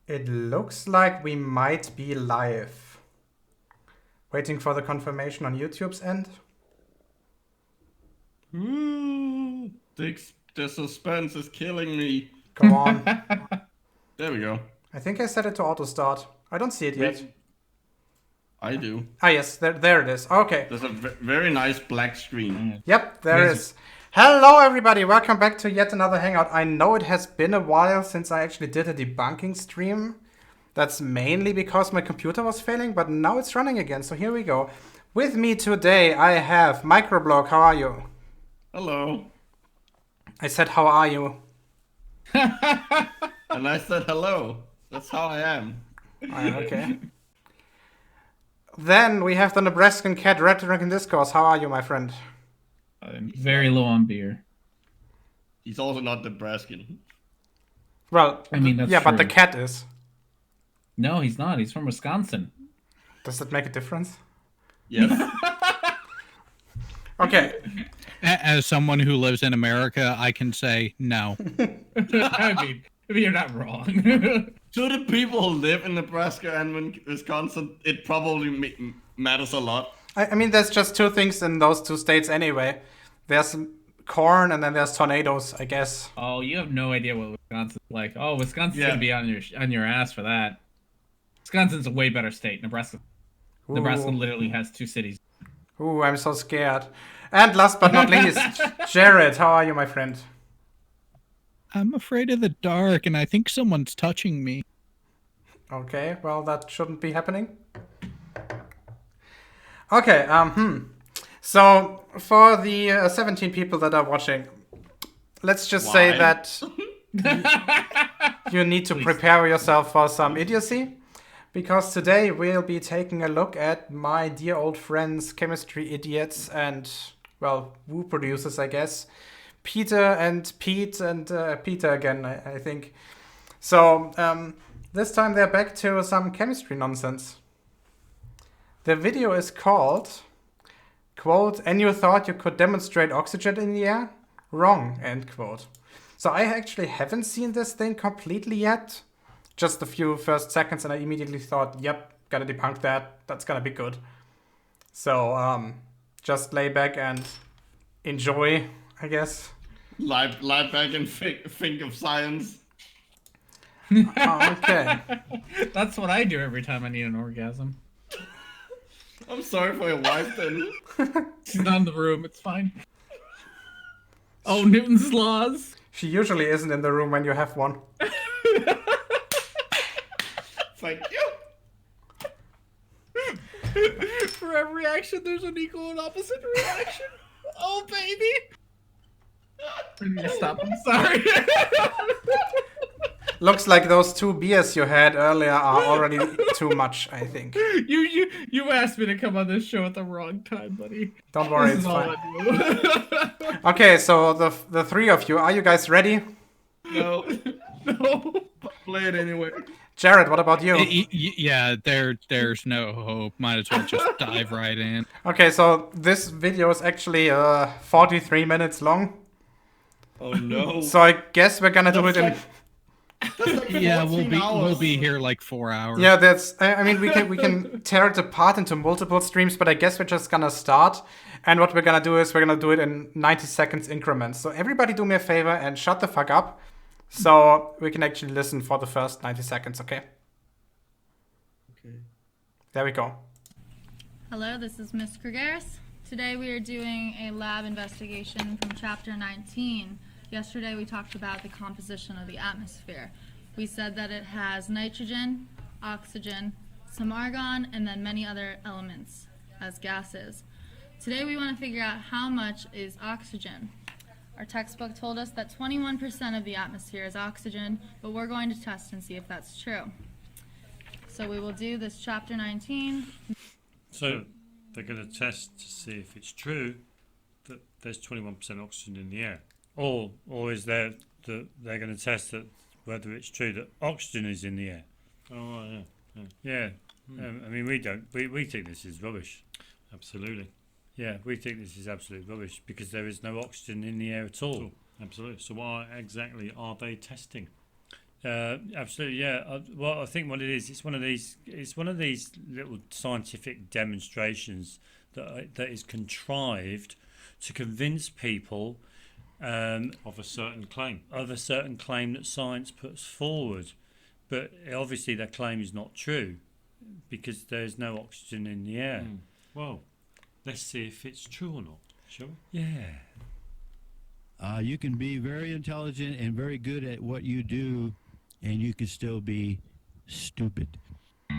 It looks like we might be live. Waiting for the confirmation on YouTube's end. Ooh, the suspense is killing me. Come on. There we go. I think I set it to auto start. I don't see it yet. I do. Ah, yes, there it is. Okay. There's a very nice black screen. Yep, there is. Hello, everybody. Welcome back to yet another Hangout. I know it has been a while since I actually did a debunking stream. That's mainly because my computer was failing, but now it's running again. So here we go. With me today, I have Microblog. How are you? Hello. I said, how are you? And I said hello. That's how I am. Okay. Then we have the Nebraskan cat, Red Dragon Discourse. How are you, my friend? I'm very low on beer. He's also not Nebraskan. Well, I mean, that's yeah, true. but the cat is. No, he's not. He's from Wisconsin. Does that make a difference? Yes. Okay. As someone who lives in America, I can say no. I mean, you're not wrong. To the people who live in Nebraska and Wisconsin, it probably matters a lot. I mean, there's just two things in those two states anyway. There's corn and then there's tornadoes, I guess. Oh, you have no idea what Wisconsin's like. Oh, Wisconsin's Yeah. gonna be on your ass for that. Wisconsin's a way better state. Nebraska literally has two cities. Ooh, I'm so scared. And last but not least, Jared, how are you, my friend? I'm afraid of the dark, and I think someone's touching me. Okay, well, that shouldn't be happening. Okay, So, for the 17 people that are watching, let's just say Why? that you need to prepare yourself for some idiocy. Because today we'll be taking a look at my dear old friends, chemistry idiots, and, well, woo producers, I guess. Peter and Pete and Peter again, I think. So, this time they're back to some chemistry nonsense. The video is called, quote, "And you thought you could demonstrate oxygen in the air? Wrong," end quote. So I actually haven't seen this thing completely yet. Just a few first seconds and I immediately thought, yep, gotta debunk that. That's gonna be good. So, just lay back and enjoy, I guess. Lie back and think of science. Okay. That's what I do every time I need an orgasm. I'm sorry for your wife then. She's not in the room. It's fine. Oh, Newton's laws. She usually isn't in the room when you have one. Thank you. For every action, there's an equal and opposite reaction. Oh, baby. I need to stop. I'm sorry. Looks like those 2 beers you had earlier are already too much, I think. You asked me to come on this show at the wrong time, buddy. Don't worry, This it's is all fine. I do. Okay, so the 3 of you, are you guys ready? No. No. Play it anyway. Jared, what about you? Yeah, there's no hope. Might as well just dive right in. Okay, so this video is actually 43 minutes long. Oh no. So I guess we're gonna do it in... Yeah, we'll 14 hours. be here like 4 hours. Yeah, that's... I mean, we can tear it apart into multiple streams, but I guess we're just gonna start. And what we're gonna do is we're gonna do it in 90 seconds increments. So everybody do me a favor and shut the fuck up. So we can actually listen for the first 90 seconds, okay? Okay. There we go. Hello, this is Miss Krugeris. Today we are doing a lab investigation from Chapter 19. Yesterday we talked about the composition of the atmosphere. We said that it has nitrogen, oxygen, some argon, and then many other elements as gases. Today we want to figure out how much is oxygen. Our textbook told us that 21% of the atmosphere is oxygen, but we're going to test and see if that's true. So we will do this Chapter 19. So they're going to test to see if it's true that there's 21% oxygen in the air, or is there that they're going to test that whether it's true that oxygen is in the air. Oh yeah. Yeah. I mean, we think this is rubbish. Absolutely. Yeah, we think this is absolute rubbish because there is no oxygen in the air at all. Absolutely. So what exactly are they testing? Absolutely, yeah. Well, I think what it is, it's one of these little scientific demonstrations that is contrived to convince people Of a certain claim. that science puts forward, but obviously that claim is not true because there's no oxygen in the air. Well, let's see if it's true or not, shall we? Yeah. You can be very intelligent and very good at what you do, and you can still be stupid. Do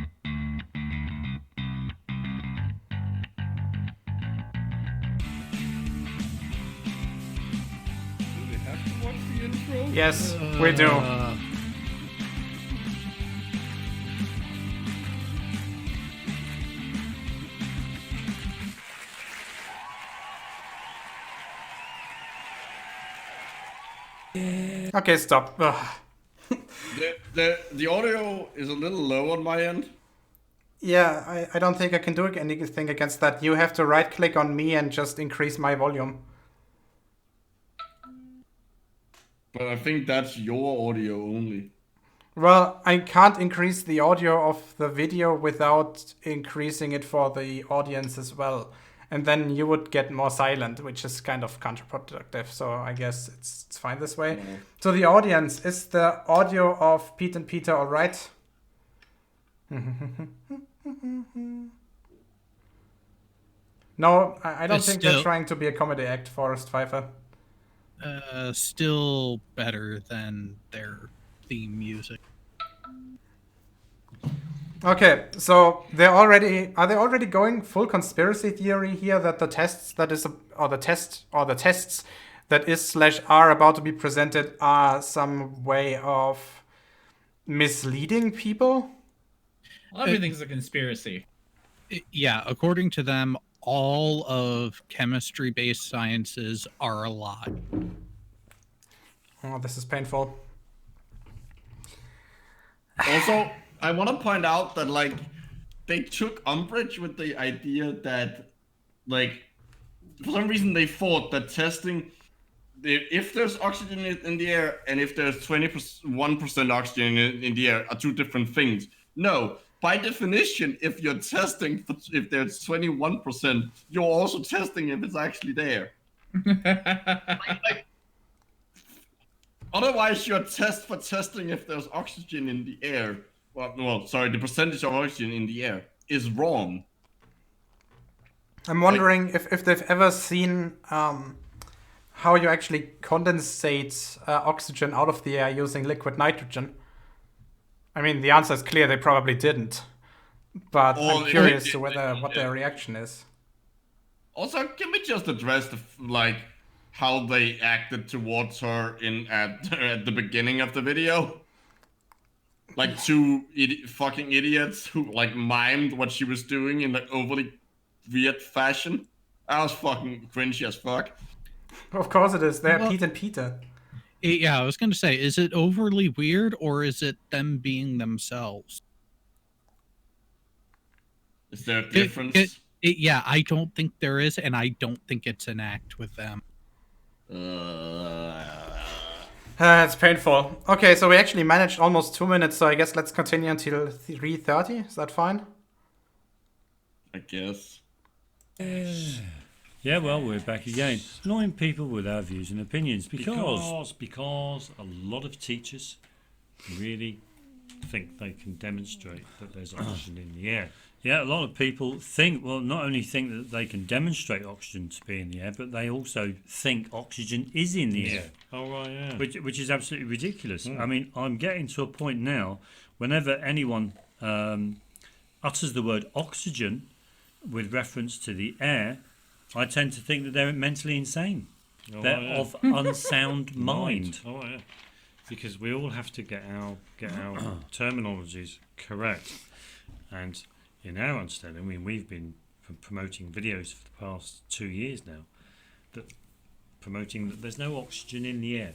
we have to watch the intro? Yes, we do. Okay, stop. Ugh. The audio is a little low on my end. Yeah, I don't think I can do anything against that. You have to right click on me and just increase my volume. But I think that's your audio only. Well, I can't increase the audio of the video without increasing it for the audience as well. And then you would get more silent, which is kind of counterproductive. So I guess it's fine this way. Yeah. So the audience, is the audio of Pete and Peter all right? No, I don't think they're Still- trying to be a comedy act, Forrest Pfeiffer. Still better than their theme music. Okay, so are they already going full conspiracy theory here that the tests that is or the tests that is/are about to be presented are some way of misleading people? Everything's a conspiracy. Yeah, according to them, all of chemistry-based sciences are a lie. Oh, this is painful. Also, I want to point out that, like, they took umbrage with the idea that, like, for some reason they thought that testing, if there's oxygen in the air and if there's 21% oxygen in the air are two different things. No, by definition, if you're testing if there's 21%, you're also testing if it's actually there. Otherwise, your test for testing if there's oxygen in the air, the percentage of oxygen in the air is wrong. I'm wondering if they've ever seen how you actually condensate oxygen out of the air using liquid nitrogen. I mean, the answer is clear, they probably didn't. But Or I'm curious they- to what their reaction is. Also, can we just address how they acted towards her at the beginning of the video? Like two fucking idiots who like mimed what she was doing in an overly weird fashion. That was fucking cringy as fuck. Of course it is. They're Well- Pete and Peter. Yeah, I was going to say, is it overly weird or is it them being themselves? Is there a difference? Yeah, I don't think there is, and I don't think it's an act with them. It's painful. Okay, so we actually managed almost 2 minutes, so I guess let's continue until 3:30. Is that fine? I guess. Yeah, well, we're back again. Annoying people with our views and opinions Because a lot of teachers really think they can demonstrate that there's oxygen in the air. Yeah, a lot of people not only think that they can demonstrate oxygen to be in the air, but they also think oxygen is in the air, Oh, right, yeah. which is absolutely ridiculous. I mean, I'm getting to a point now, whenever anyone utters the word oxygen with reference to the air, I tend to think that they're mentally insane. Oh, They're right, yeah. of unsound mind. Oh, yeah. Because we all have to get our terminologies correct. And in our understanding, I mean, we've been promoting videos for the past 2 years now, promoting that there's no oxygen in the air.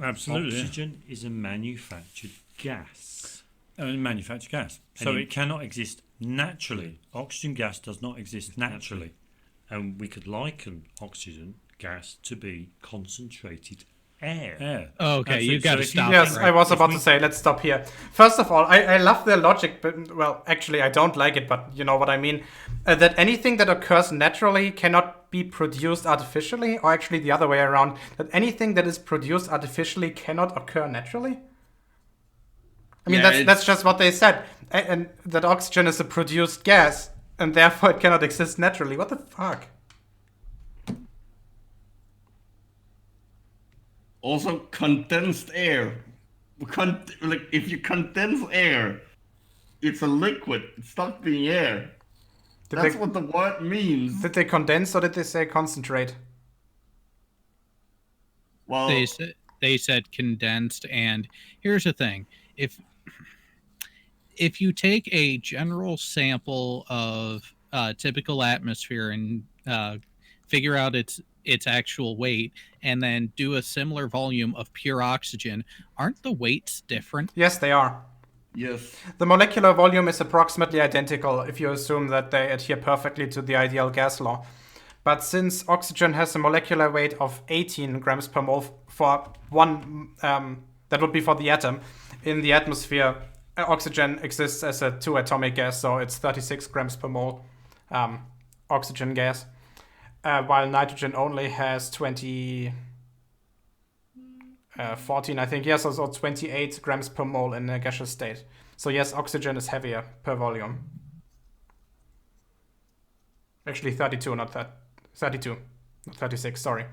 Absolutely. Oxygen is a manufactured gas. Manufactured gas. So And it cannot exist naturally. Oxygen gas does not exist naturally. And we could liken oxygen gas to be concentrated air. Okay, That's you it. got So to if you- stop. Yes, right? I was If about we- to say, let's stop here. First of all, I love the logic, but, well, actually, I don't like it, but you know what I mean. That anything that occurs naturally cannot be produced artificially, or actually the other way around, that anything that is produced artificially cannot occur naturally? I mean, Yeah, that's just what they said. And that oxygen is a produced gas, and therefore it cannot exist naturally. What the fuck? Also, condensed air. Like, if you condense air, it's a liquid. It stops being air. Did That's they, what the word means. did they condense or did they say concentrate? Well, They said condensed, and here's the thing: if you take a general sample of typical atmosphere and figure out its actual weight, and then do a similar volume of pure oxygen, aren't the weights different? Yes, they are. yes. The molecular volume is approximately identical if you assume that they adhere perfectly to the ideal gas law. But since oxygen has a molecular weight of 18 grams per mole for one, that would be for the atom, in the atmosphere, oxygen exists as a 2 atomic gas, so it's 36 grams per mole oxygen gas, while nitrogen only has 14, I think, yes, so 28 grams per mole in a gaseous state. So yes, oxygen is heavier per volume. Actually 32, not that. 32, not 36, sorry.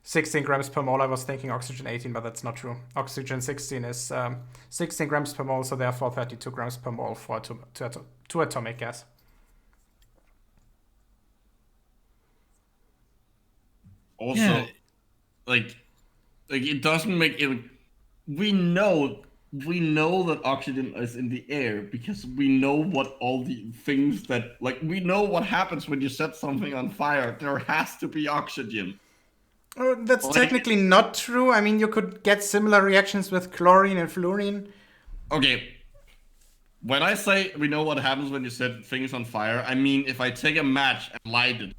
16 grams per mole, I was thinking oxygen 18, but that's not true. Oxygen 16 is 16 grams per mole, so therefore 32 grams per mole for two atomic gas. Also, Yeah. like it doesn't make it. We know that oxygen is in the air because we know what all the things that, like, we know what happens when you set something on fire. There has to be oxygen. That's Like- technically not true. I mean, you could get similar reactions with chlorine and fluorine. Okay. When I say we know what happens when you set things on fire, I mean if I take a match and light it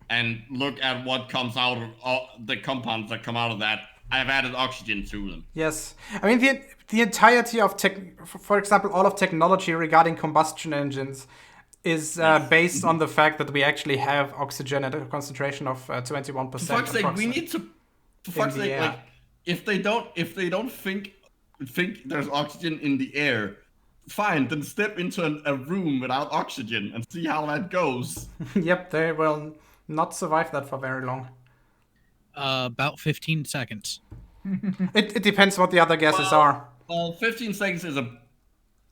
and look at what comes out of all the compounds that come out of that, I've added oxygen to them. Yes. I mean, the entirety of for example, all of technology regarding combustion engines is based on the fact that we actually have oxygen at a concentration of 21%. For fuck's sake, we need to. For fuck's the sake, air. like, if they don't think there's oxygen in the air, fine. Then step into a room without oxygen and see how that goes. Yep, they will not survive that for very long. About 15 seconds. It depends what the other gases are. Well, 15 seconds is a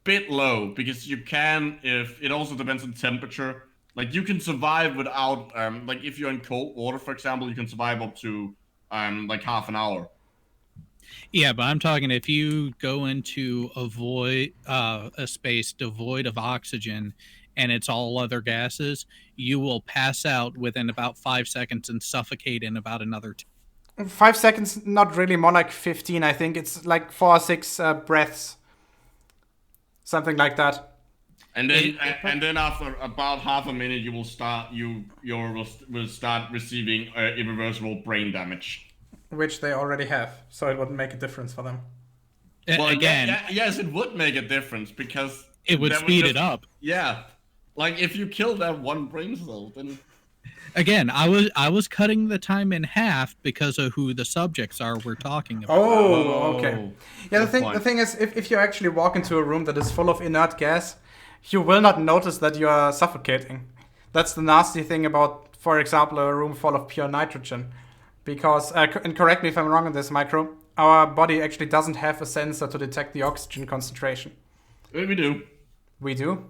bit low because you can, if it also depends on temperature. Like, you can survive without, like, if you're in cold water, for example, you can survive up to like half an hour. Yeah, but I'm talking if you go into a void, a space devoid of oxygen, and it's all other gases, you will pass out within about 5 seconds and suffocate in about another 5 seconds, not really, more like 15, I think. It's like 4 or 6 breaths. Something like that. And then after about half a minute, you will start will start receiving irreversible brain damage. Which they already have, so it wouldn't make a difference for them. Well, again, yes, it would make a difference because it would that speed just- it up. Yeah, like if you kill that one brain cell, then Again, I was cutting the time in half because of who the subjects are we're talking about. Oh, okay. Yeah, good the point. thing is, if you actually walk into a room that is full of inert gas, you will not notice that you are suffocating. That's the nasty thing about, for example, a room full of pure nitrogen. Because, and correct me if I'm wrong on this, Micro, our body actually doesn't have a sensor to detect the oxygen concentration. we do. We do?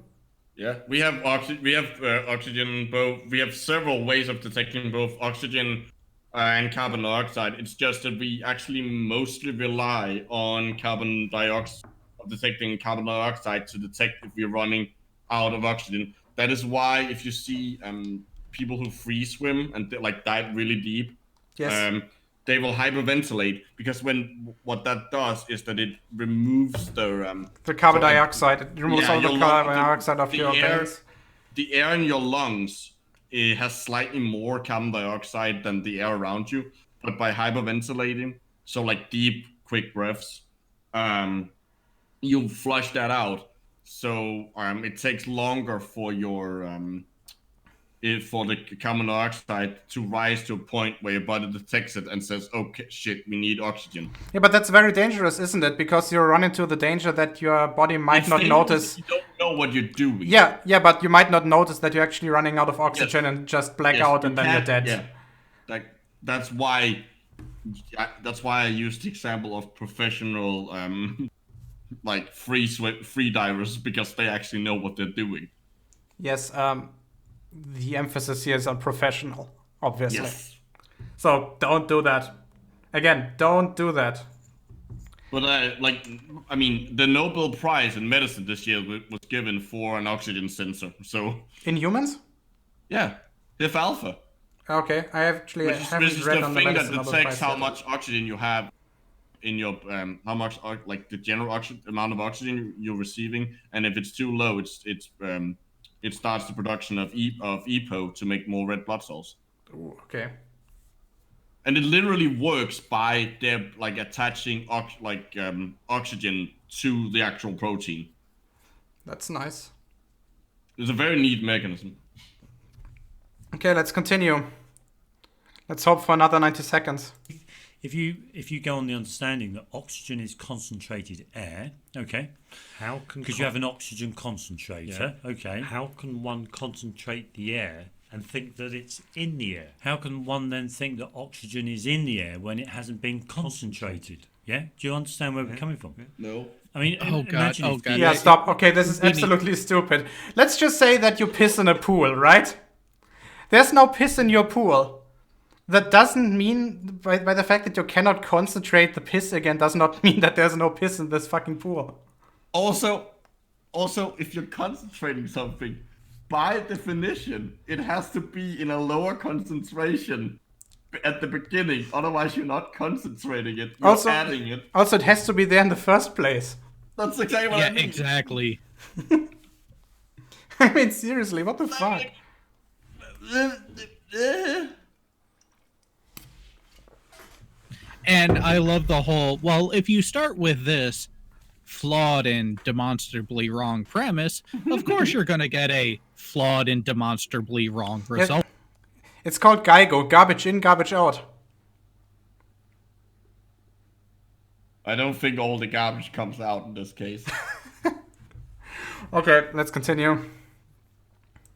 Yeah, we have oxygen. Both we have several ways of detecting both oxygen and carbon dioxide. It's just that we actually mostly rely on detecting carbon dioxide to detect if we're running out of oxygen. That is why if you see people who free swim and like dive really deep, Yes. they will hyperventilate because what that does is that it removes The carbon so, dioxide, it removes all the your carbon lung- dioxide of the your air, veins. The air in your lungs, it has slightly more carbon dioxide than the air around you, but by hyperventilating, so like deep, quick breaths, you flush that out. So it takes longer for your for the carbon dioxide to rise to a point where your body detects it and says, "Okay, shit, we need oxygen." Yeah, but that's very dangerous, isn't it? Because you run into the danger that your body might It's not dangerous notice. if you don't know what you're doing. Yeah, but you might not notice that you're actually running out of oxygen and just black Yes, out you and then you're can't- dead. Yeah, that's why I used the example of professional like free divers, because they actually know what they're doing. Yes, the emphasis here is on professional, obviously. Yes. So don't do that. Again, don't do that. But the Nobel Prize in medicine this year was given for an oxygen sensor. So In humans? yeah, HIF alpha, Okay, I actually which haven't is read the on the thing that medicine Nobel detects Prize how yet. much oxygen you have in your the general amount of oxygen you're receiving, and if it's too low, it starts the production of EPO to make more red blood cells. Ooh, okay. And it literally works by their attaching oxygen to the actual protein. That's nice. It's a very neat mechanism. Okay, let's continue. Let's hope for another 90 seconds. If you go on the understanding that oxygen is concentrated air, okay, How can because you have an oxygen concentrator, okay, how can one concentrate the air and think that it's in the air? how can one then think that oxygen is in the air when it hasn't been concentrated? Yeah, do you understand where we're coming from? No. I mean, Oh, God. imagine Oh, if God. the Yeah, air- stop. Okay, this is We need- absolutely stupid. Let's just say that you piss in a pool, right? There's no piss in your pool. That doesn't mean, by the fact that you cannot concentrate the piss again, does not mean that there's no piss in this fucking pool. Also, if you're concentrating something, by definition, it has to be in a lower concentration at the beginning. Otherwise, you're not concentrating it. You're Also- adding it. Also, it has to be there in the first place. That's exactly what I Yeah, mean. exactly. I mean, seriously, what the fuck? And I love the whole, well, if you start with this flawed and demonstrably wrong premise, of course you're going to get a flawed and demonstrably wrong result. It's called GIGO, garbage in, garbage out. I don't think all the garbage comes out in this case. Okay, let's continue.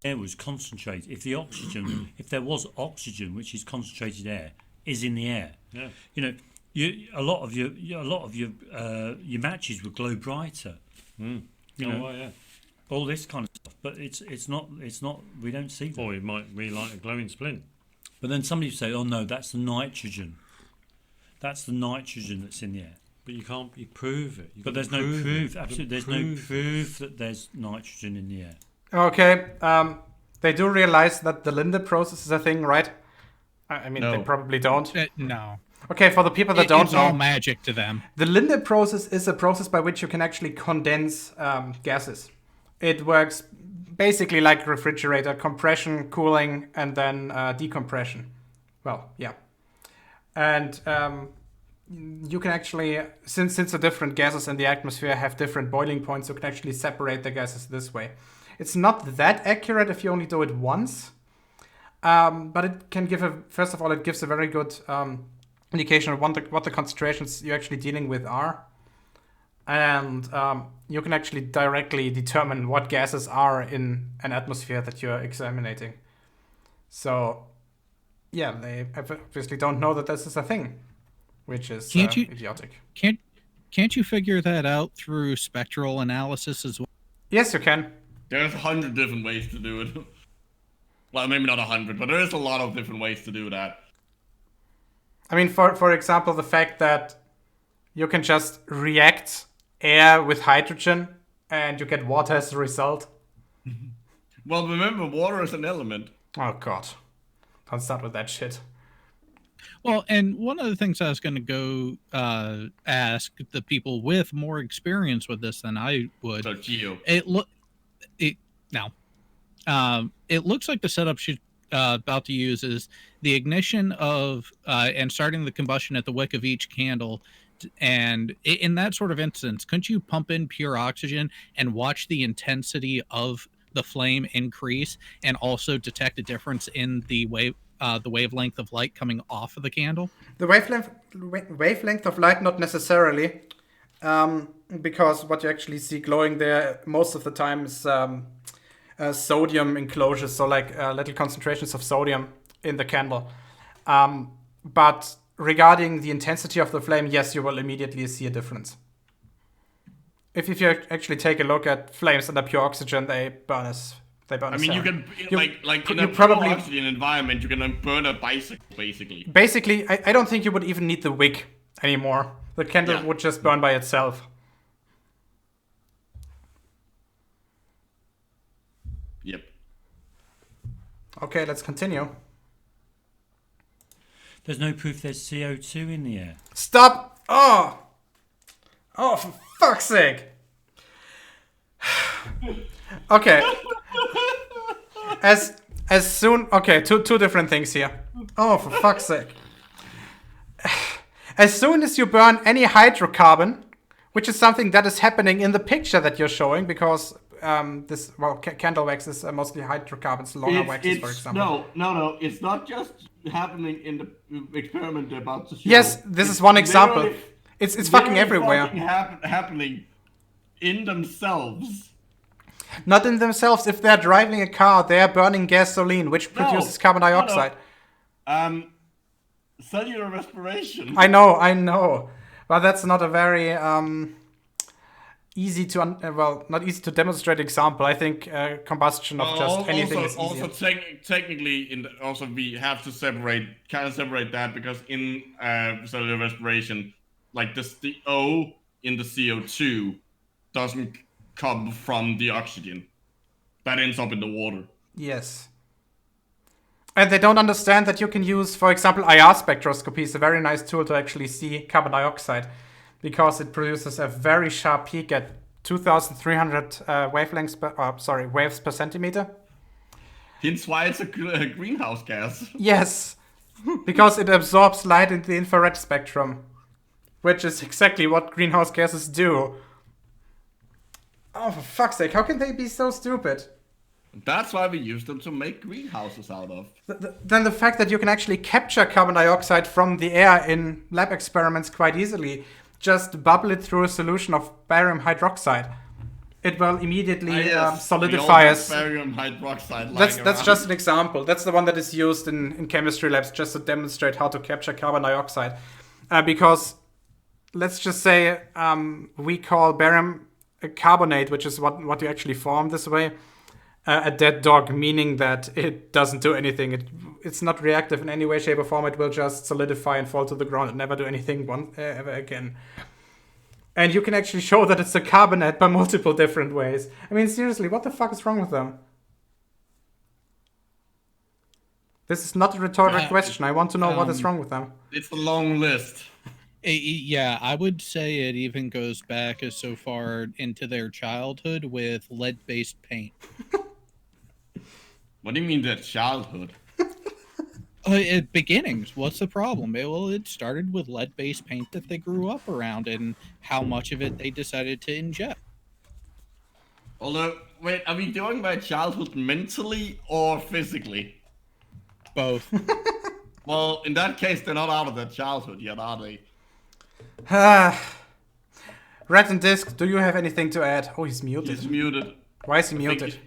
air was concentrated, if the oxygen, if there was oxygen, which is concentrated air, is in the air, Yeah. you know, a lot of your matches would glow brighter. You know, yeah. all this kind of stuff. But it's not. We don't see that. Or it might be like a glowing splint. But then somebody would say, "Oh no, that's the nitrogen. That's the nitrogen that's in the air." But you can't prove it. But there's no proof. Absolutely, there's no proof that there's nitrogen in the air. Okay, they do realize that the Linde process is a thing, right? I mean, they No. probably don't. No. Okay, for the people that don't It's all know, magic to them. the Linde process is a process by which you can actually condense gases. It works basically like refrigerator, compression, cooling, and then decompression. Well, yeah. And you can actually, since the different gases in the atmosphere have different boiling points, you can actually separate the gases this way. It's not that accurate if you only do it once, but it can give first of all, it gives a very good indication of what the concentrations you're actually dealing with are. And you can actually directly determine what gases are in an atmosphere that you're examining. So, yeah, they obviously don't know that this is a thing, which is Can't you- idiotic. Can't you figure that out through spectral analysis as well? Yes, you can. There's 100 different ways to do it. Well, maybe not 100, but there is a lot of different ways to do that. I mean, for example, the fact that you can just react air with hydrogen and you get water as a result. Well, remember, water is an element. Oh, God. Don't start with that shit. Well, and one of the things I was going to go ask the people with more experience with this than I would. So, Geo. It looks like the setup should about to use is the ignition of and starting the combustion at the wick of each candle. And in that sort of instance, couldn't you pump in pure oxygen and watch the intensity of the flame increase and also detect a difference in the wavelength of light coming off of the candle? The wavelength of light, not necessarily, because what you actually see glowing there most of the time is sodium enclosures, so like little concentrations of sodium in the candle. But regarding the intensity of the flame, yes, you will immediately see a difference. If you actually take a look at flames under pure oxygen, they burn as I mean, hell. you can like in you a probably- pure oxygen environment, you can burn a bicycle basically. Basically, I don't think you would even need the wick anymore. The candle Yeah. would just burn by itself. Yep. Okay, let's continue. There's no proof there's CO2 in the air. Stop! Oh, for fuck's sake! Okay. As soon, okay, two different things here. Oh, for fuck's sake! As soon as you burn any hydrocarbon, which is something that is happening in the picture that you're showing, because candle wax is mostly hydrocarbons, longer waxes, for example. No, it's not just happening in the experiment they're about to show. Yes, this is one example. It's fucking everywhere. Fucking happening in themselves. Not in themselves. If they're driving a car, they're burning gasoline, which produces carbon dioxide. Cellular respiration. I know. But that's not a very easy to not easy to demonstrate example. I think combustion of just anything is easier. Also, technically, we have to separate that, because in cellular respiration, like the O in the CO2 doesn't come from the oxygen. That ends up in the water. Yes. And they don't understand that you can use, for example, IR spectroscopy is a very nice tool to actually see carbon dioxide, because it produces a very sharp peak at 2,300 waves per centimeter. Hence why it's a greenhouse gas. Yes, because it absorbs light in the infrared spectrum, which is exactly what greenhouse gases do. Oh, for fuck's sake, how can they be so stupid? That's why we use them to make greenhouses out of. Then the fact that you can actually capture carbon dioxide from the air in lab experiments quite easily, just bubble it through a solution of barium hydroxide. It will immediately solidify as... barium hydroxide. That's just an example. That's the one that is used in chemistry labs just to demonstrate how to capture carbon dioxide. Because, let's just say, we call barium carbonate, which is what you actually form this way, a dead dog, meaning that it doesn't do anything. It's not reactive in any way, shape, or form. It will just solidify and fall to the ground and never do anything ever again. And you can actually show that it's a carbonate by multiple different ways. I mean, seriously, what the fuck is wrong with them? This is not a rhetorical question. I want to know what is wrong with them. It's a long list. Yeah, I would say it even goes back as so far into their childhood with lead-based paint. What do you mean that childhood? Beginnings. What's the problem? It started with lead-based paint that they grew up around, and how much of it they decided to inject. Although, wait, are we doing by childhood mentally or physically? Both. Well, in that case, they're not out of their childhood yet, are they? Red and Disc, do you have anything to add? Oh, he's muted. He's muted. Why is he muted?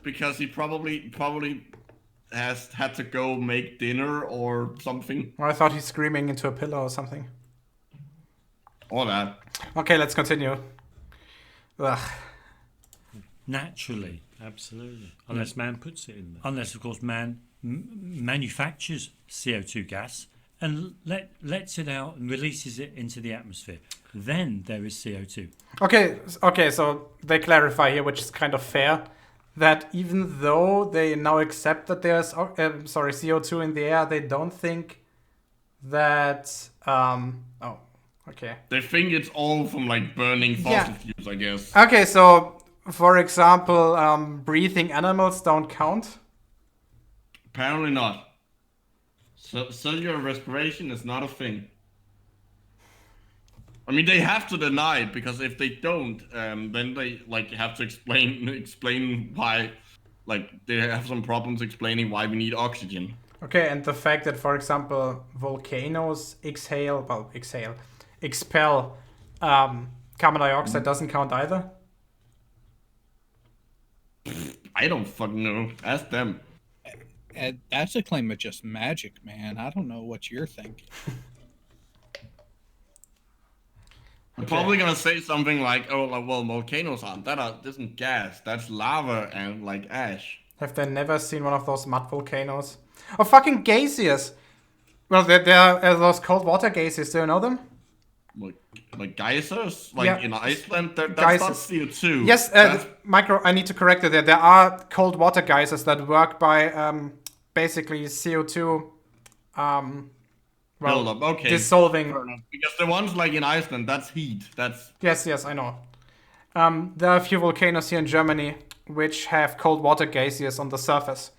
Because he probably has had to go make dinner or something. Well, I thought he's screaming into a pillow or something. Or that. Okay, let's continue. Ugh. Naturally, absolutely. Unless man puts it in there. Unless, of course, man manufactures CO2 gas and lets it out and releases it into the atmosphere. Then there is CO2. Okay, so they clarify here, which is kind of fair, that even though they now accept that there's CO2 in the air, they don't think that... okay. They think it's all from, like, burning fossil fuels, I guess. Okay, so, for example, breathing animals don't count? Apparently not. So cellular respiration is not a thing. I mean, they have to deny it, because if they don't, then they like have to explain why, like they have some problems explaining why we need oxygen. Okay, and the fact that, for example, volcanoes expel carbon dioxide doesn't count either. I don't fucking know. Ask them. And that's a claim of just magic, man. I don't know what you're thinking. I'm probably gonna say something like, "Oh, like, well, volcanoes aren't. That isn't gas. That's lava and like ash." Have they never seen one of those mud volcanoes? Or fucking geysers! Well, there are those cold water geysers. Do you know them? Like geysers, like Yeah. in Iceland. That's Geysers. not CO2. Yes, Micro, I need to correct you there. There are cold water geysers that work by basically CO2 build-up. Okay. dissolving. Because the ones like in Iceland, that's heat. That's Yes, I know. There are a few volcanoes here in Germany which have cold water geysers on the surface.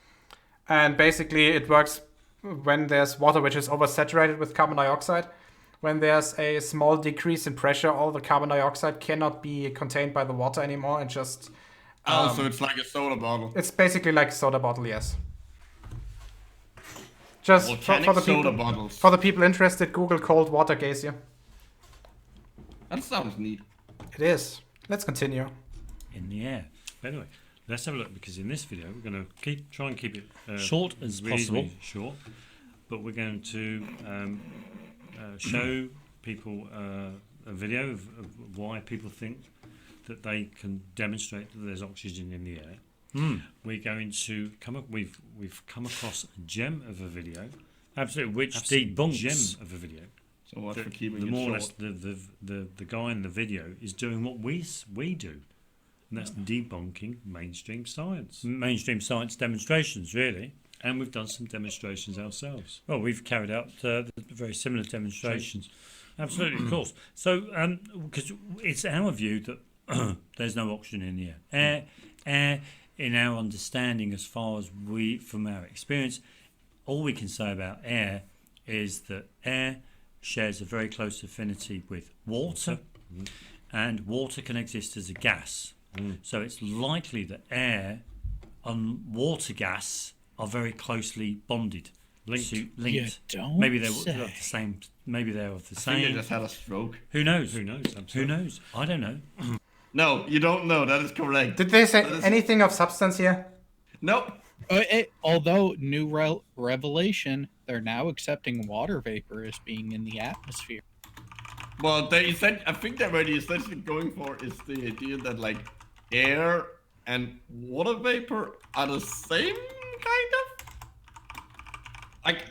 And basically it works when there's water which is oversaturated with carbon dioxide. When there's a small decrease in pressure, all the carbon dioxide cannot be contained by the water anymore and just... so it's like a soda bottle. It's basically like a soda bottle, yes. Just for the soda people, bottles. for the people interested, Google cold water geyser. That sounds neat. It is. Let's continue. In the air. Anyway, let's have a look, because in this video we're going to try and keep it Short as possible. short, but we're going to show people a video of why people think that they can demonstrate that there's oxygen in the air. We're going to we've come across a gem of a video, Which absolute debunks. gem of a video. So what's that for keeping the it more or short? less the guy in the video is doing what we do, and that's debunking mainstream science. Mainstream science demonstrations, really. And we've done some demonstrations ourselves. Well, we've carried out very similar demonstrations. Absolutely, of course. So, because it's our view that there's no oxygen in the air. Air, in our understanding, as far as from our experience, all we can say about air is that air shares a very close affinity with water, and water can exist as a gas. So it's likely that air and water gas are very closely bonded, linked. You don't Maybe they're say. of the same. Maybe they're of the I think they same. just had a stroke. Who knows? Who knows? Who knows? I don't know. No, you don't know. That is correct. Did they say That is- anything of substance here? Nope. Although new revelation, they're now accepting water vapor as being in the atmosphere. Well, they said. I think that what he's essentially going for is the idea that like air and water vapor are the same kind of. Like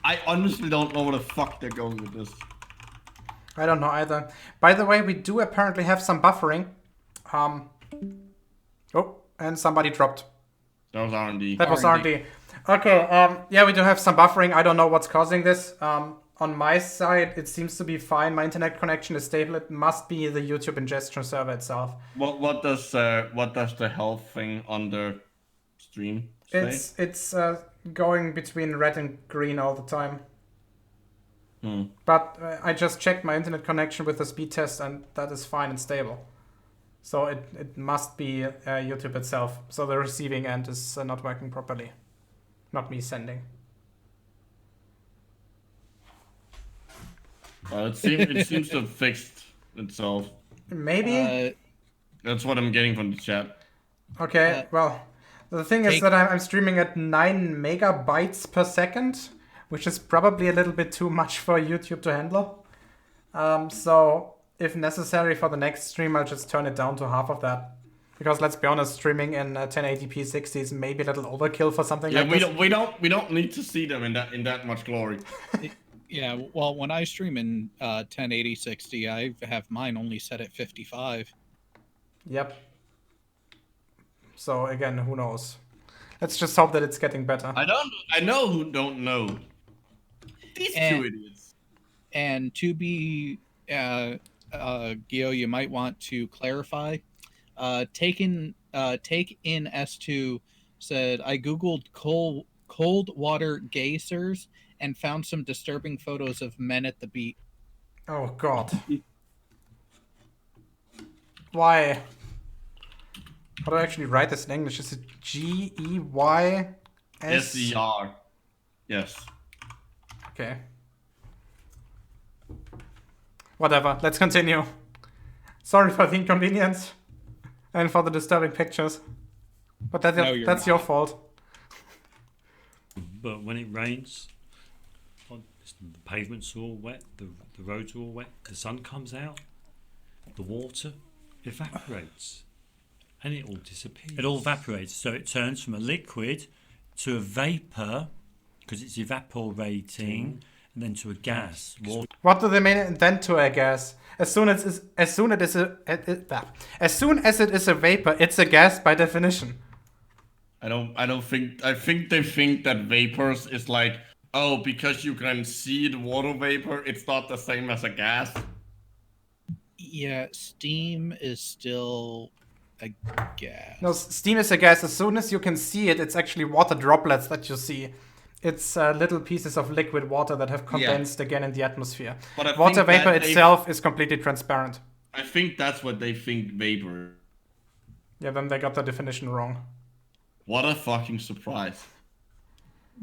I honestly don't know where the fuck they're going with this. I don't know either. By the way, we do apparently have some buffering. Oh, and somebody dropped. That was R&D. That was R&D. Okay, yeah, we do have some buffering. I don't know what's causing this. On my side, it seems to be fine. My internet connection is stable. It must be the YouTube ingestion server itself. What does the health thing on the stream say? It's going between red and green all the time. Hmm. But I just checked my internet connection with the speed test, and that is fine and stable. So it must be YouTube itself. So the receiving end is not working properly. Not me sending. It seems to have fixed itself. Maybe? That's what I'm getting from the chat. Okay, well, the thing is that I'm streaming at 9 megabytes per second, which is probably a little bit too much for YouTube to handle. So if necessary for the next stream, I'll just turn it down to half of that. Because let's be honest, streaming in 1080p 60 is maybe a little overkill for something like this. we don't need to see them in that much glory. Yeah, well, when I stream in 1080 60, I have mine only set at 55. Yep. So again, who knows? Let's just hope that it's getting better. I know who don't know. These two idiots. And to be, Gio, you might want to clarify. Take in S2 said, I googled cold water geysers and found some disturbing photos of men at the beach. Oh god. Why? How do I actually write this in English? Is it Geys? SER. Yes. Okay. Whatever, let's continue. Sorry for the inconvenience and for the disturbing pictures. But that's your fault. But when it rains, the pavements are all wet, the roads are all wet, the sun comes out, the water evaporates, and it all disappears. It all evaporates, so it turns from a liquid to a vapor, because it's evaporating, and then to a gas. What do they mean then to a gas? As soon as it is a vapor, it's a gas by definition. I think they think that vapors is like, oh, because you can see the water vapor, it's not the same as a gas. Yeah, steam is still a gas. No, steam is a gas. As soon as you can see it, it's actually water droplets that you see. It's little pieces of liquid water that have condensed again in the atmosphere. But water vapor itself is completely transparent. I think that's what they think vapor. Yeah, then they got the definition wrong. What a fucking surprise.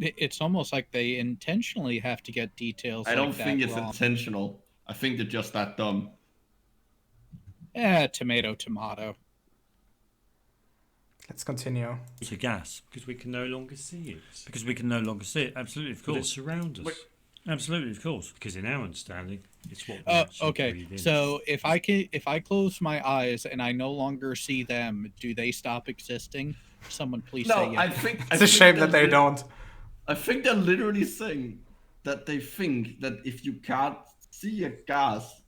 It's almost like they intentionally have to get details. I don't like think that it's wrong. intentional. I think they're just that dumb. Tomato. Let's continue. It's a gas because we can no longer see it. Absolutely, of course. But it surrounds us. Absolutely, of course. Because in our understanding, it's what we actually breathe in. So if I close my eyes and I no longer see them, do they stop existing? Someone please say yes. I think it's a shame that they don't. I think they're literally saying that they think that if you can't see a gas,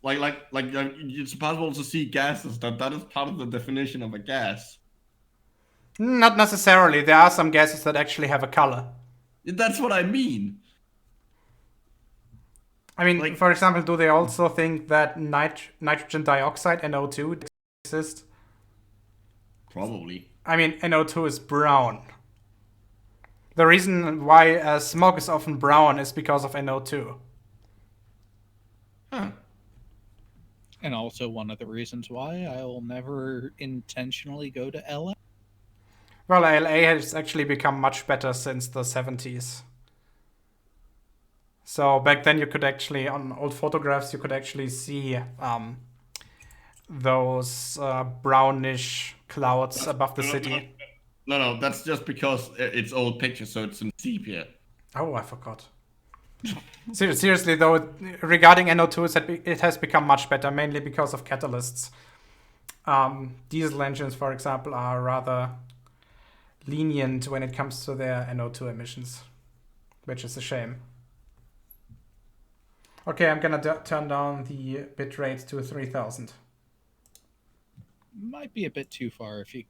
like it's possible to see gases, that is part of the definition of a gas. Not necessarily. There are some gases that actually have a color. That's what I mean. I mean, for example, do they also think that nitrogen dioxide, NO2, exists? Probably. I mean, NO2 is brown. The reason why smog is often brown is because of NO2. Huh. And also one of the reasons why I will never intentionally go to LA. Well, LA has actually become much better since the 70s. So back then you could actually, on old photographs, you could actually see those brownish clouds above the city. No, that's just because it's old pictures, so it's in sepia. Oh, I forgot. Seriously though, regarding NO2, it has become much better, mainly because of catalysts. Diesel engines, for example, are rather lenient when it comes to their NO2 emissions, which is a shame. Okay, I'm gonna turn down the bitrate to 3000. Might be a bit too far if you,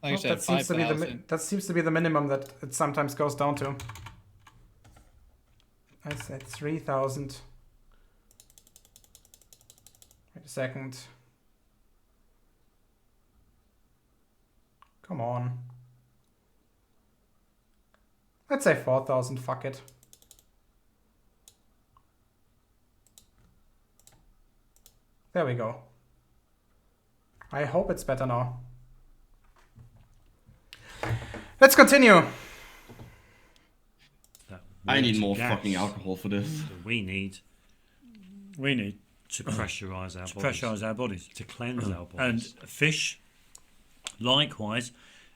like I said, that seems 5,000. that seems to be the minimum that it sometimes goes down to. I said 3000. Wait a second. Come on. Let's say 4000, fuck it. There we go. I hope it's better now. Let's continue. I need more fucking alcohol for this. We need to pressurize our bodies, to cleanse our bodies. And fish, likewise,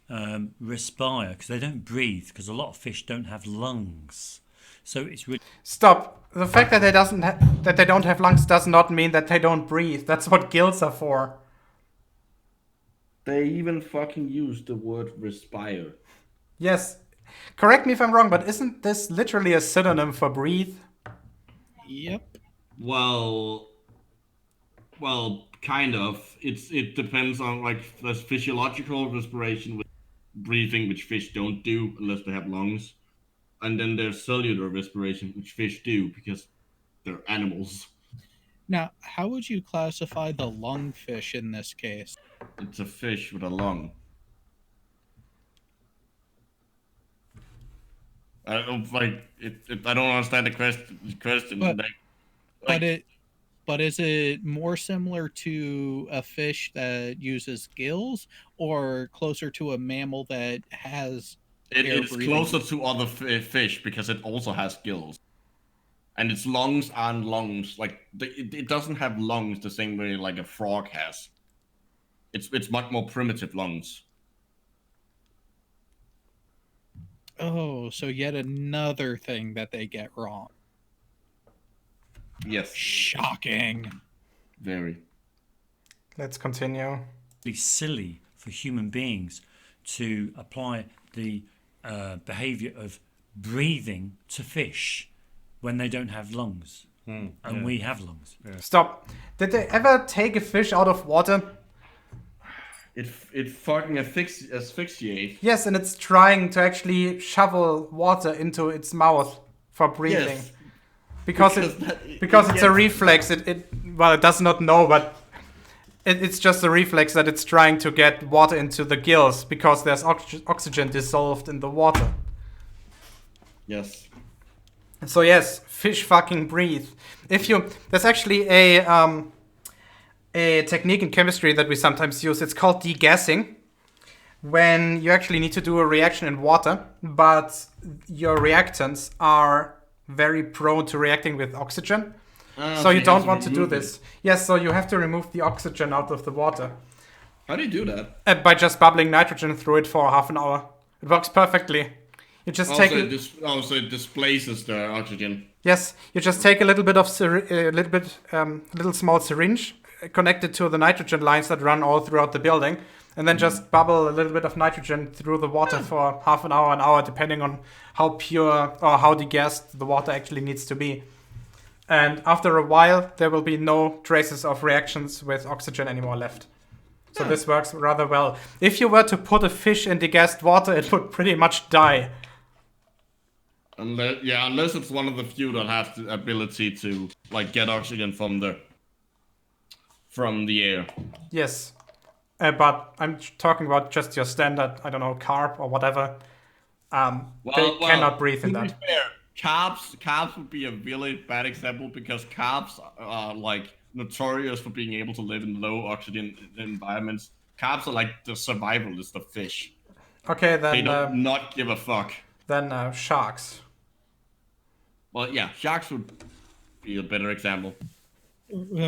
respire because they don't breathe. Because a lot of fish don't have lungs, so it's really Stop. The fact that they don't have lungs does not mean that they don't breathe. That's what gills are for. They even fucking use the word respire. Yes. Correct me if I'm wrong, but isn't this literally a synonym for breathe? Yep. Well, kind of. It depends on, like, there's physiological respiration with breathing, which fish don't do unless they have lungs. And then there's cellular respiration, which fish do because they're animals. Now, how would you classify the lungfish in this case? It's a fish with a lung. I don't I don't understand the question. But is it more similar to a fish that uses gills, or closer to a mammal that has it air is breathing? closer to other fish because it also has gills, and its lungs aren't lungs. Like it doesn't have lungs the same way like a frog has. It's much more primitive lungs. Oh, so yet another thing that they get wrong. Yes, Shocking. very. Let's continue. It's silly for human beings to apply the behavior of breathing to fish when they don't have lungs. And we have lungs. Stop. Did they ever take a fish out of water? It fucking asphyxiates. Yes, and it's trying to actually shovel water into its mouth for breathing. Yes. Because it's a reflex. It does not know, but it's just a reflex that it's trying to get water into the gills because there's oxygen dissolved in the water. Yes. So yes, fish fucking breathe. There's actually a technique in chemistry that we sometimes use. It's called degassing. When you actually need to do a reaction in water, but your reactants are very prone to reacting with oxygen. So you don't want to do this. Yes, so you have to remove the oxygen out of the water. How do you do that? By just bubbling nitrogen through it for half an hour. It works perfectly. You just take it. So it displaces the oxygen. Yes, you just take a little bit of little small syringe, connect it to the nitrogen lines that run all throughout the building, and then just bubble a little bit of nitrogen through the water for half an hour, depending on how pure or how degassed the water actually needs to be. And after a while, there will be no traces of reactions with oxygen anymore left. So this works rather well. If you were to put a fish in degassed water, it would pretty much die. Unless it's one of the few that have the ability to like get oxygen from the air. Yes. But I'm talking about just your standard, I don't know, carp or whatever. They cannot breathe in that. To be fair, carps would be a really bad example because carps are like notorious for being able to live in low oxygen environments. Carps are like the survivalist of fish. Okay, then They do not give a fuck. Then sharks. Well, yeah, sharks would be a better example.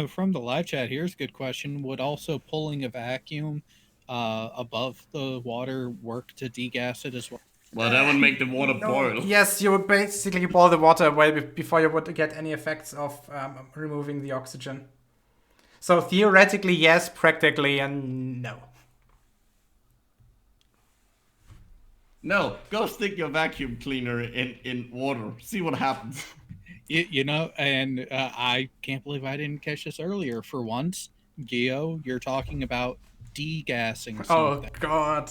From the live chat, here's a good question. Would also pulling a vacuum above the water work to degas it as well? Well, that would make the water boil. Yes, you would basically boil the water away before you would get any effects of removing the oxygen. So theoretically, yes. Practically, and no. No, go stick your vacuum cleaner in water. See what happens. You know, and I can't believe I didn't catch this earlier. For once, Gio, you're talking about degassing something. Oh God.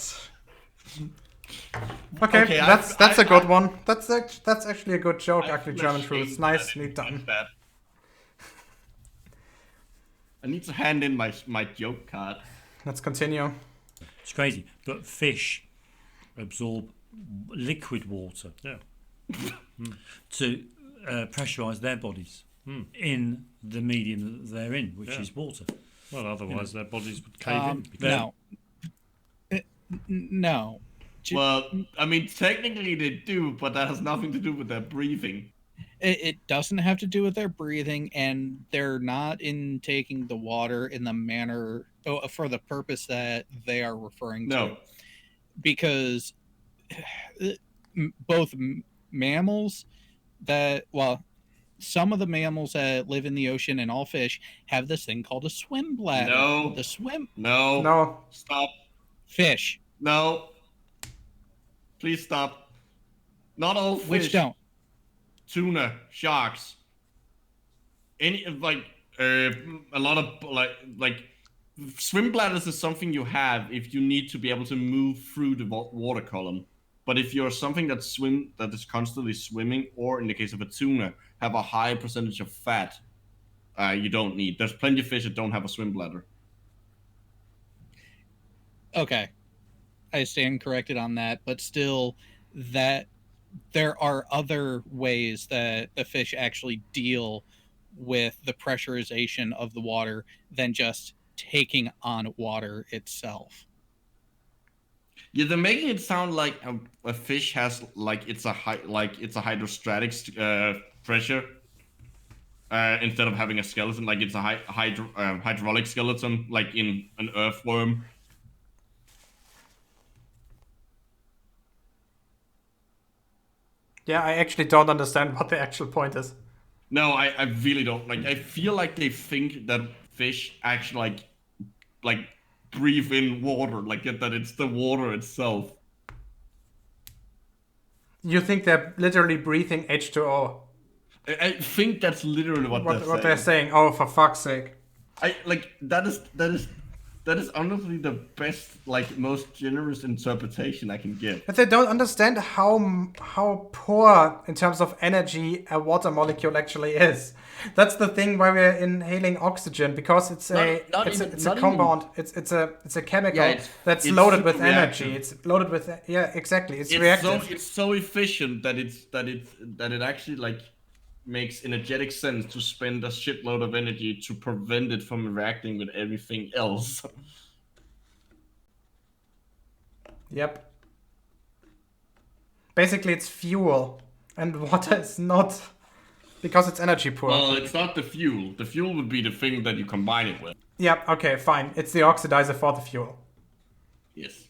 Okay, that's a good one. That's actually a good joke. Actually, German truth. It's nicely done. I need to hand in my joke card. Let's continue. It's crazy, but fish absorb liquid water to pressurize their bodies in the medium that they're in, which is water. Well, otherwise their bodies would cave in. No. Well, I mean, technically they do, but that has nothing to do with their breathing. It doesn't have to do with their breathing, and they're not intaking the water in the manner for the purpose that they are referring to. Because both mammals some of the mammals that live in the ocean and all fish have this thing called a swim bladder. No. Stop. Fish. No. Please stop. Not all fish. Which don't? Tuna, sharks. A lot of like swim bladders is something you have if you need to be able to move through the water column. But if you're something that is constantly swimming, or in the case of a tuna, have a high percentage of fat, you don't need. There's plenty of fish that don't have a swim bladder. Okay. I stand corrected on that, but still, that there are other ways that the fish actually deal with the pressurization of the water than just taking on water itself. Yeah, they're making it sound like a fish has like it's a hydrostatic pressure instead of having a skeleton, like it's a hydraulic skeleton, like in an earthworm. Yeah, I actually don't understand what the actual point is. No, I really don't. Like, I feel like they think that fish actually like breathe in water, like that it's the water itself. You think they're literally breathing H2O? I think that's literally what They're saying. Oh, for fuck's sake! I like that is honestly the best, like, most generous interpretation I can give. But they don't understand how poor in terms of energy a water molecule actually is. That's the thing why we're inhaling oxygen, because it's a compound. It's a chemical that's loaded with energy. It's loaded with exactly. It's reactive. It's so efficient that it actually like makes energetic sense to spend a shitload of energy to prevent it from reacting with everything else. Yep. Basically, it's fuel, and water is not, because it's energy poor. Well, it's not the fuel. The fuel would be the thing that you combine it with. Yep. Okay. Fine. It's the oxidizer for the fuel. Yes.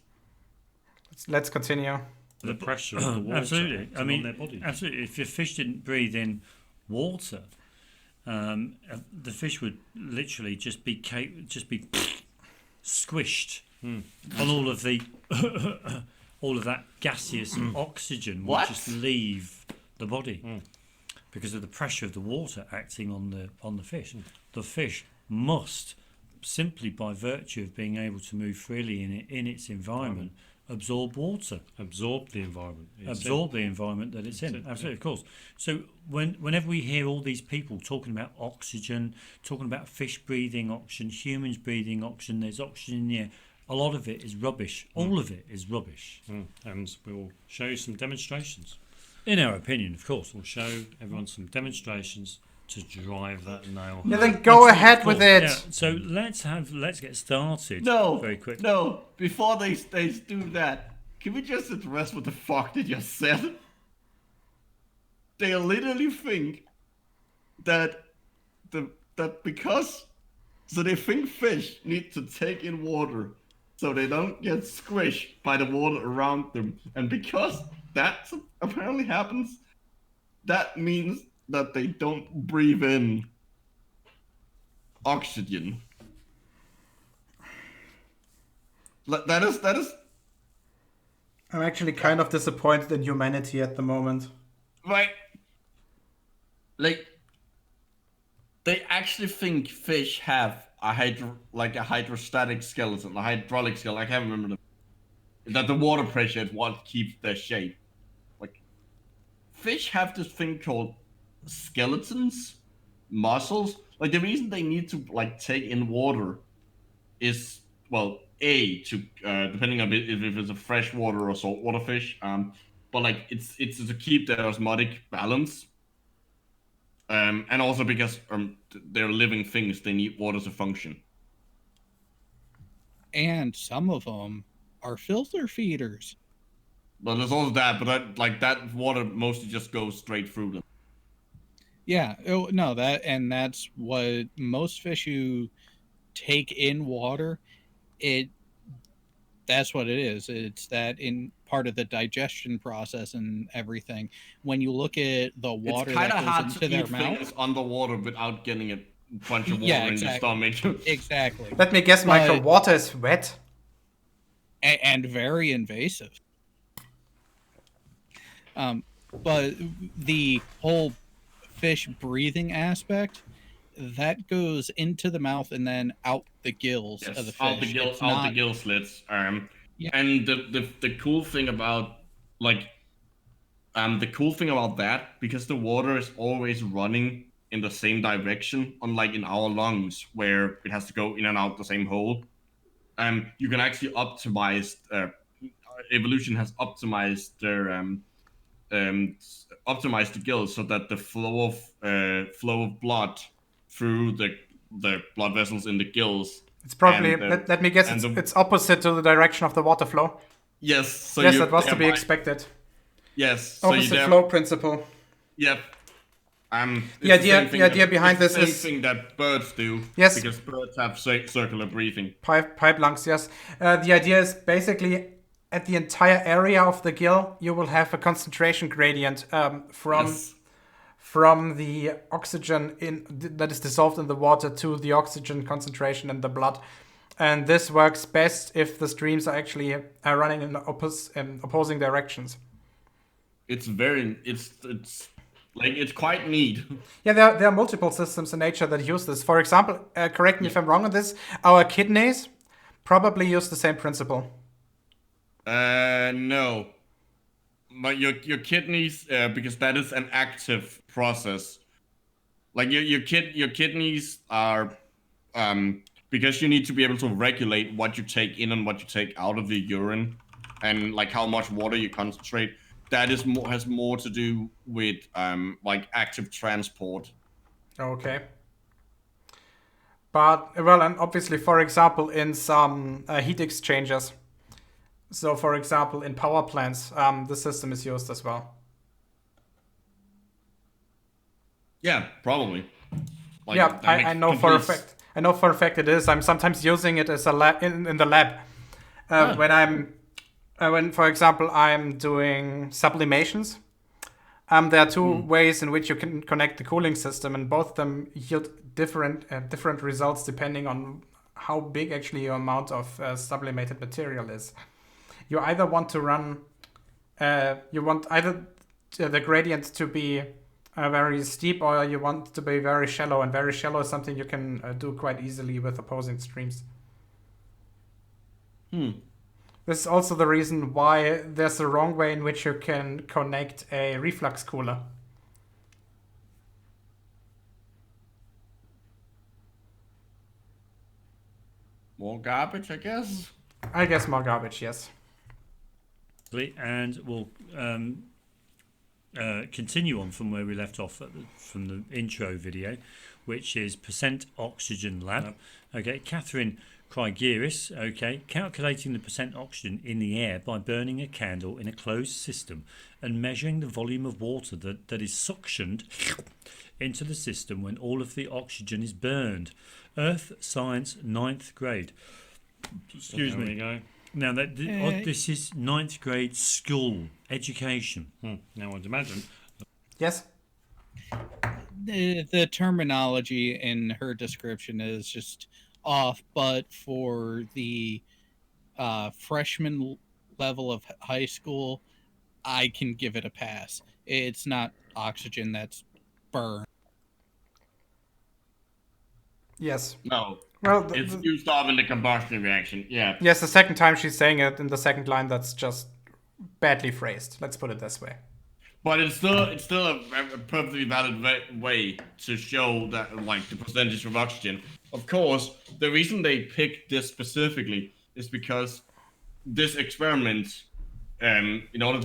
Let's continue. The pressure of the water. Absolutely. I mean, on their body. Absolutely. If your fish didn't breathe in water, the fish would literally just be squished on all of the all of that gaseous oxygen would just leave the body because of the pressure of the water acting on the fish. The fish must, simply by virtue of being able to move freely in its environment, absorb water. Absorb the environment that it's in. Absolutely, of course. So whenever we hear all these people talking about oxygen, talking about fish breathing oxygen, humans breathing oxygen, there's oxygen in the air, a lot of it is rubbish. All of it is rubbish. And we'll show you some demonstrations. In our opinion, of course. We'll show everyone some demonstrations to drive that nail. Yeah, then go ahead with it. Yeah, so let's get started. Very quick. No, before they do that, can we just address what the fuck they just said? They literally think that because they think fish need to take in water so they don't get squished by the water around them, and because that apparently happens, that means that they don't breathe in oxygen. That is. I'm actually kind of disappointed in humanity at the moment. Right. Like, they actually think fish have a hydrostatic skeleton, a hydraulic skeleton. I can't remember that the water pressure is what keeps their shape. Like, fish have this thing called skeletons, muscles. Like, the reason they need to like take in water is, well, to depending on if it's a freshwater or saltwater fish, but like it's to keep their osmotic balance, and also because they're living things, they need water to function. And some of them are filter feeders. But there's also that, but that water mostly just goes straight through them. Yeah, no, that's what most fish who take in water, that's what it is. It's that in part of the digestion process and everything. When you look at the water that goes into their mouth, things underwater without getting a bunch of water in your stomach. Exactly. Let me guess, Michael. Water is wet and very invasive. But the whole fish breathing aspect, that goes into the mouth and then out the gills of the fish. Out the gill slits. Yeah. And the cool thing about that, because the water is always running in the same direction, unlike in our lungs where it has to go in and out the same hole. You can actually optimize. Evolution has optimized optimize the gills so that the flow of blood through the blood vessels in the gills. It's probably, and the- let me guess, and the- it's opposite to the direction of the water flow. Yes. So Yes, you that was to be thereby- expected. Yes. So you Opposite there- flow principle. Yep. The idea behind this is is- the same thing that birds do. Yes. Because birds have circular breathing. Pipe lungs, yes. The idea is basically at the entire area of the gill, you will have a concentration gradient Yes. from the oxygen that is dissolved in the water to the oxygen concentration in the blood. And this works best if the streams are actually running in opposing directions. It's quite neat. Yeah, there are multiple systems in nature that use this. For example, correct me if I'm wrong on this, our kidneys probably use the same principle. No. But your kidneys, because that is an active process. Like your kidneys are, because you need to be able to regulate what you take in and what you take out of the urine, and like how much water you concentrate. That has more to do with like active transport. Okay. But, well, and obviously, for example, in some heat exchangers. So, for example, in power plants, the system is used as well. Yeah, probably. Like, Yeah, that I makes know for a complete fact. I know for a fact it is. I'm sometimes using it as a lab in the lab when, for example, I'm doing sublimations. There are two ways in which you can connect the cooling system, and both of them yield different results depending on how big actually your amount of sublimated material is. You either want to run, you want either the gradient to be very steep, or you want to be very shallow. And very shallow is something you can do quite easily with opposing streams. This is also the reason why there's a wrong way in which you can connect a reflux cooler. more garbage, I guess. I guess more garbage, yes. And we'll continue on from where we left off from the intro video, which is percent oxygen lab. Okay, Catherine Krygiris, okay, calculating the percent oxygen in the air by burning a candle in a closed system and measuring the volume of water that is suctioned into the system when all of the oxygen is burned. Earth Science 9th grade. Excuse There me. we go. Now, this is 9th grade school education. Now I'd imagine. Yes? The terminology in her description is just off, but for the freshman level of high school, I can give it a pass. It's not oxygen that's burned. Yes. No, Well, it's used up in the combustion reaction. Yeah. yes, the second time she's saying it in the second line, that's just badly phrased. Let's put it this way. But it's still a perfectly valid way to show that, like, the percentage of oxygen. Of course, the reason they picked this specifically is because this experiment, in order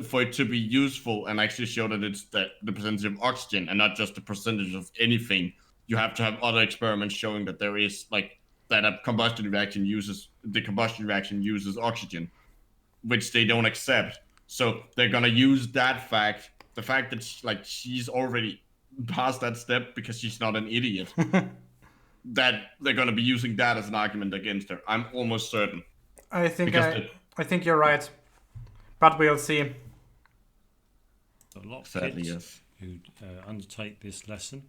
for it to be useful and actually show that it's the percentage of oxygen and not just the percentage of anything, you have to have other experiments showing that there is, like, that the combustion reaction uses oxygen, which they don't accept. So they're gonna use that fact, the fact that she's already past that step because she's not an idiot. That they're gonna be using that as an argument against her. I'm almost certain. I think Because I think you're right, but we'll see. A lot of Sadly, kids yes. who undertake this lesson,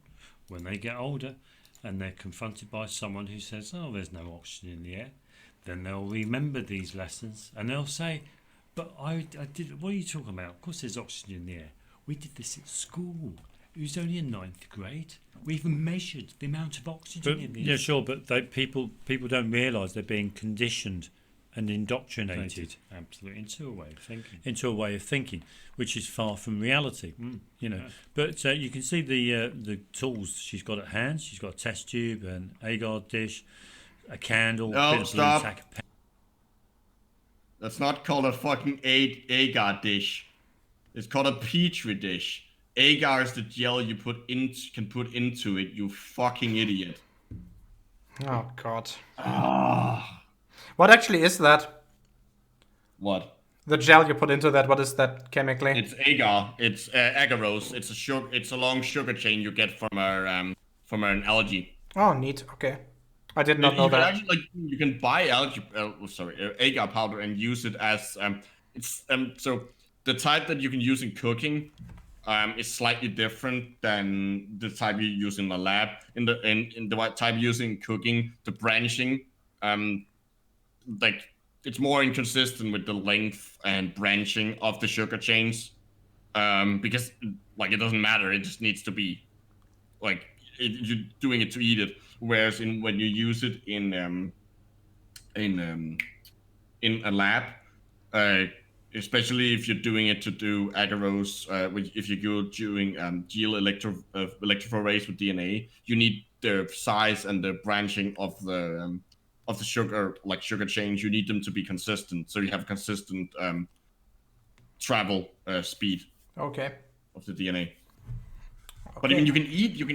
when they get older and they're confronted by someone who says, "Oh, there's no oxygen in the air," then they'll remember these lessons and they'll say, "But I did. What are you talking about? Of course, there's oxygen in the air. We did this at school. It was only in 9th grade. We even measured the amount of oxygen in the air." Yeah, sure, but people don't realise they're being conditioned and indoctrinated Absolutely. Into a way of thinking. which is far from reality. But you can see the tools she's got at hand. She's got a test tube, an agar dish, a candle, Oh, bit of blue stop. tack of That's not called a fucking agar dish. It's called a petri dish. Agar is the gel you can put into it. You fucking idiot. Oh god. Ah. What actually is that? What? The gel you put into that, what is that chemically? It's agar. It's agarose. It's a long sugar chain you get from an algae. Oh, neat. Okay. I did not know You can that. actually you can buy agar powder and use it as so the type that you can use in cooking is slightly different than the type you use in the lab. In the type you use in cooking, the branching like it's more inconsistent with the length and branching of the sugar chains because like it doesn't matter, it just needs to be like you're doing it to eat it, whereas when you use it in a lab, especially if you're doing it to do agarose, if you're doing gel electrophoresis with DNA, you need the size and the branching of the sugar chains. You need them to be consistent, so you have consistent travel speed Okay. of the DNA. But I mean, you can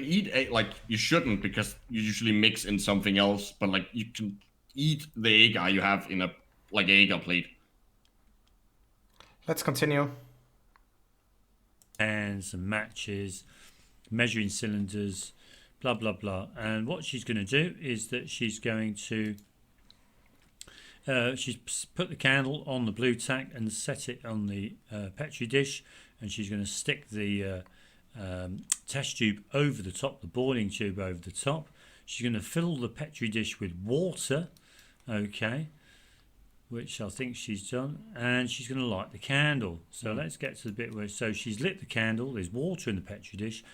eat like you shouldn't because you usually mix in something else. But like you can eat the agar you have in a like agar plate. Let's continue. And some matches, measuring cylinders, blah blah blah. And what she's going to do is that she's going to she's put the candle on the blue tack and set it on the petri dish, and she's going to stick the test tube over the top, the boiling tube over the top. She's going to fill the petri dish with water, okay, which I think she's done, and she's going to light the candle. So let's get to the bit where, so she's lit the candle, there's water in the petri dish,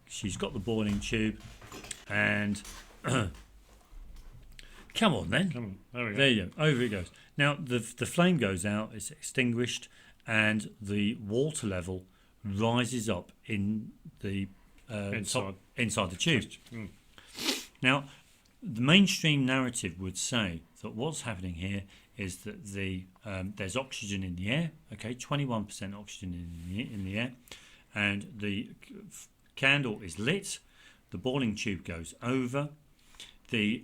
she's got the boiling tube, and come on then. Come on, there we go. There you go. Over it goes. Now the flame goes out. It's extinguished, and the water level rises up in the inside the tube. Mm. Now, the mainstream narrative would say that what's happening here is that there's oxygen in the air. Okay, 21% oxygen in the air, and the candle is lit. The boiling tube goes over. The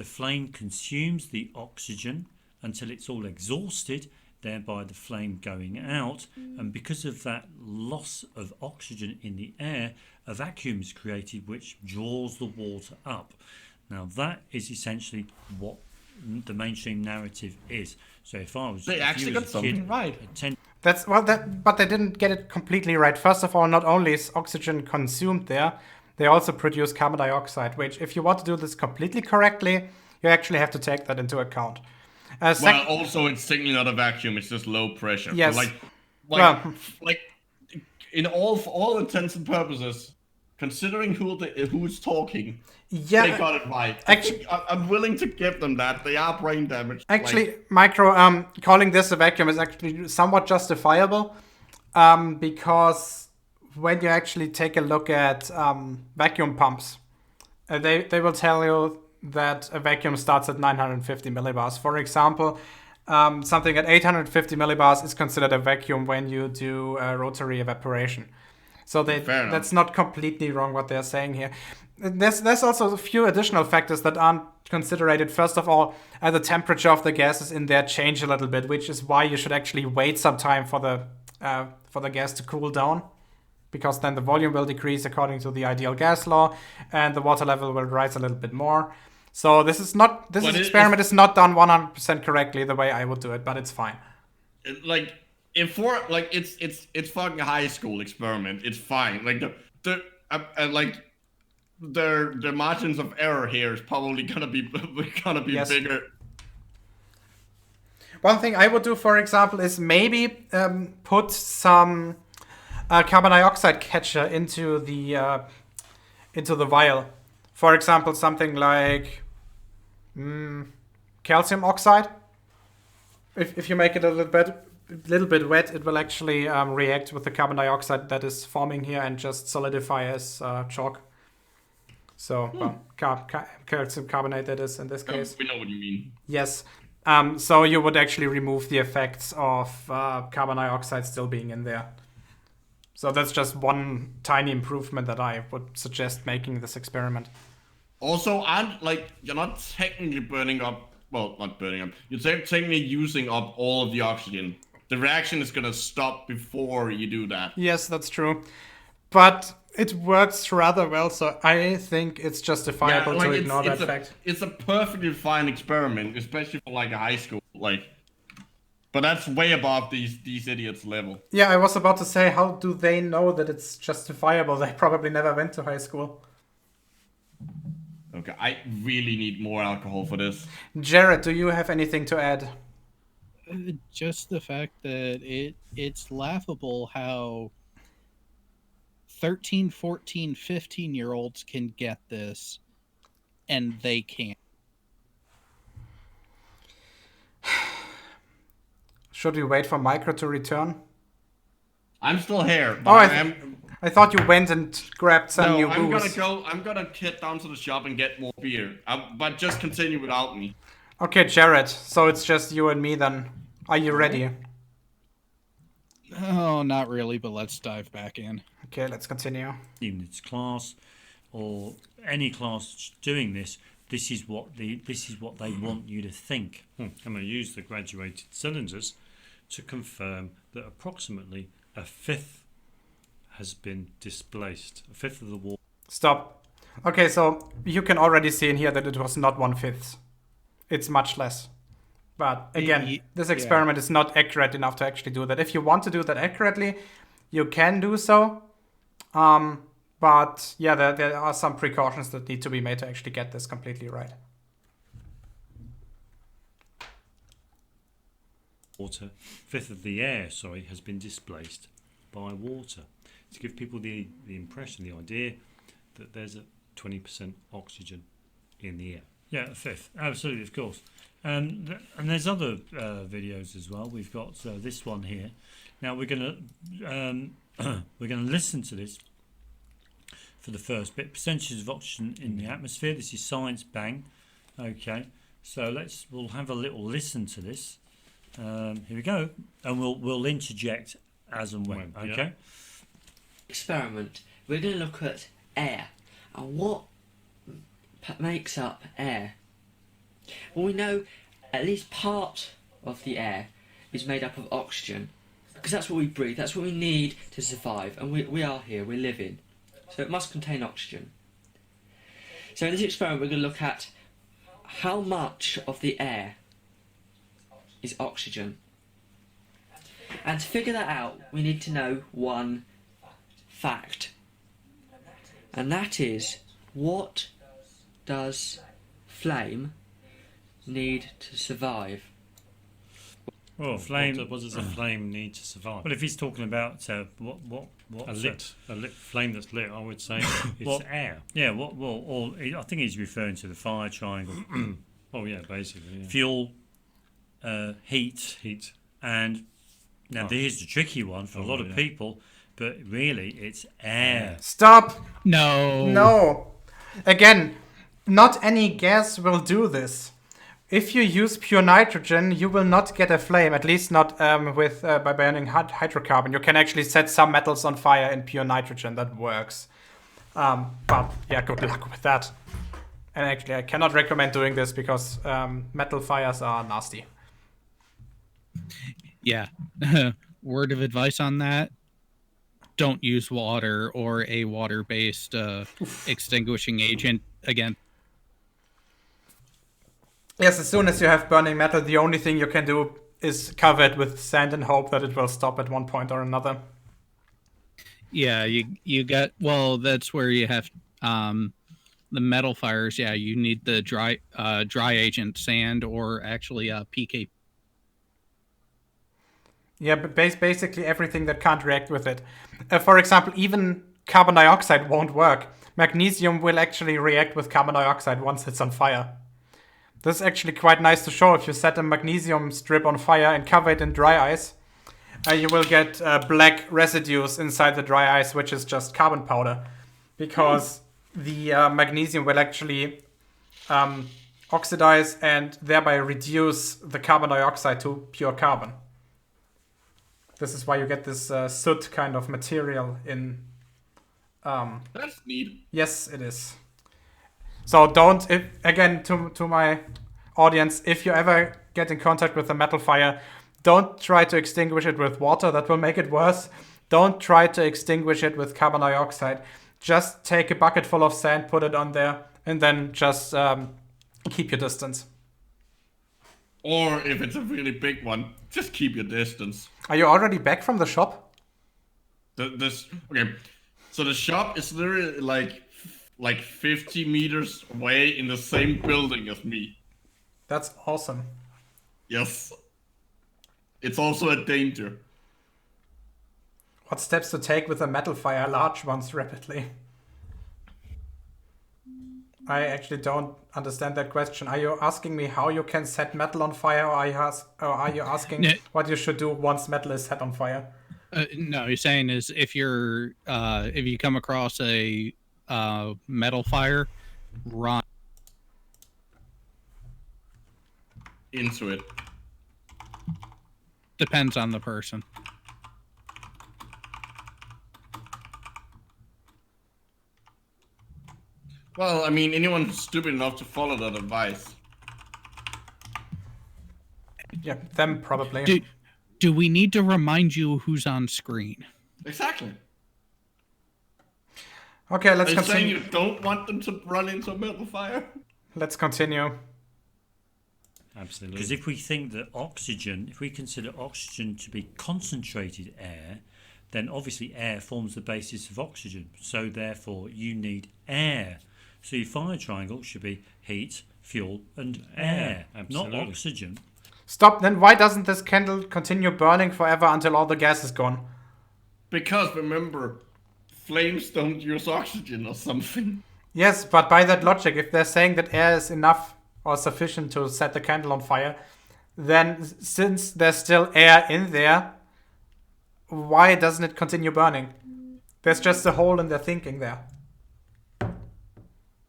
flame consumes the oxygen until it's all exhausted, thereby the flame going out. And because of that loss of oxygen in the air, a vacuum is created which draws the water up. Now that is essentially what the mainstream narrative is. So if I was, They actually got something right. But they didn't get it completely right. First of all, not only is oxygen consumed there, they also produce carbon dioxide, which if you want to do this completely correctly, you actually have to take that into account. Well, also it's technically not a vacuum; it's just low pressure. Yes. So like in all intents and purposes, considering who's talking, yeah, they got it right. Actually, I'm willing to give them that. They are brain damaged. Actually, Micro, calling this a vacuum is actually somewhat justifiable, because when you actually take a look at vacuum pumps, they will tell you that a vacuum starts at 950 millibars. For example, something at 850 millibars is considered a vacuum when you do rotary evaporation. So that's not completely wrong what they're saying here. There's also a few additional factors that aren't considered. First of all, the temperature of the gases in there change a little bit, which is why you should actually wait some time for the gas to cool down, because then the volume will decrease according to the ideal gas law, and the water level will rise a little bit more. So this experiment is not done 100% correctly the way I would do it, but it's fine. Like it's fucking high school experiment. It's fine. Like the margins of error here is probably gonna be Yes. bigger. One thing I would do, for example, is maybe put some carbon dioxide catcher into the vial. For example, something like calcium oxide. If you make it a little bit wet, it will actually react with the carbon dioxide that is forming here and just solidify as chalk. So, calcium carbonate that is in this case. We know what you mean. Yes. So you would actually remove the effects of carbon dioxide still being in there. So that's just one tiny improvement that I would suggest making this experiment. Also, you're not technically burning up. Well, not burning up. You're technically using up all of the oxygen. The reaction is gonna stop before you do that. Yes, that's true. But it works rather well, so I think it's justifiable to ignore that fact. It's a perfectly fine experiment, especially for like a high school. But that's way above these idiots' level. Yeah, I was about to say, how do they know that it's justifiable? They probably never went to high school. Okay, I really need more alcohol for this. Jared, do you have anything to add? Just the fact that it's laughable how 13, 14, 15-year-olds can get this and they can't. Should we wait for Micro to return? I'm still here. Oh, I thought you went and grabbed some new booze. I'm gonna get down to the shop and get more beer. But just continue without me. Okay, Jared. So it's just you and me then. Are you ready? Oh, not really, but let's dive back in. Okay, let's continue. Even its class or any class doing this, this is what they want you to think. I'm going to use the graduated cylinders to confirm that approximately a fifth has been displaced. A fifth of the wall. Stop. Okay, so you can already see in here that it was not 1/5. It's much less. But again, this experiment is not accurate enough to actually do that. If you want to do that accurately, you can do so. But yeah, there are some precautions that need to be made to actually get this completely right. Fifth of the air, has been displaced by water. To give people the impression, the idea that there's a 20% oxygen in the air. Yeah, a fifth. Absolutely, of course. And there's other videos as well. We've got this one here. Now we're gonna listen to this for the first bit. Percentages of oxygen in the atmosphere. This is Science Bang. Okay, so we'll have a little listen to this. Here we go, and we'll interject as and when. Okay. Yeah. Experiment. We're going to look at air and what makes up air. Well, we know at least part of the air is made up of oxygen, because that's what we breathe, that's what we need to survive, and we are here, we're living, so it must contain oxygen. So in this experiment we're going to look at how much of the air is oxygen, and to figure that out we need to know one fact, and that is, what does flame need to survive? Well, flame. What does a flame need to survive? Well, if he's talking about what a lit flame that's lit, I would say it's air. Yeah. I think he's referring to the fire triangle. Oh yeah, basically. Yeah. Fuel, heat, and now here's the tricky one for a lot of people, but really it's air. Stop. No. Again, not any gas will do this. If you use pure nitrogen, you will not get a flame, at least not by burning hydrocarbon. You can actually set some metals on fire in pure nitrogen. That works. But yeah, good luck with that. And actually, I cannot recommend doing this because metal fires are nasty. Yeah. Word of advice on that: don't use water or a water-based extinguishing agent again. Yes, as soon as you have burning metal, the only thing you can do is cover it with sand and hope that it will stop at one point or another. Yeah, you got, well, that's where you have the metal fires. Yeah, you need the dry agent sand or actually PK. Yeah, but basically everything that can't react with it. For example, even carbon dioxide won't work. Magnesium will actually react with carbon dioxide once it's on fire. This is actually quite nice to show. If you set a magnesium strip on fire and cover it in dry ice, you will get black residues inside the dry ice, which is just carbon powder. Because the magnesium will actually oxidize and thereby reduce the carbon dioxide to pure carbon. This is why you get this soot kind of material in. That's neat. Yes, it is. So don't, again, to my audience, if you ever get in contact with a metal fire, don't try to extinguish it with water. That will make it worse. Don't try to extinguish it with carbon dioxide. Just take a bucket full of sand, put it on there, and then just keep your distance. Or if it's a really big one, just keep your distance. Are you already back from the shop? Okay, so the shop is literally like 50 meters away in the same building as me. That's awesome. Yes. It's also a danger. What steps to take with a metal fire? Large ones rapidly. I actually don't understand that question. Are you asking me how you can set metal on fire, or are you asking what you should do once metal is set on fire? No, you're saying is if you come across a metal fire, run into it. Depends on the person. Well, I mean, anyone who's stupid enough to follow that advice. Yeah, them probably. Do we need to remind you who's on screen? Exactly. Okay, let's Are you saying continue. you don't want them to run into a metal fire? Let's continue. Absolutely. Because if we think that oxygen, if we consider oxygen to be concentrated air, then obviously air forms the basis of oxygen. So therefore you need air. So your fire triangle should be heat, fuel, and air, not oxygen. Stop, then why doesn't this candle continue burning forever until all the gas is gone? Because remember, flames don't use oxygen or something. Yes, but by that logic, if they're saying that air is enough or sufficient to set the candle on fire, then since there's still air in there, why doesn't it continue burning? There's just a hole in their thinking there.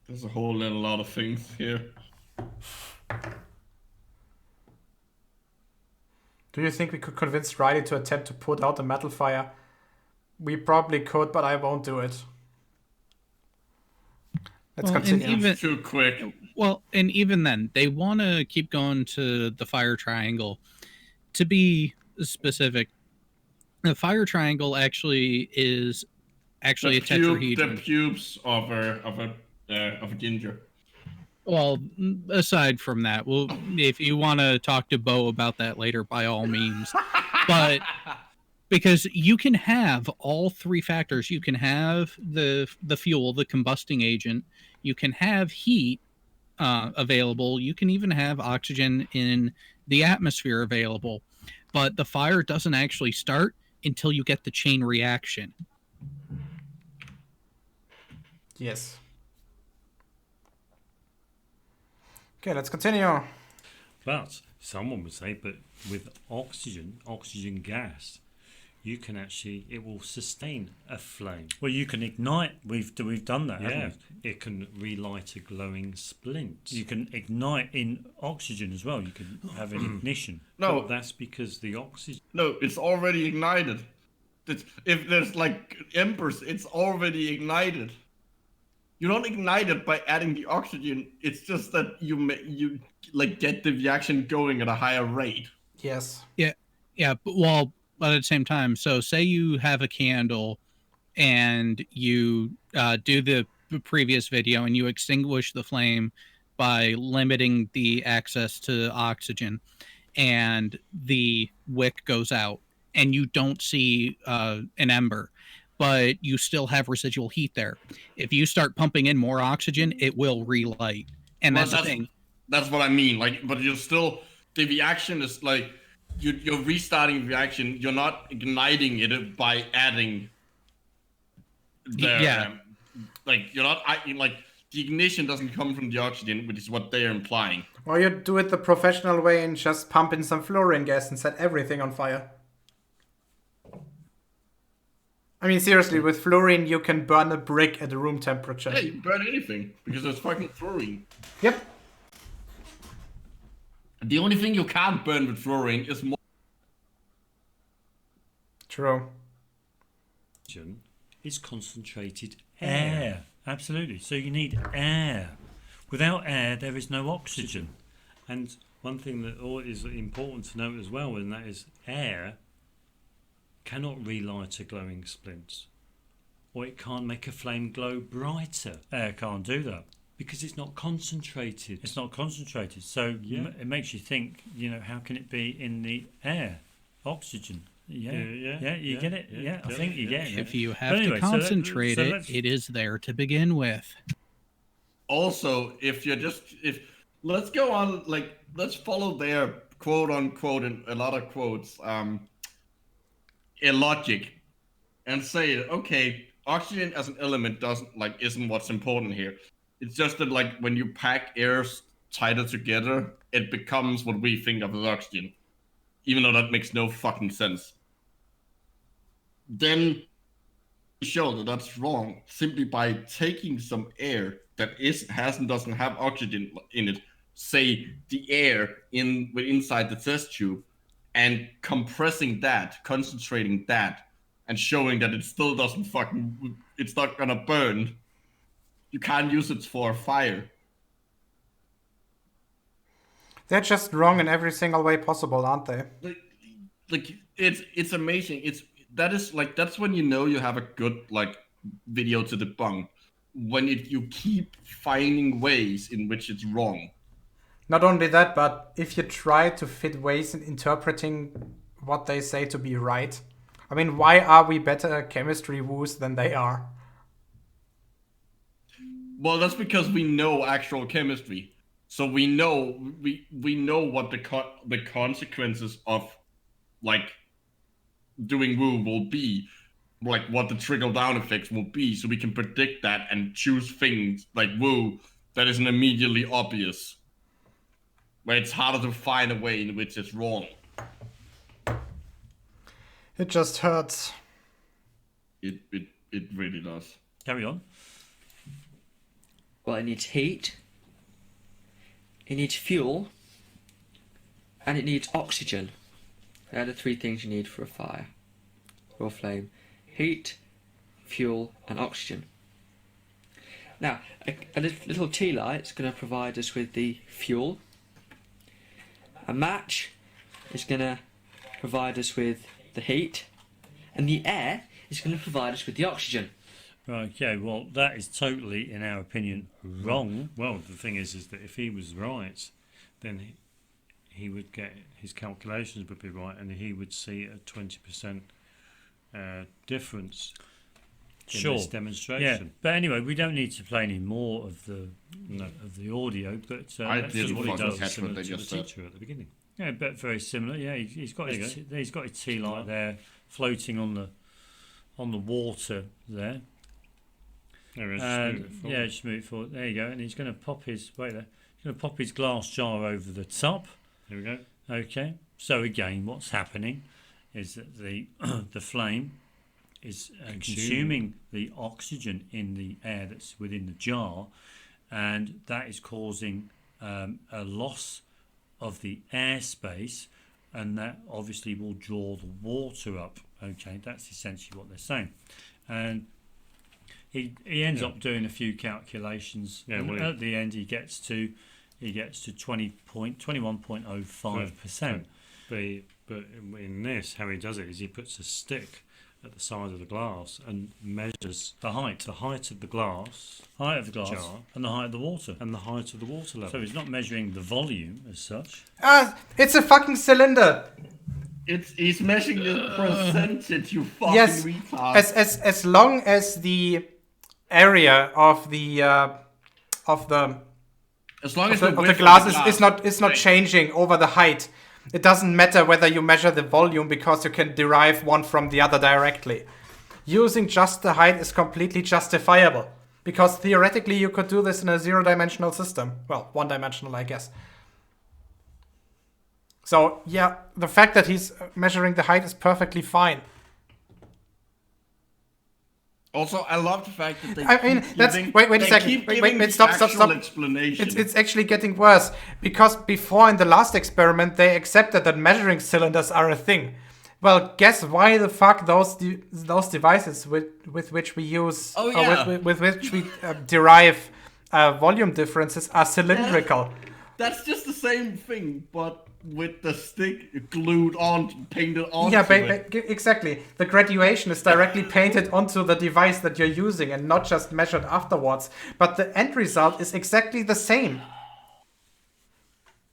There's a hole in a lot of things here. Do you think we could convince Riley to attempt to put out the metal fire? We probably could, but I won't do it. Let's continue. Too quick. Well, and even then, they want to keep going to the fire triangle. To be specific, the fire triangle actually is a tetrahedron. The pubes of a ginger. Well, aside from that, well, if you want to talk to Bo about that later, by all means. But because you can have all three factors, you can have the fuel, the combusting agent, you can have heat available, you can even have oxygen in the atmosphere available, but the fire doesn't actually start until you get the chain reaction. Yes. Okay, let's continue. But someone would say, but with oxygen gas, you can actually, it will sustain a flame. Well, you can ignite. We've done that. Yeah, it can relight a glowing splint. You can ignite in oxygen as well. You can have an ignition. No, but that's because the oxygen. No, it's already ignited. If there's like embers, it's already ignited. You don't ignite it by adding the oxygen. It's just that you like get the reaction going at a higher rate. Yes. Yeah. But at the same time, so say you have a candle and you do the previous video and you extinguish the flame by limiting the access to oxygen, and the wick goes out and you don't see an ember, but you still have residual heat there. If you start pumping in more oxygen, it will relight. And that's the thing. That's what I mean. Like, but you're still, the reaction is like, you're restarting the reaction. You're not igniting it by adding like, you're not, like, the ignition doesn't come from the oxygen, which is what they're implying. Or you do it the professional way and just pump in some fluorine gas and set everything on fire. I mean, seriously, with fluorine, you can burn a brick at room temperature. Yeah, you can burn anything, because there's fucking fluorine. Yep. The only thing you can't burn with fluorine is more. True. Is concentrated air. Absolutely. So you need air. Without air, there is no oxygen. And one thing that is important to note as well, and that is air cannot relight a glowing splint, or it can't make a flame glow brighter. Air can't do that because it's not concentrated. It's not concentrated. So it makes you think, how can it be in the air? Oxygen. You get it? Yeah, I think you get it. If you have to concentrate it is there to begin with. Also, let's go on, let's follow their quote unquote, and a lot of quotes, logic, and say, okay, oxygen as an element isn't what's important here. It's just that when you pack air tighter together, it becomes what we think of as oxygen, even though that makes no fucking sense. Then show that that's wrong simply by taking some air that doesn't have oxygen in it, say the air inside the test tube, and compressing that, concentrating that, and showing that it still doesn't it's not gonna burn. You can't use it for a fire. They're just wrong in every single way possible, aren't they? It's amazing. That's when you have a good video to debunk, when you keep finding ways in which it's wrong. Not only that, but if you try to fit ways in interpreting what they say to be right, I mean, why are we better chemistry woos than they are? Well, that's because we know actual chemistry, so we know what the consequences of doing woo will be, what the trickle down effects will be, so we can predict that and choose things like woo that isn't immediately obvious, where it's harder to find a way in which it's wrong. It just hurts. It really does. Carry on. Well, it needs heat, it needs fuel, and it needs oxygen. They're the three things you need for a fire or a flame: heat, fuel, and oxygen. Now, a little tea light is going to provide us with the fuel. A match is going to provide us with the heat, and the air is going to provide us with the oxygen. Right, okay, well, that is totally, in our opinion, wrong. Well, the thing is that if he was right, then he would get, his calculations would be right, and he would see a 20% difference in this demonstration. Yeah, but anyway, we don't need to play any more of the audio, but that's just what he does, similar to the teacher at the beginning. Yeah, but very similar. Yeah, he's got his tea light there floating on the water there. Just move it forward. There you go. And he's going to pop his glass jar over the top. There we go. Okay. So again, what's happening is that the flame is consuming the oxygen in the air that's within the jar, and that is causing a loss of the airspace, and that obviously will draw the water up. Okay, that's essentially what they're saying, and he ends up doing a few calculations. Yeah, and at the end he gets to 21.05%. But in this, how he does it is he puts a stick at the side of the glass and measures the height of the glass jar, and the height of the water, level. So he's not measuring the volume as such. It's a fucking cylinder. He's measuring the percentage, you fucking retard. As long as the area of the glass is not changing over the height. It doesn't matter whether you measure the volume, because you can derive one from the other directly. Using just the height is completely justifiable, because theoretically you could do this in a zero-dimensional system. Well, one-dimensional, I guess. So, yeah, the fact that he's measuring the height is perfectly fine. Also, I love the fact that they wait a second. Wait, stop. It's actually getting worse, because before, in the last experiment, they accepted that measuring cylinders are a thing. Well, guess why the fuck those devices with which we use, Oh, yeah. with which we derive volume differences are cylindrical. That's just the same thing, but with the stick glued on, painted on. Yeah, exactly. The graduation is directly painted onto the device that you're using and not just measured afterwards. But the end result is exactly the same.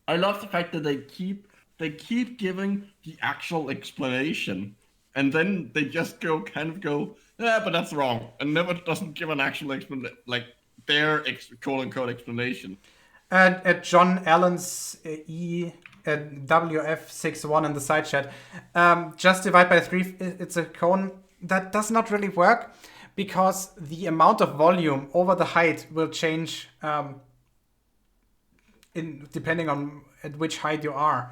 I love the fact that they keep giving the actual explanation, and then they just go, yeah, but that's wrong, and never doesn't give an actual explanation, like their quote-unquote explanation. And John Allen's WF61 in the side chat, just divide by 3, it's a cone. That does not really work, because the amount of volume over the height will change depending on at which height you are,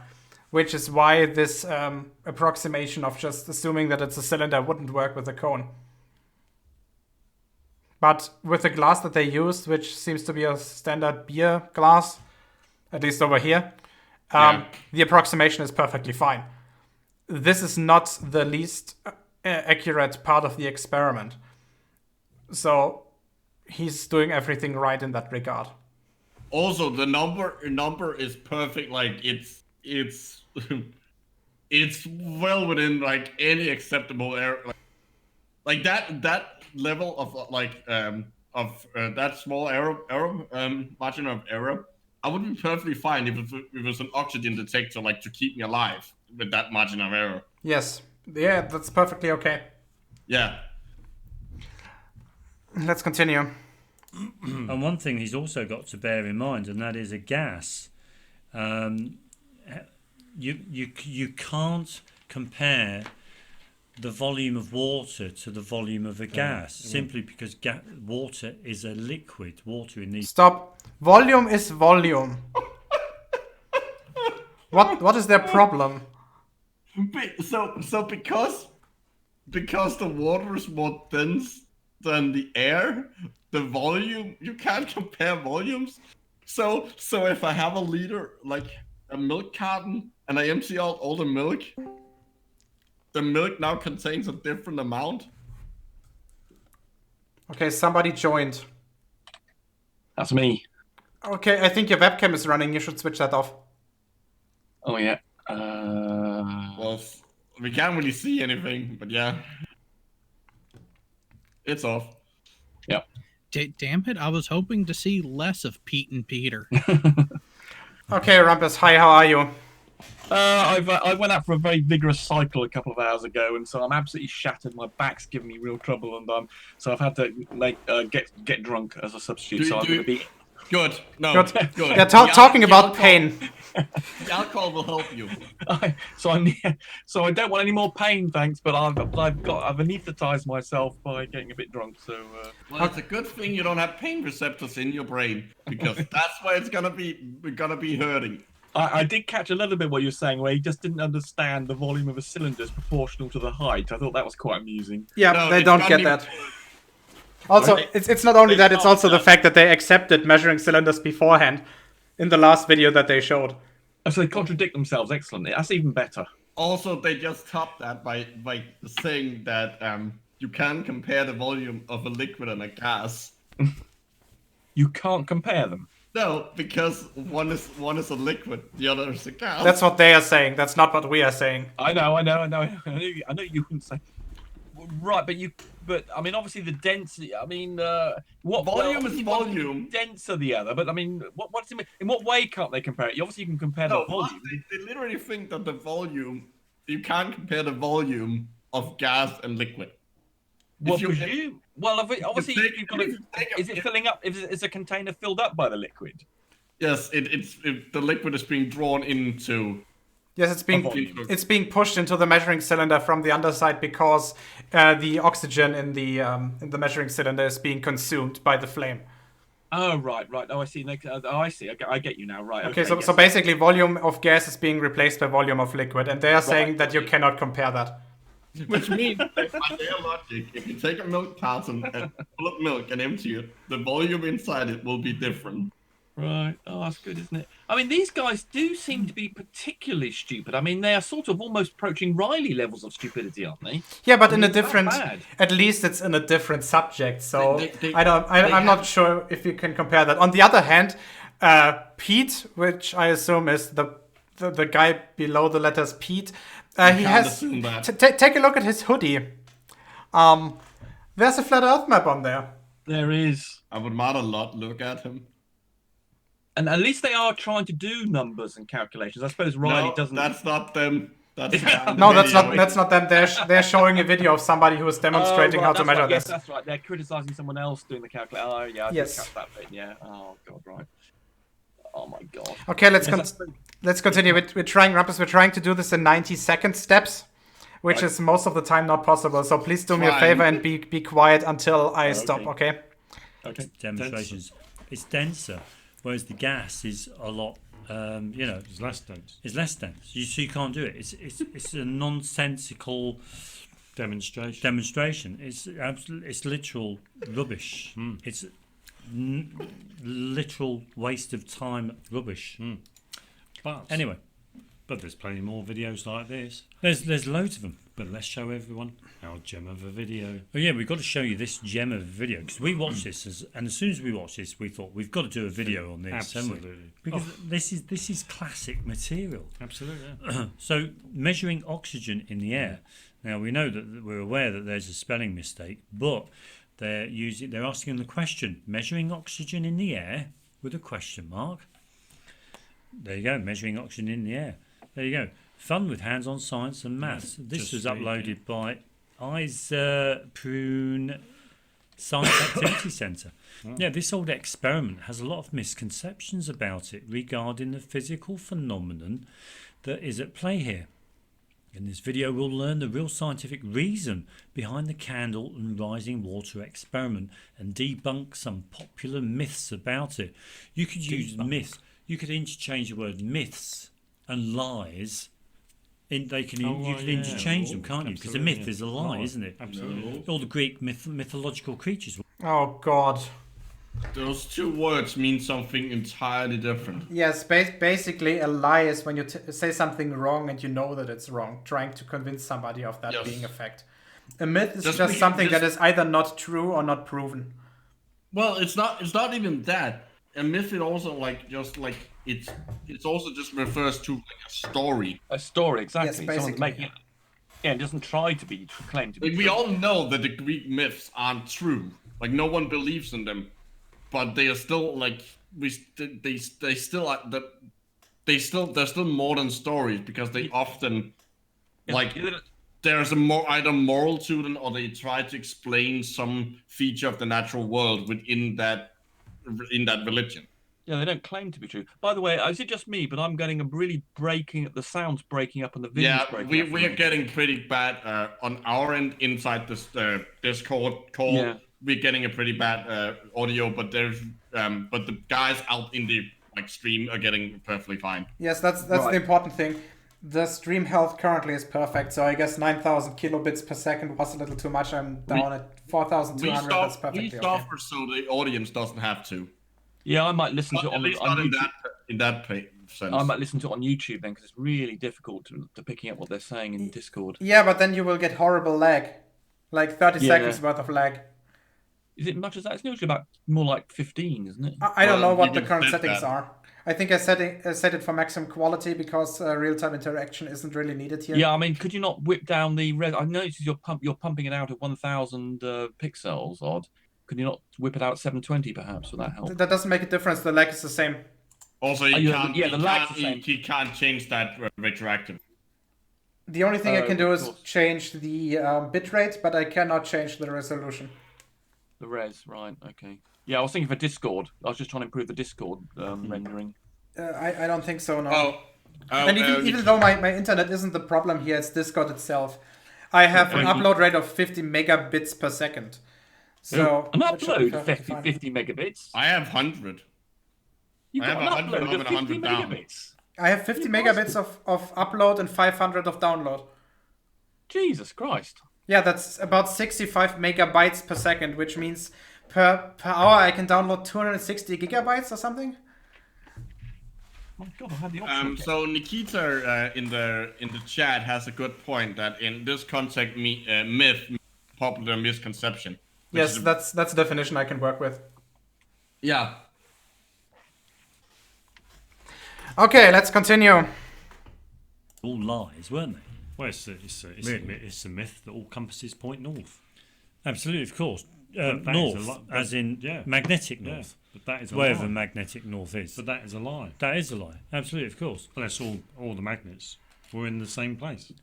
which is why this approximation of just assuming that it's a cylinder wouldn't work with a cone. But with the glass that they used, which seems to be a standard beer glass, at least over here, the approximation is perfectly fine. This is not the least accurate part of the experiment. So he's doing everything right in that regard. Also, the number is perfect. Like it's it's well within like any acceptable error. Like that level of that small error margin of error, I would be perfectly fine if it was an oxygen detector, like to keep me alive with that margin of error. Yes, yeah, that's perfectly okay. Yeah. Let's continue. And one thing he's also got to bear in mind, and that is a gas. You can't compare the volume of water to the volume of a gas, simply because water is a liquid. Water in these. Stop. Volume is volume. What is their problem? So because the water is more dense than the air, the volume, you can't compare volumes. So if I have a liter, like a milk carton, and I empty out all the milk now contains a different amount. Okay, somebody joined. That's me. Okay, I think your webcam is running. You should switch that off. Oh, yeah. Well, we can't really see anything, but yeah. It's off. Yep. Damn it, I was hoping to see less of Pete and Peter. Okay, Rumpus, hi, how are you? I went out for a very vigorous cycle a couple of hours ago, and so I'm absolutely shattered. My back's giving me real trouble, and so I've had to get drunk as a substitute. So I'm going to be good. No, good. Good. Yeah, talking about pain. The alcohol will help you. So I don't want any more pain, thanks. But I've anesthetized myself by getting a bit drunk. So well, it's a good thing you don't have pain receptors in your brain, because that's why it's gonna be hurting. I did catch a little bit what you were saying, where he just didn't understand the volume of a cylinder is proportional to the height. I thought that was quite amusing. Yeah, No, they it's don't not get even- that. Also, it's not only that, it's also the fact that they accepted measuring cylinders beforehand in the last video that they showed. Oh, so they contradict themselves. Excellent. That's even better. Also, they just topped that by saying that you can compare the volume of a liquid and a gas. You can't compare them. No, because one is a liquid, the other is a gas. That's what they are saying. That's not what we are saying. I know you wouldn't say. Right, but I mean, obviously the density. I mean, what volume is volume. Denser the other, but I mean, what's in what way can't they compare it? You obviously can compare the volume. They literally think that the volume, you can't compare the volume of gas and liquid. Obviously, you've got is it filling up? Is a container filled up by the liquid? Yes, the liquid is being drawn into. Yes, it's being pushed into the measuring cylinder from the underside because the oxygen in the measuring cylinder is being consumed by the flame. Oh right. Oh, I see. I see. I get you now. Right. Okay, so basically, volume of gas is being replaced by volume of liquid, and they are saying that you cannot compare that. Which means, by their logic, if you take a milk carton and full of milk and empty it, the volume inside it will be different. Right. Oh, that's good, isn't it? I mean, these guys do seem to be particularly stupid. I mean, they are sort of almost approaching Riley levels of stupidity, aren't they? Yeah, but I in mean, a it's not different. bad. At least it's in a different subject. So They I'm not have- sure if you can compare that. On the other hand, Pete, which I assume is the guy below the letters Pete, he can't has. assume that. Take a look at his hoodie. There's a flat Earth map on there. There is. I would rather not look at him. And at least they are trying to do numbers and calculations. I suppose Riley No, doesn't. that's not them. That's No, that's not them. They're showing a video of somebody who is demonstrating right, how to that's measure right. this. Yes, that's right. They're criticizing someone else doing the calculation. Oh, yeah. I Yes. just catch that bit. Yeah. Oh, God, right. Oh, my God. Okay, let's Yes, let's continue. We're trying, Rumpus, we're trying to do this in 90-second steps, which Right. is most of the time not possible. So please do me a Fine. favor and be quiet until I stop, okay? Okay. Demonstrations. It's denser, whereas the gas is a lot. It's less dense. It's less dense. So you can't do it. It's a nonsensical Demonstration. It's literal rubbish. It's literal waste of time rubbish. But Anyway, but there's plenty more videos like this. there's loads of them. But let's show everyone our gem of a video. Oh yeah, we've got to show you this gem of a video because we watched this, and as soon as we watched this, we thought we've got to do a video on this, haven't we? Absolutely. Because this is classic material. Absolutely. Yeah. So measuring oxygen in the air. Now we know that we're aware that there's a spelling mistake, but they're asking the question: measuring oxygen in the air with a question mark. There you go, measuring oxygen in the air. There you go. Fun with hands-on science and maths. This was uploaded by Prune Science Activity Centre. Yeah, this old experiment has a lot of misconceptions about it regarding the physical phenomenon that is at play here. In this video, we'll learn the real scientific reason behind the candle and rising water experiment and debunk some popular myths about it. You could use myths. You could interchange the word myths and lies. You can interchange them, can't you? Because a myth is a lie, isn't it? Absolutely. All the Greek mythological creatures. Oh, God. Those two words mean something entirely different. Yes, basically a lie is when you say something wrong and you know that it's wrong, trying to convince somebody of that Yes. being a fact. A myth is Just just because- something that is either not true or not proven. Well, it's not even that. A myth is also it's also just refers to like a story. A story, exactly. Someone's basically, making it. Yeah, it doesn't try to be claimed to be. Like, we true. all know that the Greek myths aren't true. Like no one believes in them, but they are still like they're still modern stories because they often like there's either moral to them or they try to explain some feature of the natural world within that religion. Yeah, they don't claim to be true. By the way, is it just me? But I'm getting the sounds breaking up and the videos Yeah, breaking up. we are getting pretty bad on our end inside this Discord call. Yeah. We're getting a pretty bad audio, but but the guys out in the stream are getting perfectly fine. Yes, that's Right. the important thing. The stream health currently is perfect, so I guess 9,000 kilobits per second was a little too much. I'm down at 4,200. That's perfectly okay. suffer so the audience doesn't have to. Yeah, I might listen to it At on least not YouTube. in that sense. I might listen to it on YouTube then, because it's really difficult to picking up what they're saying in Discord. Yeah, but then you will get horrible lag. Like 30 Yeah. seconds worth of lag. Is it much as that? It's usually about more like 15, isn't it? I don't know Well, what you the can current set settings that. are. I think I set it for maximum quality because real-time interaction isn't really needed here. Yeah, I mean, could you not whip down the red? I noticed you're pumping it out at 1,000 pixels odd. Could you not whip it out at 720 perhaps? Would that help? That doesn't make a difference. The lag is the same. Also, Oh, you yeah, can't. yeah, he the lag's can't- the same. he can't change that retroactive. The only thing I can do of is course. change the bitrate, but I cannot change the resolution. The res, right? Okay. Yeah, I was thinking for Discord. I was just trying to improve the Discord rendering. I don't think so, no. Oh, And even though my internet isn't the problem here, it's Discord itself. I have an upload rate of 50 megabits per second. So An that should be upload perfectly fine. 50 megabits. I have 100. You've I got have an 100 upload up of and 50 100 down. megabits. I have 50 megabits of upload and 500 of download. Jesus Christ. Yeah, that's about 65 megabytes per second, which means per hour I can download 260 gigabytes or something. My God, I had the option. So Nikita in the chat has a good point that in this context, myth, popular misconception. Yes, that's a definition I can work with. Yeah. Okay, let's continue. All lies, weren't they? Well, it's a myth that all compasses point north. Absolutely, of course. That North, as in magnetic Yeah, north. but that is a Wherever lie. magnetic north is. But that is a lie. That is a lie. Absolutely, of course. Unless all the magnets were in the same place.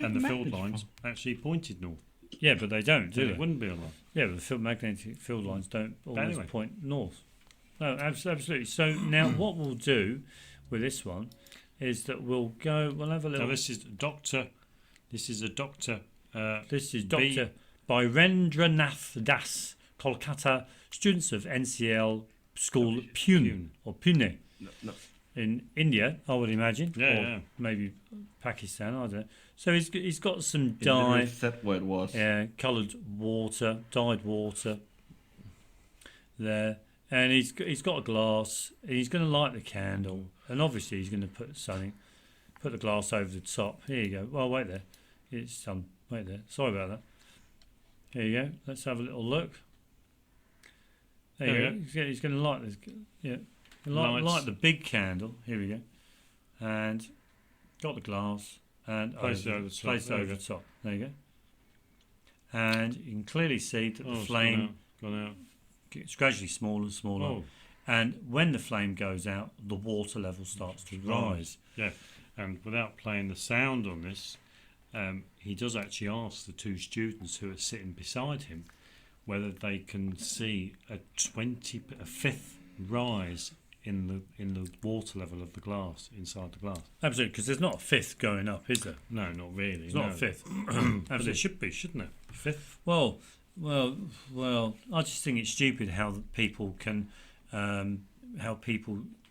And the field lines actually pointed north. Yeah, but they don't, do Then they? it wouldn't be a lie. Yeah, but the magnetic field lines don't always anyway. point north. No, absolutely. So now what we'll do with this one is that we'll have a little... Now this is Dr. This is Dr. Birendranath Das, Kolkata, students of NCL School Pune or Pune No. in India, I would imagine, Yeah, or yeah. maybe Pakistan. I don't know. So he's got some He never dye, said what it was. coloured water, dyed water there, and he's got a glass. And he's going to light the candle, and obviously he's going to put the glass over the top. Here you go. Well, wait there. Wait there. Sorry about that. Here you go. Let's have a little look. There you go. He's going to light this. Yeah. Light the big candle. Here we go. And got the glass and Place it over the top. Placed There over we the top. There you go. And you can clearly see that the it's flame gone out. gets gradually smaller and smaller. Oh, And when the flame goes out, the water level starts to rise. yeah. And without playing the sound on this, he does actually ask the two students who are sitting beside him whether they can see a fifth rise in the water level of the glass inside the glass. Absolutely, because there's not a fifth going up, is there? No, not really. It's not a fifth. But Absolutely. it should be, shouldn't it? Fifth. Well, I just think it's stupid how people can,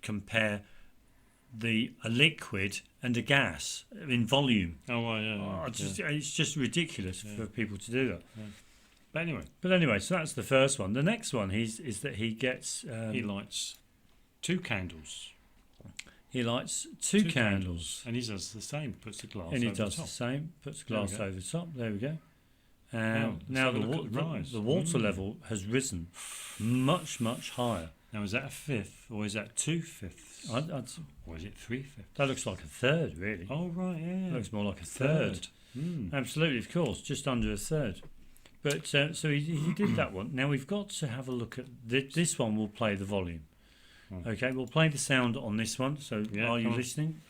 compare a liquid and a gas in volume. Oh, well, yeah. It's just ridiculous for people to do that. Yeah. But anyway, so that's the first one. The next one is that he gets he lights two candles. He lights two candles. And he does the same. Puts the glass And he over does the the top. same. Puts the There we glass go. over the top. There we go. Now, Now let's have a look at the rise. the water level has risen much, much higher. Now, is that a fifth or is that 2/5? Or is it 3/5? That looks like a third, really. Oh, right, yeah. Looks more like a third. Absolutely, of course, just under a third. But so he did that one. Now we've got to have a look at this one. We'll play the volume. Okay, we'll play the sound on this one. So Yeah, are you come on. listening?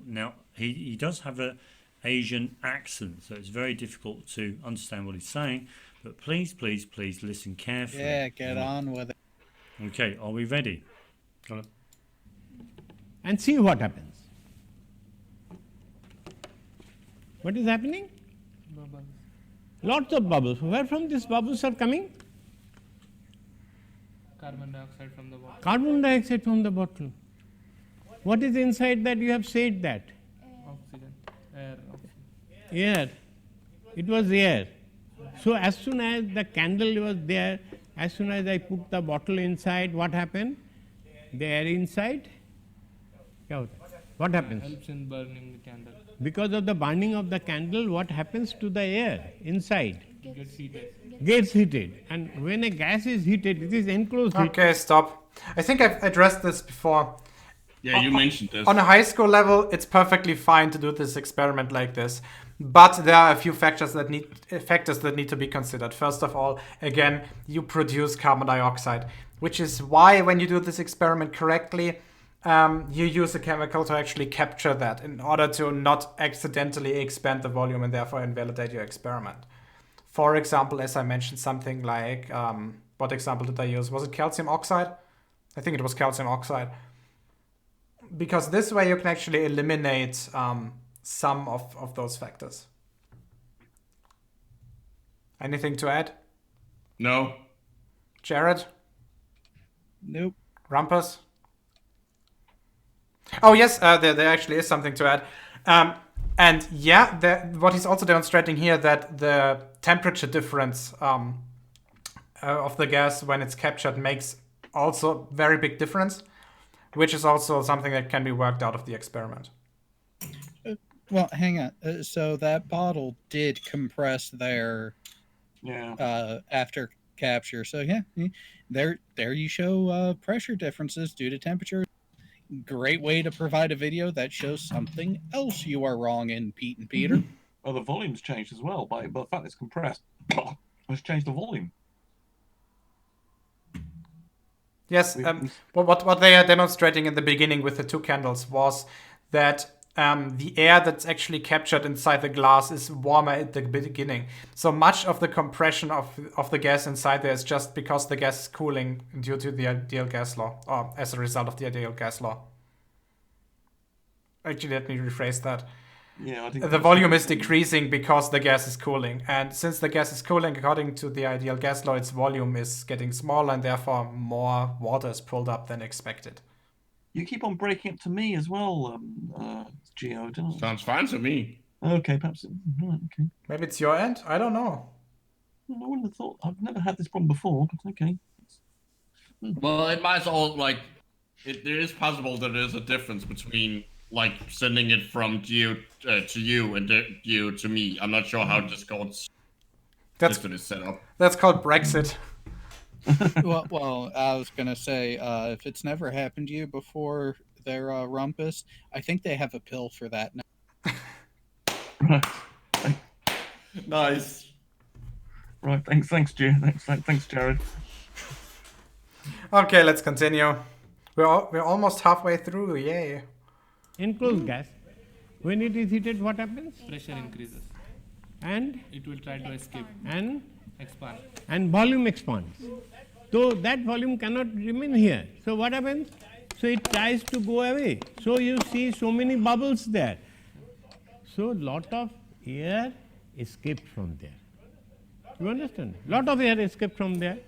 Now he does have a Asian accent, so it's very difficult to understand what he's saying. But please listen carefully. Yeah, get on with it. Okay, are we ready? And see what happens. What is happening? Bubbles. Lots of bubbles. Where from these bubbles are coming? Carbon dioxide from the water. Carbon dioxide from the bottle. What is inside that? You have said that. Oxygen. Air. Oxygen. Air. It was air. So as soon as the candle was there, as soon as I put the bottle inside, what happened? The air inside? What happens? Helps in burning the candle. Because of the burning of the candle, what happens to the air inside? Gets heated. Gets heated. And when a gas is heated, it is enclosed heat. Okay, stop. I think I've addressed this before. Yeah, you mentioned this. On a high school level, it's perfectly fine to do this experiment like this. But there are a few factors that need to be considered. First of all, again, you produce carbon dioxide, which is why when you do this experiment correctly, you use a chemical to actually capture that in order to not accidentally expand the volume and therefore invalidate your experiment. For example, as I mentioned, something like, what example did I use? Was it calcium oxide? I think it was calcium oxide. Because this way you can actually eliminate some of those factors. Anything to add? No. Jared? Nope. Rumpus? Oh yes, there actually is something to add. And yeah, what he's also demonstrating here, that the temperature difference of the gas when it's captured makes also very big difference. which is also something that can be worked out of the experiment. Well, hang on. So that bottle did compress there after capture. So yeah, there you show pressure differences due to temperature. Great way to provide a video that shows something else you are wrong in, Pete and Peter. Oh, the volume's changed as well, but the fact it's compressed has changed the volume. Yes, what they are demonstrating in the beginning with the two candles was that the air that's actually captured inside the glass is warmer at the beginning. So much of the compression of the gas inside there is just because the gas is cooling due to the ideal gas law, or as a result of the ideal gas law. Actually, let me rephrase that. Yeah, I think the volume is decreasing because the gas is cooling. And since the gas is cooling, according to the ideal gas law, its volume is getting smaller and therefore more water is pulled up than expected. You keep on breaking up to me as well, Gio, don't you? Sounds fine to me. Okay, perhaps. Right, okay. Maybe it's your end? I don't know. I wouldn't have thought. I've never had this problem before, but okay. Well, it might all, like, there is possible that there's a difference between, like, sending it from Gio to you and Gio to me. I'm not sure how Discord's system is set up. That's called Brexit. well, I was gonna say, if it's never happened to you before, their rumpus, I think they have a pill for that now. Right. Nice. Right. Thanks, Gio. Thanks, Jared. Okay, let's continue. We're almost halfway through. Yay! Enclosed gas, when it is heated, what happens? Pressure increases. And it will try to escape. And expand. And volume expands. So that volume cannot remain here. So what happens? So it tries to go away. So you see so many bubbles there. So lot of air escaped from there. You understand? Lot of air escaped from there.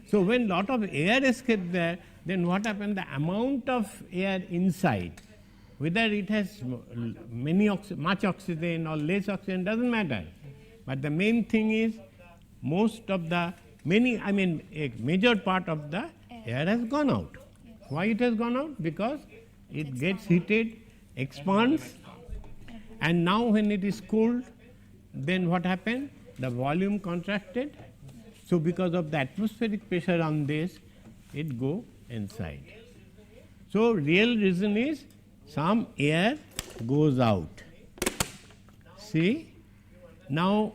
So when lot of air escaped there, then what happened? The amount of air inside, whether it has much oxygen or less oxygen, doesn't matter. But the main thing is, a major part of the air has gone out. Why it has gone out? Because it gets heated, expands, and now when it is cooled, then what happened? The volume contracted. So because of the atmospheric pressure on this, it go inside. So real reason is some air goes out. See? Now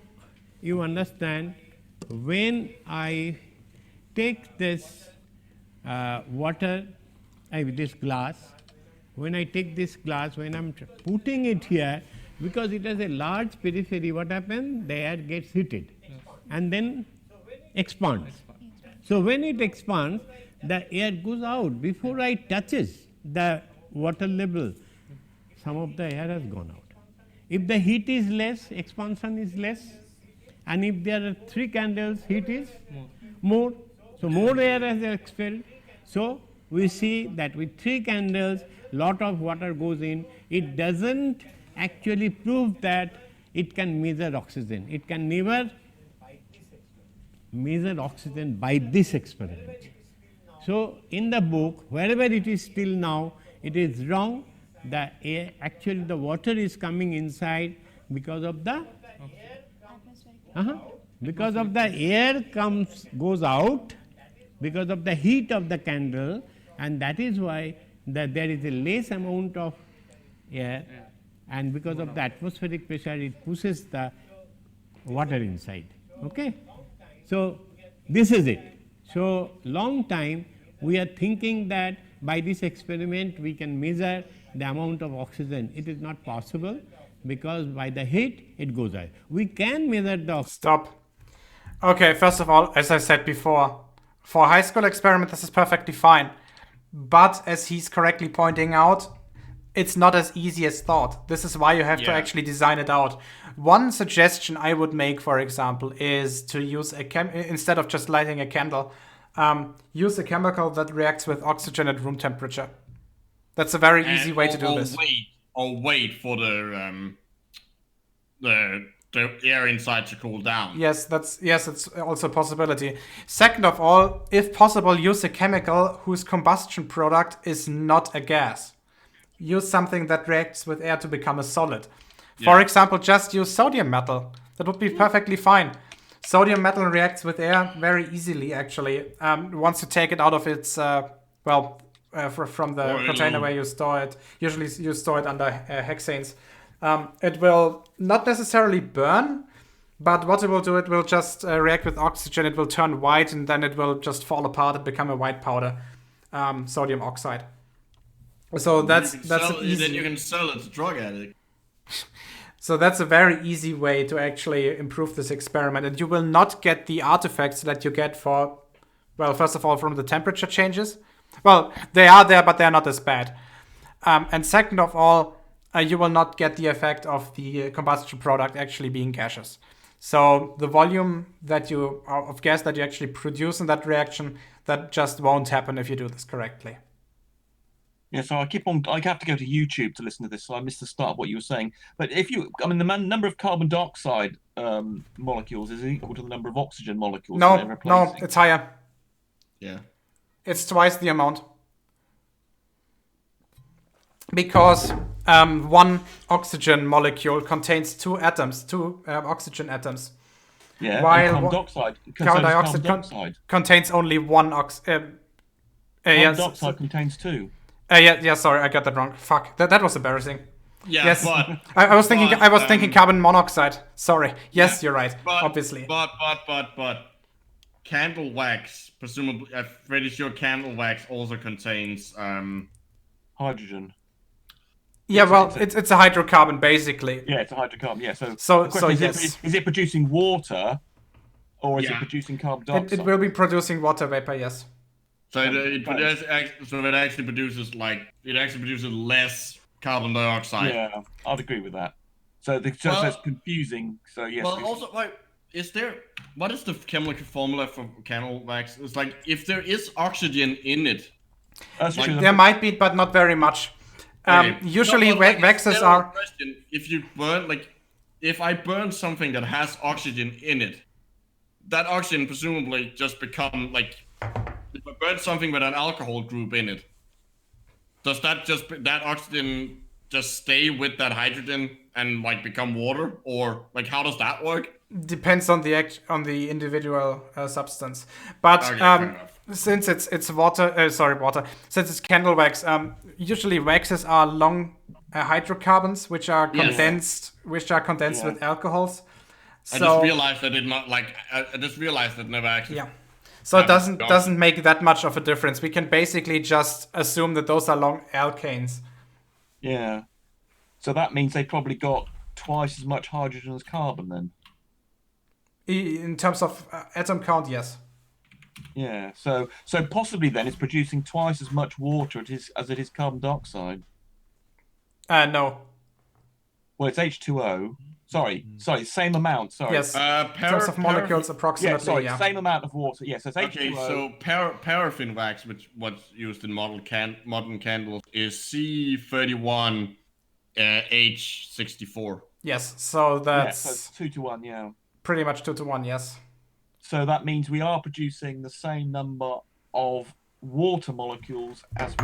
you understand, when I take this water, this glass, when I take this glass, when I'm putting it here, because it has a large periphery, what happens? The air gets heated and then expands. So when it expands, the air goes out. Before I touches the water level, some of the air has gone out. If the heat is less, expansion is less. And if there are 3 candles, heat is more. So more air has expelled. So we see that with 3 candles, lot of water goes in. It doesn't actually prove that it can measure oxygen. It can never measure oxygen by this experiment. So in the book, wherever it is still now, it is wrong. The air, actually the water is coming inside because of the because of the air goes out because of the heat of the candle, and that is why there is a less amount of air, and because of the atmospheric pressure it pushes the water inside. Okay? So this is it. So long time we are thinking that by this experiment we can measure the amount of oxygen. It is not possible because by the heat it goes out. We can measure the Stop. Okay, first of all, as I said before, for a high school experiment this is perfectly fine. But as he's correctly pointing out, it's not as easy as thought. This is why you have to actually design it out. One suggestion I would make, for example, is to use instead of just lighting a candle, use a chemical that reacts with oxygen at room temperature. That's a very easy way to do this. Wait for the the air inside to cool down. Yes, it's also a possibility. Second of all, if possible, use a chemical whose combustion product is not a gas. Use something that reacts with air to become a solid. For example, just use sodium metal. That would be perfectly fine. Sodium metal reacts with air very easily, actually. Once you take it out of its, from the container where you store it, usually you store it under hexanes. It will not necessarily burn, but what it will do, it will just react with oxygen. It will turn white, and then it will just fall apart and become a white powder, sodium oxide. So that's easy. Then you can sell it to drug addict. So that's a very easy way to actually improve this experiment, and you will not get the artifacts that you get for, well, first of all, from the temperature changes. Well, they are there, but they're not as bad. And second of all, you will not get the effect of the combustion product actually being gaseous. So the volume of gas that you actually produce in that reaction, that just won't happen if you do this correctly. Yeah, so I have to go to YouTube to listen to this, so I missed the start of what you were saying. But the number of carbon dioxide molecules is equal to the number of oxygen molecules. No, it's higher. Yeah. It's twice the amount. Because one oxygen molecule contains two oxygen atoms. Yeah, while carbon dioxide contains only one carbon dioxide contains two. Sorry, I got that wrong. Fuck, that was embarrassing. Yeah, yes, but I was thinking carbon monoxide. Sorry. Yes, you're right. Obviously. But candle wax, presumably, I'm pretty sure candle wax also contains hydrogen. Yeah, well, it's a hydrocarbon basically. Yeah, it's a hydrocarbon. Yeah, so yes. Is it producing water, or is it producing carbon dioxide? It will be producing water vapor. Yes. So it actually produces less carbon dioxide. Yeah, I'd agree with that. So it's confusing. So yes. Well, also, what is the chemical formula for candle wax? It's like if there is oxygen in it. There might be, but not very much. Usually waxes are. If you burn, if I burn something that has oxygen in it, that oxygen presumably just become if I burn something with an alcohol group in it, does that oxygen just stay with that hydrogen and become water, or how does that work? Depends on the individual substance, but since it's water, since it's candle wax, usually waxes are long hydrocarbons which are condensed, with alcohols. So, I just realized that it never actually. Yeah. So it doesn't make that much of a difference. We can basically just assume that those are long alkanes. Yeah. So that means they probably got twice as much hydrogen as carbon then. In terms of atom count, yes. Yeah. So possibly then it's producing twice as much water as it is carbon dioxide. No. Well, it's H2O. Sorry, same amount. Sorry. Yes. In terms of molecules, approximately. Same amount of water. Yes, it's H2O. Okay, so paraffin wax, which what's used in modern candles, is C31 H64. Yes, so that's so it's 2 to 1. Yeah. Pretty much 2 to 1. Yes. So that means we are producing the same number of water molecules as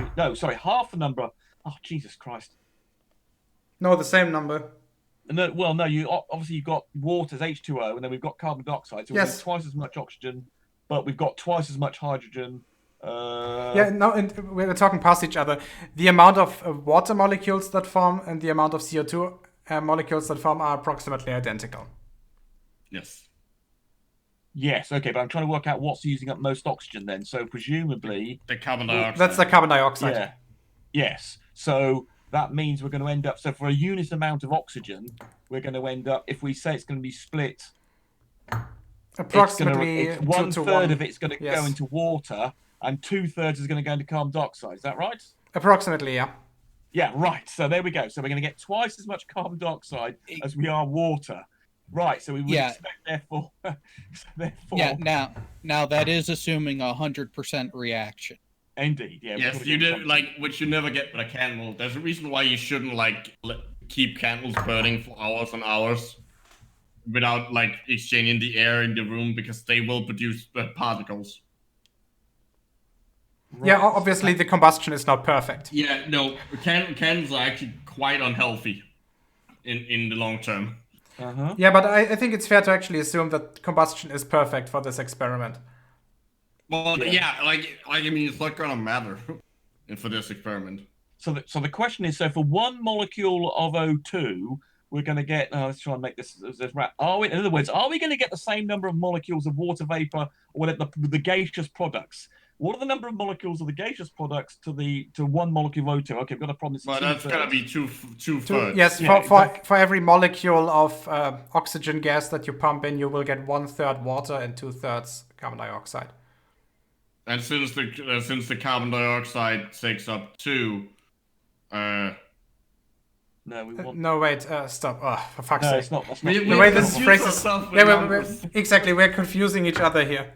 half the number. Oh, Jesus Christ. No, the same number. No, well, no. You've got water as H2O, and then we've got carbon dioxide. So we've got twice as much oxygen, but we've got twice as much hydrogen. And we're talking past each other. The amount of water molecules that form and the amount of CO2 molecules that form are approximately identical. Yes. Yes. Okay, but I'm trying to work out what's using up most oxygen then. So presumably the carbon dioxide. That's the carbon dioxide. Yeah. Yes. So that means we're going to end up. So for a unit amount of oxygen, we're going to end up. If we say it's going to be split, approximately one third of it's going to go into water, and 2/3 is going to go into carbon dioxide. Is that right? Approximately, yeah. Yeah, right. So there we go. So we're going to get twice as much carbon dioxide as we are water. Right. So we would expect, therefore. Yeah. Now that is assuming 100% reaction. Indeed, yeah. Yes, you do which you never get with a candle. There's a reason why you shouldn't keep candles burning for hours and hours. without like exchanging the air in the room because they will produce particles. Yeah, obviously the combustion is not perfect. Yeah, no, candles are actually quite unhealthy in the long term. Yeah, but I think it's fair to actually assume that combustion is perfect for this experiment. Well, yeah, like I mean, it's not gonna matter for this experiment. So the question is, so for 1 molecule of O2, we're going to get. Let's try and make this right. In other words, are we going to get the same number of molecules of water vapor or whatever the gaseous products? What are the number of molecules of the gaseous products to 1 molecule of O2? Okay, we've got a problem. Well, that's going to be two thirds. Yes, yeah, for every molecule of oxygen gas that you pump in, you will get 1/3 water and 2/3 carbon dioxide. And since the carbon dioxide takes up 2, no, we want. No, wait, stop. Oh, for fuck's No, sake. it's not. That's The not. way this phrase is. Yeah, exactly, we're confusing each other here.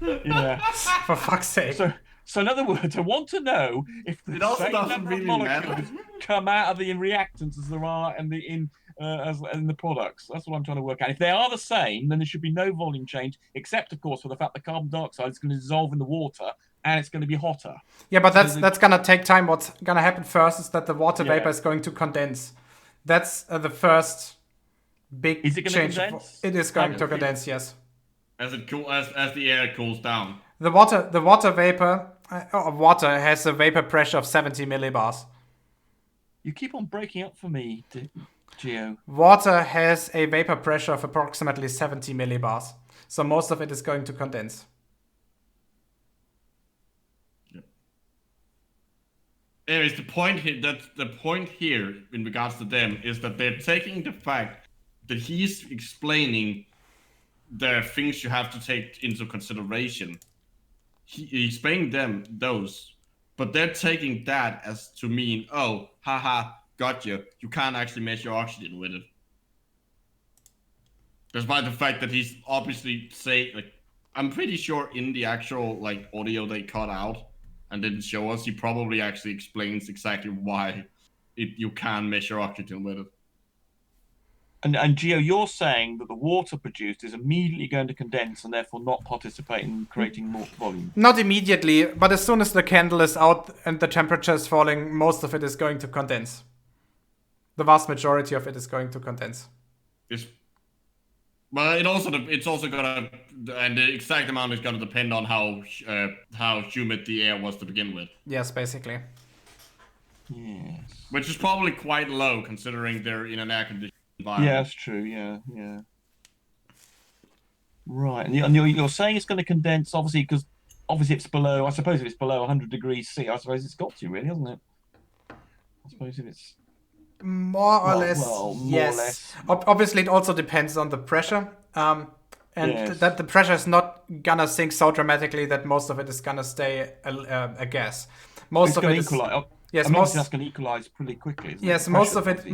Yeah. For fuck's sake. So in other words, I want to know if the same number of molecules come out of the reactants as there are in the products. That's what I'm trying to work out. If they are the same, then there should be no volume change, except of course for the fact that carbon dioxide is going to dissolve in the water and it's going to be hotter. Yeah, but that's gonna take time. What's gonna happen first is that the water vapor is going to condense. That's the first big change. It is going to condense, yes. As the air cools down. The water vapor water has a vapor pressure of 70 millibars. You keep on breaking up for me, Geo. Water has a vapor pressure of approximately 70 millibars, so most of it is going to condense. Anyways, the point here in regards to them is that they're taking the fact that he's explaining the things you have to take into consideration. He's explaining them those, but they're taking that as to mean, oh, haha, got you. You can't actually measure oxygen with it. Despite the fact that he's obviously I'm pretty sure in the actual audio they cut out and didn't show us, he probably actually explains exactly why you can measure oxygen with it. And Geo, you're saying that the water produced is immediately going to condense and therefore not participate in creating more volume? Not immediately, but as soon as the candle is out and the temperature is falling, most of it is going to condense. The vast majority of it is going to condense. Well, it's also gonna, and the exact amount is gonna depend on how humid the air was to begin with. Yes, basically. Yes. Which is probably quite low considering they're in an air-conditioned environment. Yeah, that's true. Yeah. Right, and you're saying it's going to condense, obviously, because it's below. I suppose if it's below 100 degrees C, I suppose it's got to, really, hasn't it? I suppose if it's more or less, yes. More or less. Obviously, it also depends on the pressure, and that the pressure is not gonna sink so dramatically that most of it is gonna stay a gas. Most of it is. Yes, that's going to equalize pretty quickly. Yes, most of it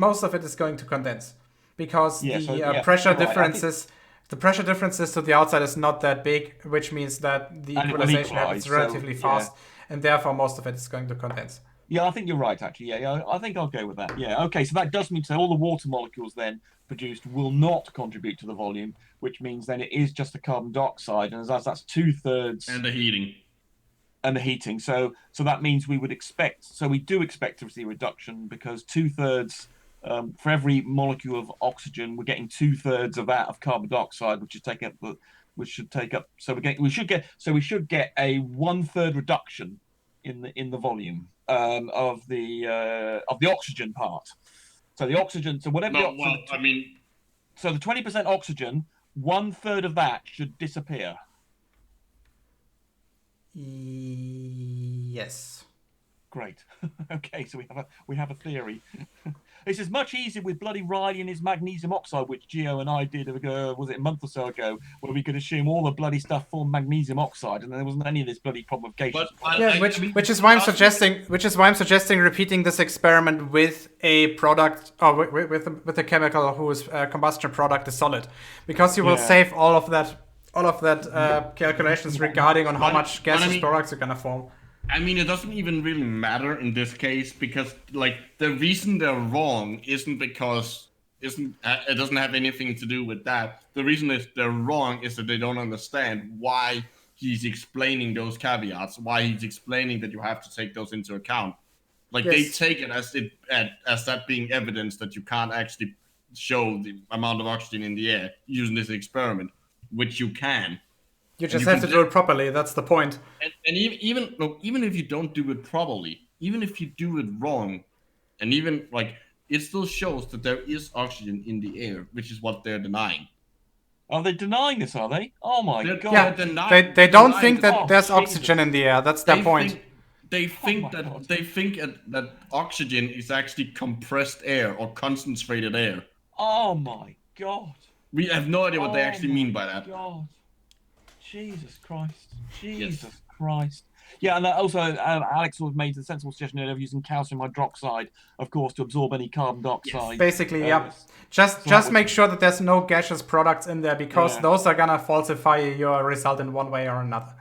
is going to condense because the pressure differences. The pressure differences to the outside is not that big, which means that the equalization happens relatively fast, and therefore most of it is going to condense. Yeah, I think you're right, actually. Yeah, I think I'll go with that. Yeah, okay, so that does mean all the water molecules then produced will not contribute to the volume, which means then it is just the carbon dioxide, and as that's 2/3. And the heating. And the heating. So that means we do expect to see a reduction because 2/3 for every molecule of oxygen, we're getting 2/3 of that of carbon dioxide, which should take up. So we should get a 1/3 reduction in the volume of the oxygen part. So the oxygen. So whatever. So the 20% oxygen, 1/3 of that should disappear. Yes. Great. Okay, so we have a theory. This is much easier with bloody Riley and his magnesium oxide, which Geo and I did was it a month or so ago, where we could assume all the bloody stuff formed magnesium oxide, and there wasn't any of this bloody problem of gaseous. Which is why I'm suggesting repeating this experiment with a product or with a chemical whose combustion product is solid, because you will save all of that calculations regarding on how much gaseous products you're gonna form. I mean, it doesn't even really matter in this case because, the reason they're wrong isn't because it doesn't have anything to do with that. The reason is they're wrong is that they don't understand why he's explaining those caveats, why he's explaining that you have to take those into account. Like they Yes. take it as that being evidence that you can't actually show the amount of oxygen in the air using this experiment, which you can. You just you have can to do it properly. That's the point. And even if you don't do it properly, even if you do it wrong, and even like it still shows that there is oxygen in the air, which is what they're denying. Are they denying this? Are they? Oh my god! Yeah, they don't think that there's oxygen in the air. That's their point. They think that oxygen is actually compressed air or concentrated air. Oh my god! We have no idea what they actually mean by that. God. Jesus Christ! Jesus Christ! Yeah, and also Alex was made the sensible suggestion earlier of using calcium hydroxide, of course, to absorb any carbon dioxide. Basically, yeah. Just make sure that there's no gaseous products in there, because those are gonna falsify your result in one way or another.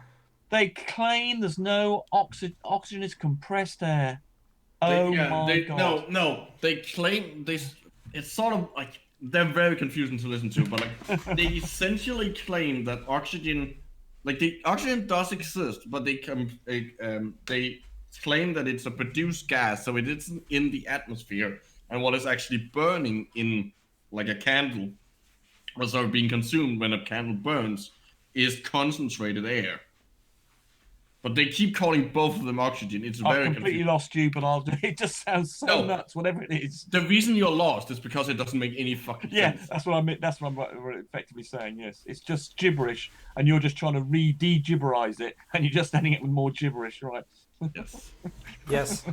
They claim there's no oxygen is compressed air. Oh my god! No, they claim this. It's sort of like they're very confusing to listen to, but like they essentially claim that oxygen. Like the oxygen does exist, but they claim that it's a produced gas, so it isn't in the atmosphere. And what is actually burning in like a candle, or sort of being consumed when a candle burns, is concentrated air. But they keep calling both of them oxygen. It's very completely confusing. lost you, but it just sounds so nuts. Whatever it is. The reason you're lost is because it doesn't make any fucking sense. Yeah, that's what I mean. That's what I'm effectively saying. Yes, it's just gibberish, and you're just trying to de-gibberize it, and you're just ending it with more gibberish, right? Yes. Yes.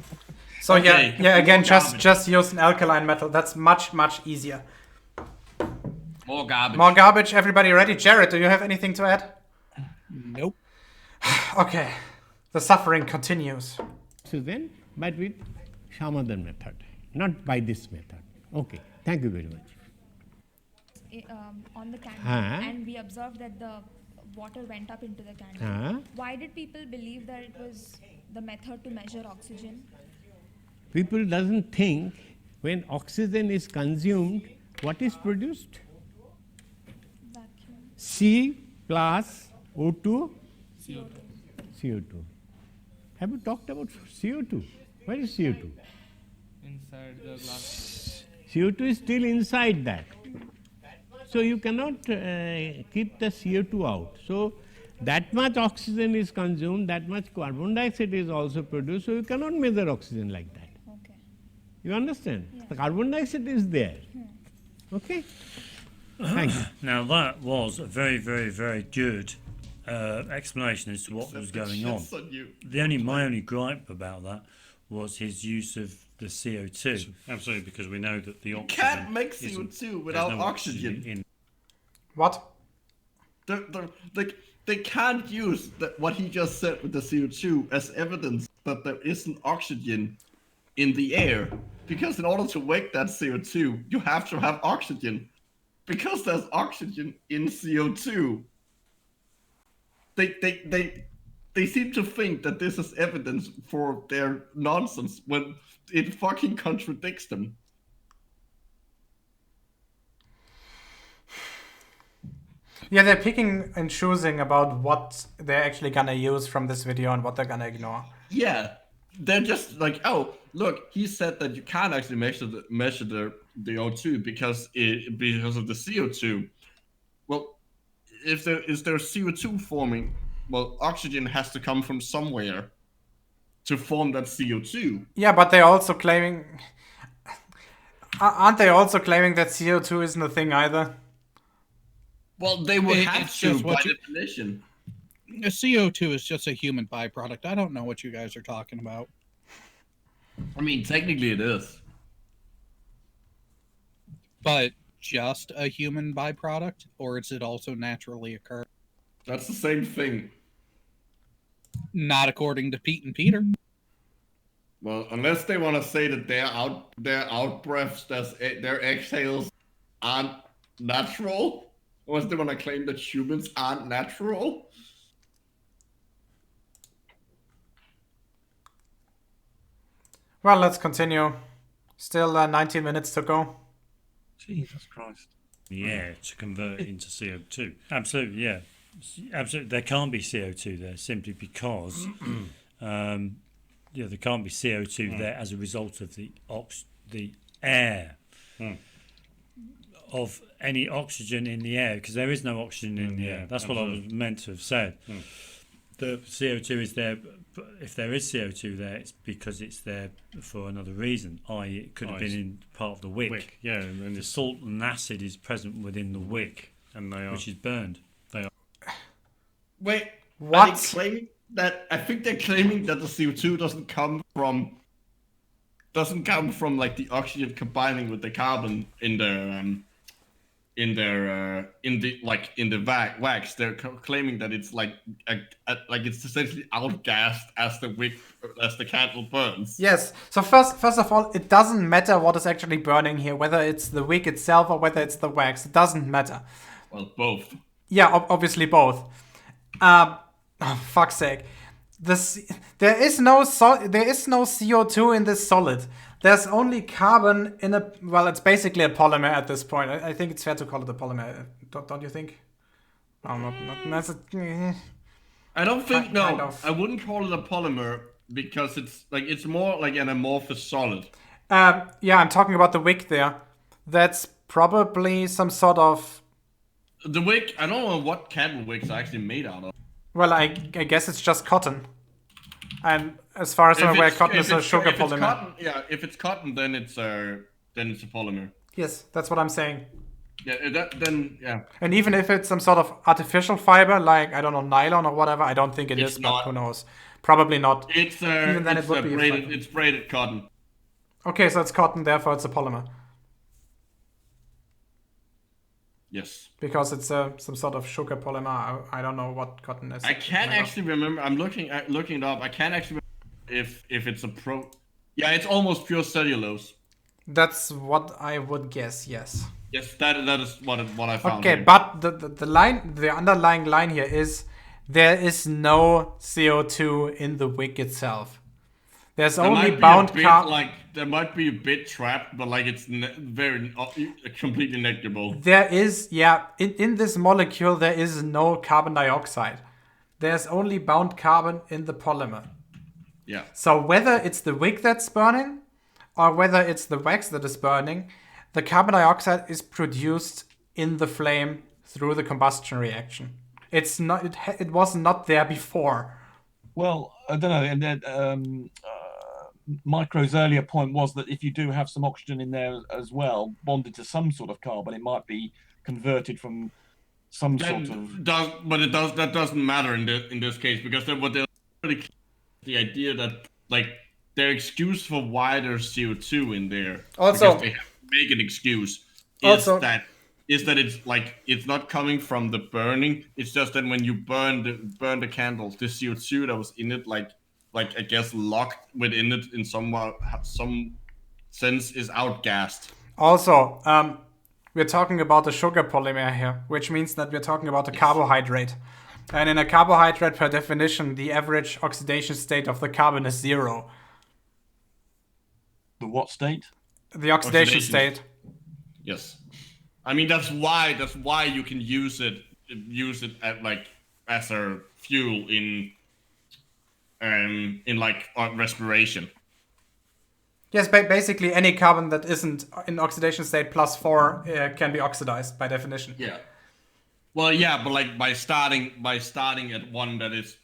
So again, just use an alkaline metal. That's much easier. More garbage. More garbage. Everybody ready? Jared, do you have anything to add? Nope. Okay. The suffering continues. So then, but with some other method, not by this method. Okay. Thank you very much. On the candle, and we observed that the water went up into the candle. Why did people believe that it was the method to measure oxygen? People doesn't think when oxygen is consumed, what is produced? Vacuum. C plus O2? CO2. CO2. Have you talked about CO2? Where is CO2? Inside the glass. CO2 is still inside that. So you cannot keep the CO2 out. So that much oxygen is consumed, that much carbon dioxide is also produced, so you cannot measure oxygen like that. Okay. You understand? Yeah. The carbon dioxide is there. Okay? Thank you. Now that was a very, very, very good explanation as to what was going on. My only gripe about that was his use of the CO2. Absolutely, because we know that the oxygen can't make CO2 without oxygen. In. What? They can't use what he just said with the CO2 as evidence that there isn't oxygen in the air, because in order to make that CO2, you have to have oxygen, because there's oxygen in CO2. They seem to think that this is evidence for their nonsense when it fucking contradicts them. Yeah, they're picking and choosing about what they're actually gonna use from this video and what they're gonna ignore. Yeah, they're just like, oh, look, he said that you can't actually measure the O2 because of the CO2. Well, if there is CO2 forming, well, oxygen has to come from somewhere to form that CO2. Yeah, but they're also claiming... Aren't they also claiming that CO2 isn't a thing either? Well, they would have to, by definition. CO2 is just a human byproduct. I don't know what you guys are talking about. I mean, technically it is. But just a human byproduct? Or is it also naturally occur? That's the same thing. Not according to Pete and Peter. Well, unless they want to say that their out-breaths, their exhales aren't natural, or unless they want to claim that humans aren't natural. Well, let's continue. Still 19 minutes to go. Jesus Christ. The air to convert it into CO2. Absolutely, yeah. Absolutely, there can't be CO2 there simply because there can't be CO2 there as a result of the air of any oxygen in the air, because there is no oxygen in the air. That's what I was meant to have said. The CO2 is there. If there is CO2 there, it's because it's there for another reason, i.e. it could have been in part of the wick. Yeah, and The salt and acid is present within the wick, and they are. which is burned. Wait, What? Are they claiming that? I think they're claiming that the CO2 doesn't come from like the oxygen combining with the carbon in the wax. They're claiming that it's like it's essentially outgassed as the candle burns. Yes. So first of all, it doesn't matter what is actually burning here, whether it's the wick itself or whether it's the wax. It doesn't matter. Well, both. Yeah, obviously both. Oh, fuck's sake. There is no CO2 in this solid. There's only carbon in a... Well, it's basically a polymer at this point. I think it's fair to call it a polymer. Don't you think? No, not I don't think... No, kind of. I wouldn't call it a polymer because it's more like an amorphous solid. Yeah, I'm talking about the wick there. That's probably some sort of... The wick, I don't know what candle wicks are actually made out of. Well, I guess it's just cotton. And as far as I'm aware, cotton is a sugar polymer. Cotton, yeah, if it's cotton, then it's a polymer. Yes, that's what I'm saying. Yeah, yeah. And even if it's some sort of artificial fiber, like, I don't know, nylon or whatever, I don't think It's is, not. but who knows. Probably not. It's Even then it would be a braided. fiber. It's braided cotton. Okay, so it's cotton, therefore it's a polymer. Yes. Because it's some sort of sugar polymer. I don't know what cotton is. I can't actually remember. I'm looking it up. I can't actually remember if it's a pro. Yeah, it's almost pure cellulose. That's what I would guess. Yes. Yes, that is what I found. Okay, here. but the underlying line here is there is no CO2 in the wick itself. There's only bound carbon. There might be a bit trapped, but like it's very completely negligible. There is, in this molecule there is no carbon dioxide. There's only bound carbon in the polymer. Yeah. So whether it's the wick that's burning or whether it's the wax that is burning, the carbon dioxide is produced in the flame through the combustion reaction. It's not. It was not there before. Well, I don't know. And then Micro's earlier point was that if you do have some oxygen in there as well, bonded to some sort of carbon, it might be converted from some sort of. That doesn't matter in this case because the idea that like their excuse for why there's CO2 in there. Also, because they have to make an excuse. Is that it's like it's not coming from the burning. It's just that when you burn the candles, the CO2 that was in it, like I guess locked within it in some sense, is outgassed. Also, we're talking about a sugar polymer here, which means that we're talking about a carbohydrate. And in a carbohydrate, per definition, the average oxidation state of the carbon is 0. The what state? The oxidation state. Yes. I mean that's why you can use it at like as a fuel in like respiration. Yes, basically any carbon that isn't in oxidation state plus 4 can be oxidized by definition. Yeah. Well, yeah, but like by starting at one that is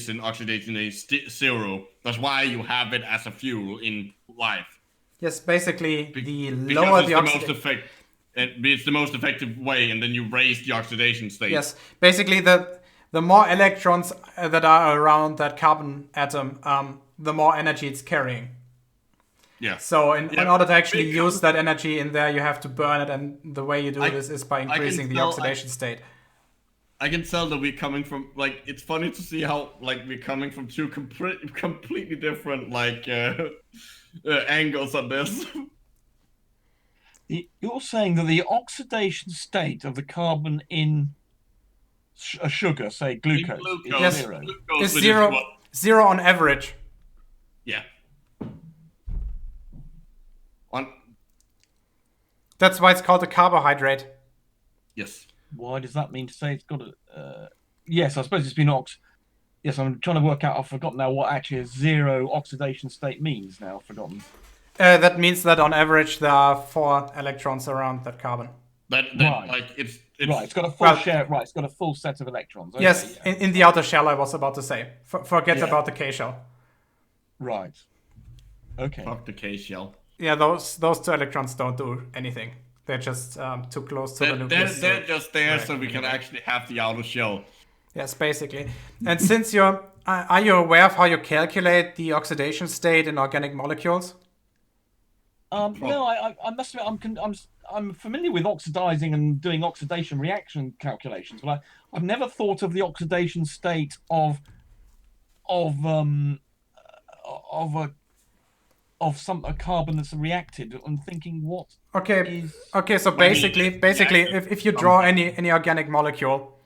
in oxidation state 0, that's why you have it as a fuel in life. Yes, basically the lower the oxidation. It's the most effective way, and then you raise the oxidation state. Yes, basically the more electrons that are around that carbon atom, the more energy it's carrying. Yeah. So in order to actually use that energy in there, you have to burn it, and the way you do this is by increasing the oxidation state. I can tell that we're coming from like it's funny to see how like we're coming from two completely different like angles on this. You're saying that the oxidation state of the carbon in a sugar, say glucose, is 0. It's zero on average. Yeah. That's why it's called a carbohydrate. Yes. Why does that mean to say it's got a? Yes, I suppose it's been Yes, I'm trying to work out. I've forgotten now what actually a zero oxidation state means. Now I've forgotten. That means that on average there are 4 electrons around that carbon. That Right. like it's Right, it's got a full share. Right, it's got a full set of electrons. Okay, Yes, yeah. in the outer shell I was about to say. Forget Yeah. about the K shell. Right. Okay. fuck the K shell. Yeah, those 2 electrons don't do anything. They're just too close to the nucleus. They're just there so we can Right. actually have the outer shell. Yes, basically. And since are you aware of how you calculate the oxidation state in organic molecules? No, I must admit I'm familiar with oxidizing and doing oxidation reaction calculations, but I've never thought of the oxidation state of a carbon that's reacted. I'm thinking what. Okay. So basically, if you draw any organic molecule,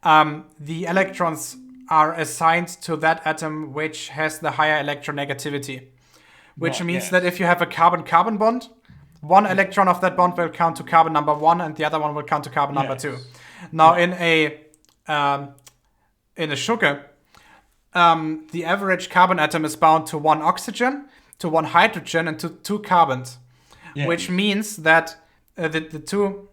the electrons are assigned to that atom which has the higher electronegativity, which Right, means yes. that if you have a carbon-carbon bond, one electron of that bond will count to carbon number 1, and the other one will count to carbon number 2. Now, in a sugar, the average carbon atom is bound to 1 oxygen, to 1 hydrogen, and to 2 carbons, Yes. which means that the two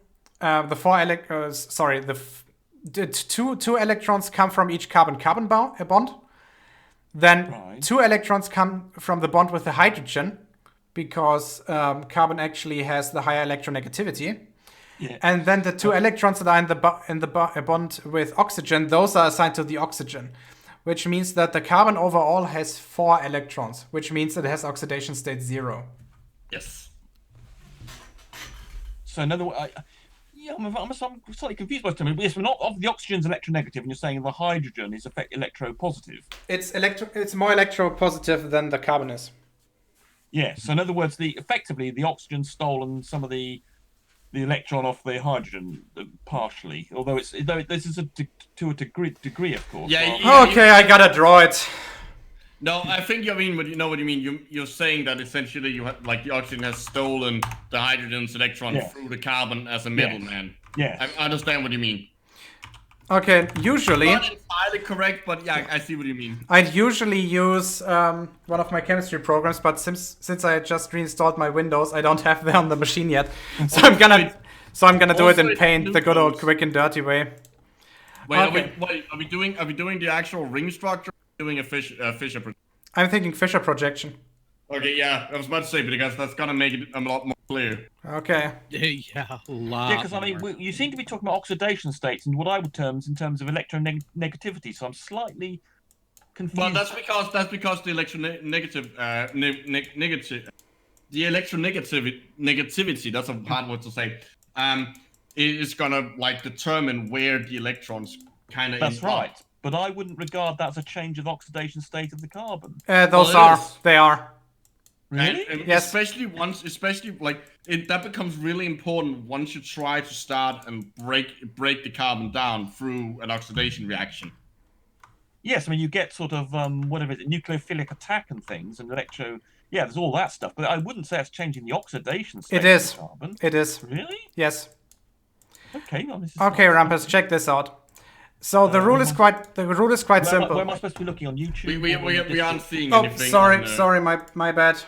electrons come from each carbon-carbon bond. Then Right. 2 electrons come from the bond with the hydrogen, because carbon actually has the higher electronegativity. Yeah. And then the 2 electrons that are in the bond with oxygen, those are assigned to the oxygen, which means that the carbon overall has 4 electrons, which means it has oxidation state 0. Yes. So in other words, I'm slightly confused by this term. Yes, we're not. The oxygen's electronegative, and you're saying the hydrogen is electropositive. It's more electropositive than the carbon is. Yes. So in other words, effectively the oxygen's stolen some of the electron off the hydrogen partially. Although this is to a degree, of course. Yeah, rather- Okay, I gotta draw it. No, I think you mean what you mean. You're saying that essentially you have, like, the oxygen has stolen the hydrogen's electron Yes. through the carbon as a middleman. Yes. I understand what you mean. Okay, usually Not entirely correct, but yeah, I see what you mean. I'd usually use one of my chemistry programs, but since I just reinstalled my Windows, I don't have that on the machine yet. So I'm gonna do it in Also, Paint, the good old Windows. quick and dirty way. Wait, Okay. are we doing the actual ring structure? Or doing a Fisher? I'm thinking Fisher projection. Okay, yeah, I was about to say, because that's gonna make it a lot more clear. Okay. Yeah, a lot. Yeah, because I mean, more. you seem to be talking about oxidation states and what I would term in terms of electronegativity. So I'm slightly confused. Well, that's because the electronegative the electronegativity, that's a hard word to say, is gonna like determine where the electrons kind of. That's right. But I wouldn't regard that as a change of oxidation state of the carbon. They are. Really? And Yes. especially like that becomes really important once you try to start and break the carbon down through an oxidation reaction. Yes, I mean you get sort of whatever it is, nucleophilic attack and things, and yeah, there's all that stuff. But I wouldn't say it's changing the oxidation state It is. of the carbon. It is. Really? Yes. Okay. Well, this is Okay, Rumpus, check this out. So the rule is quite simple. Where am I supposed to be looking on YouTube? We aren't seeing Oh, anything. sorry, my bad.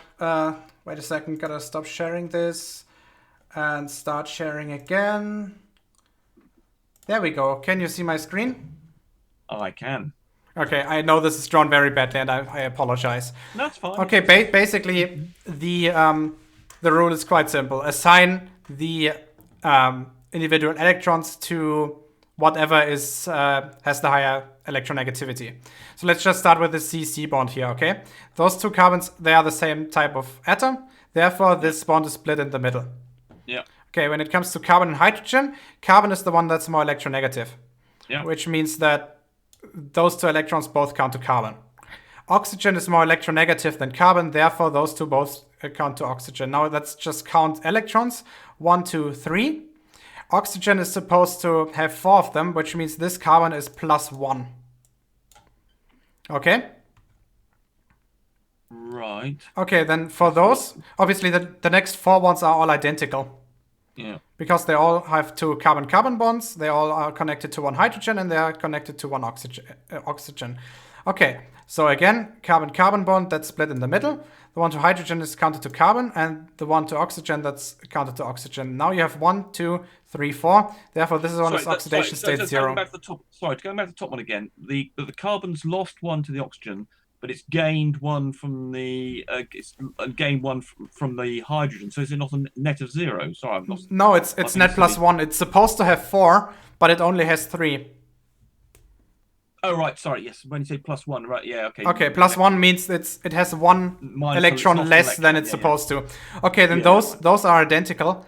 Wait a second, gotta stop sharing this and start sharing again. There we go. Can you see my screen? Oh, I can. Okay, I know this is drawn very badly, and I apologize. No, it's fine. Okay, basically the rule is quite simple. Assign the individual electrons to whatever has the higher electronegativity. So let's just start with the CC bond here, okay? Those 2 carbons, they are the same type of atom. Therefore, this bond is split in the middle. Yeah. Okay, when it comes to carbon and hydrogen, carbon is the one that's more electronegative. Yeah. Which means that those 2 electrons both count to carbon. Oxygen is more electronegative than carbon, therefore those 2 both count to oxygen. Now let's just count electrons. 1, 2, 3. Oxygen is supposed to have 4 of them, which means this carbon is +1. Okay? Right. Okay, then for those, obviously the next 4 ones are all identical. Yeah. Because they all have two carbon-carbon bonds, they all are connected to one hydrogen, and they are connected to one oxygen. Okay, so again, carbon-carbon bond, that's split in the middle. The one to hydrogen is counted to carbon, and the one to oxygen, that's counted to oxygen. Now you have 1, 2, 3, 4. Therefore, this is on its oxidation state 0. Going back to the top, going back to the top one again. The carbon's lost one to the oxygen, but it's gained one from the gained one from the hydrogen. So is it not a net of 0? Sorry, I've lost. No, it's net plus 1. It's supposed to have 4, but it only has 3. Oh right, sorry. Yes, when you say plus 1, right? Yeah, okay. Okay, plus 1 means it has 1 electron less than it's supposed to. Okay, then those are identical.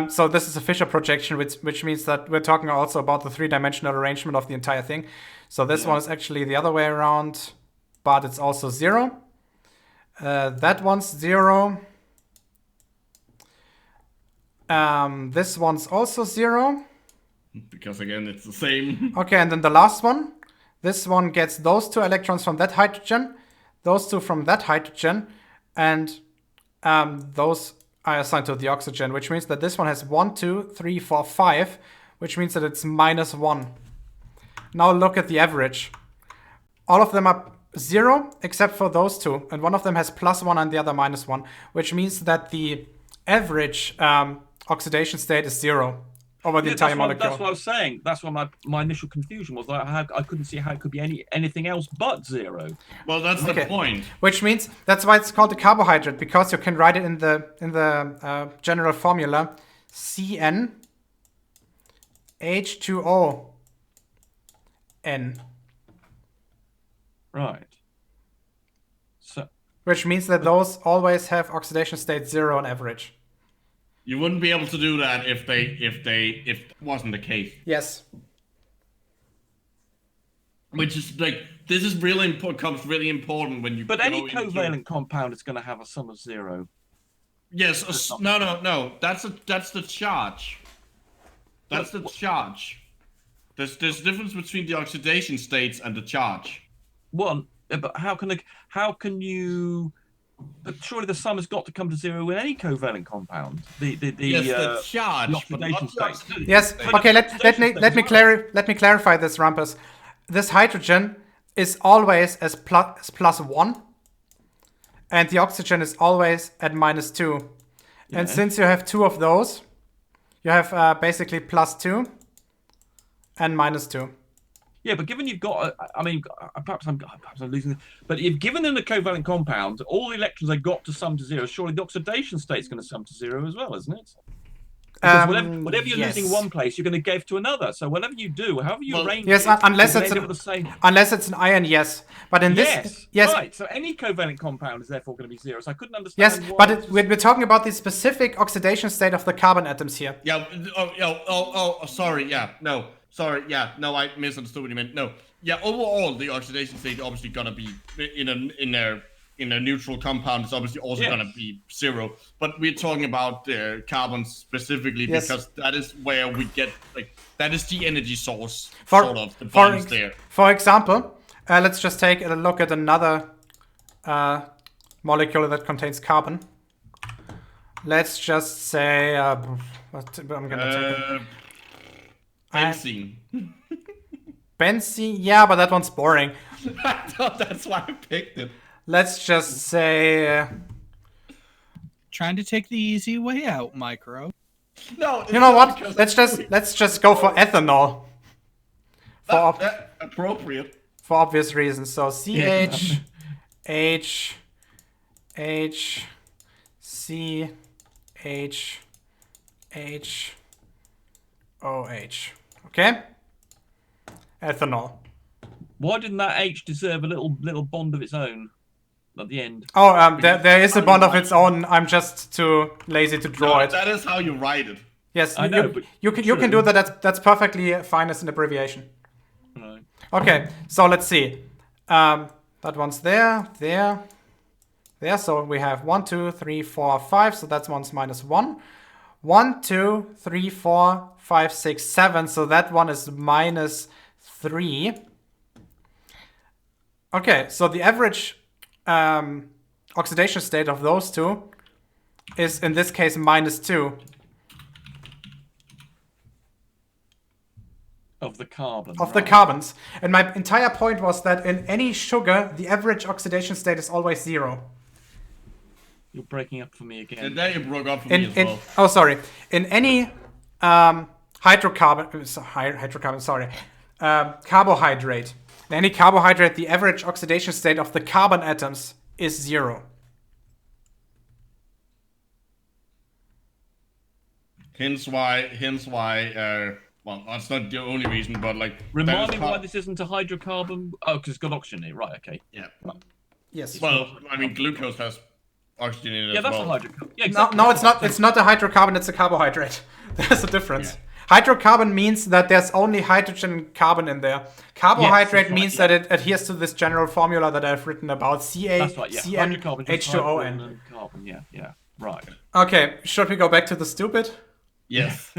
So this is a Fisher projection, which means that we're talking also about the 3-dimensional arrangement of the entire thing. So this one is actually the other way around, but it's also 0. That one's 0. This one's also 0. Because again, it's the same. Okay, and then the last one. This one gets those 2 electrons from that hydrogen, those 2 from that hydrogen, and those are assigned to the oxygen, which means that this one has 1, 2, 3, 4, 5, which means that it's minus 1. Now look at the average. All of them are 0 except for those 2, and one of them has plus 1 and the other minus 1, which means that the average oxidation state is 0. Over the entire molecule. That's what I was saying. That's why my initial confusion was that I couldn't see how it could be anything else but 0. Well, that's the point. Which means that's why it's called a carbohydrate, because you can write it in the general formula CN H2O N. Right. So. Which means that those always have oxidation state 0 on average. You wouldn't be able to do that if it wasn't the case. Yes. Which is like, this is really becomes really important when you. But any covalent compound is going to have a sum of 0. Yes. No. That's the charge. That's the charge. There's a difference between the oxidation states and the charge. One, but how can you? But surely the sum has got to come to 0 in any covalent compound. The charge, the oxidation state. Yes. Okay. Let me clarify this, Rumpus. This hydrogen is always as plus 1, and the oxygen is always at minus 2. Yeah. And since you have 2 of those, you have basically plus 2 and minus 2. Yeah, but given you've got, perhaps I'm losing. But if given in a covalent compound, all the electrons they got to sum to 0, surely the oxidation state's going to sum to 0 as well, isn't it? Because whatever you're losing one place, you're going to give to another. So whatever you do, however you arrange it, unless it's an ion, yes. But in this, yes, right. So any covalent compound is therefore going to be 0. So I couldn't understand. Yes, but we're talking about the specific oxidation state of the carbon atoms here. Yeah. Sorry. Yeah. No. Sorry, yeah, no, I misunderstood what you meant. No, yeah, overall, the oxidation state is obviously gonna be in a neutral compound. It's obviously also gonna be 0. But we're talking about carbon specifically because that is where we get that is the energy source the bonds there. For example, let's just take a look at another molecule that contains carbon. Let's just say what I'm gonna take. Benzene. Benzene, yeah, but that one's boring. I thought that's why I picked it. Let's just say. Trying to take the easy way out, Micro. No, you know what? Let's just go for ethanol. Appropriate. For obvious reasons. So CH, H, H, C, H, H, OH. Okay? Ethanol. Why didn't that H deserve a little bond of its own at the end? Oh, there is a bond of its own. I'm just too lazy to draw it. That is how you write it. Yes, I know, you can do that. That's perfectly fine as an abbreviation. Right. Okay, so let's see. That one's there. So we have 1, 2, 3, 4, 5. So that one's minus 1. 1, 2, 3, 4, 5, 6, 7. So that one is minus 3. Okay, so the average oxidation state of those two is in this case minus 2. Of the carbon. Of the carbons. And my entire point was that in any sugar, the average oxidation state is always 0. You're breaking up for me again. And then you broke up for me as well. Oh, sorry. In any carbohydrate, in any carbohydrate, the average oxidation state of the carbon atoms is 0. Hence why, well, that's not the only reason, but like... Remind me why this isn't a hydrocarbon. Oh, because it's got oxygen in it. Right, okay. Yeah. Yes. Well, I mean, glucose has oxygen in it as well. Yeah, that's a hydrocarbon. Yeah, exactly. No, it's not. It's not a hydrocarbon, it's a carbohydrate. There's a difference. Yeah. Hydrocarbon means that there's only hydrogen and carbon in there. Carbohydrate means that it adheres to this general formula that I've written about. CaCN, Carbon, yeah. Right. Okay, should we go back to the stupid? Yes.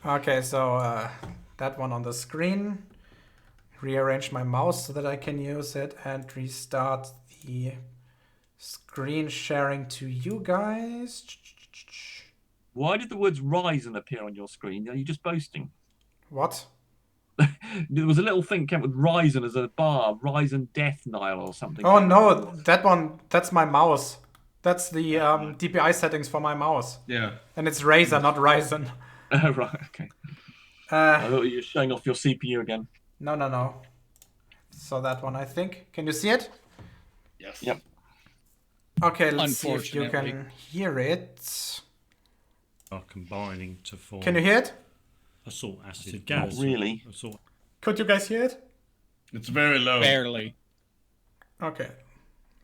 Okay, so that one on the screen. Rearrange my mouse so that I can use it and restart the screen sharing to you guys. Why did the words Ryzen appear on your screen? Are you just boasting? What? There was a little thing came with Ryzen as a bar, Ryzen Death Nile or something. Oh no, that's my mouse. That's the DPI settings for my mouse. Yeah. And it's Razer, not Ryzen. Oh, right, okay. I thought you were showing off your CPU again. No. So that one, I think. Can you see it? Yes. Yep. Okay, let's see if you can hear it. Are combining to form. Can you hear it? A salt acid gas. Not really. Could you guys hear it? It's very low. Barely. Okay.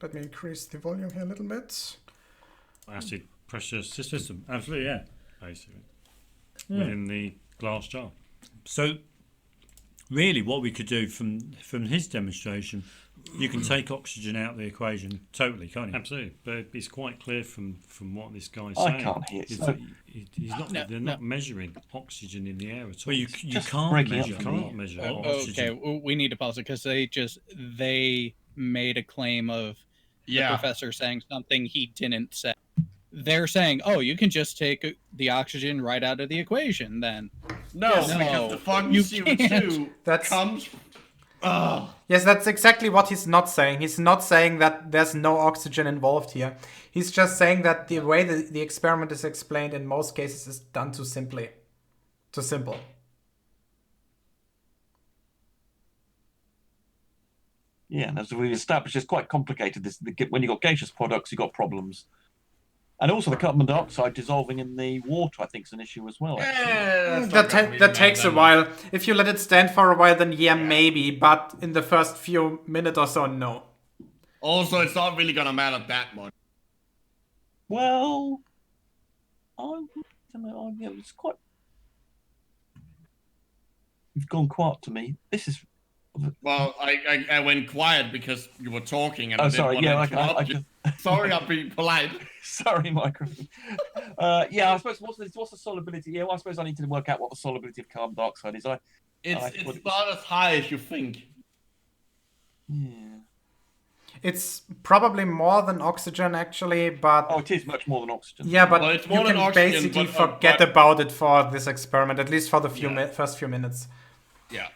Let me increase the volume here a little bit. Acid pressure system. Absolutely, yeah. Basically. Within the glass jar. So, really, what we could do from his demonstration, you can take oxygen out of the equation totally, can't you? Absolutely. But it's quite clear from what this guy's saying. I can't hear it. They're not measuring oxygen in the air at all. Well, you just can't measure oxygen. Okay, we need to pause it because they made a claim of the professor saying something he didn't say. They're saying, oh, you can just take the oxygen right out of the equation then. No, because the fucking CO2 comes... Yes, that's exactly what he's not saying. He's not saying that there's no oxygen involved here. He's just saying that the way the experiment is explained in most cases is done too simple. Yeah, and as we established, it's quite complicated. When you've got gaseous products, you've got problems. And also the carbon dioxide dissolving in the water, I think, is an issue as well. Yeah, that takes a while. If you let it stand for a while, then maybe. But in the first few minutes or so, no. Also, it's not really going to matter that much. Well, I don't know. It's quite... You've gone quiet to me. This is... Well, I went quiet because you were talking. And sorry. Yeah, sorry, I'll be polite. Sorry, microphone. I suppose what's the solubility? Yeah, well, I suppose I need to work out what the solubility of carbon dioxide is. It's not as high as you think. Yeah. It's probably more than oxygen, actually, but... Oh, it is much more than oxygen. Yeah, but you can basically forget about it for this experiment, at least for the first few minutes. Yeah.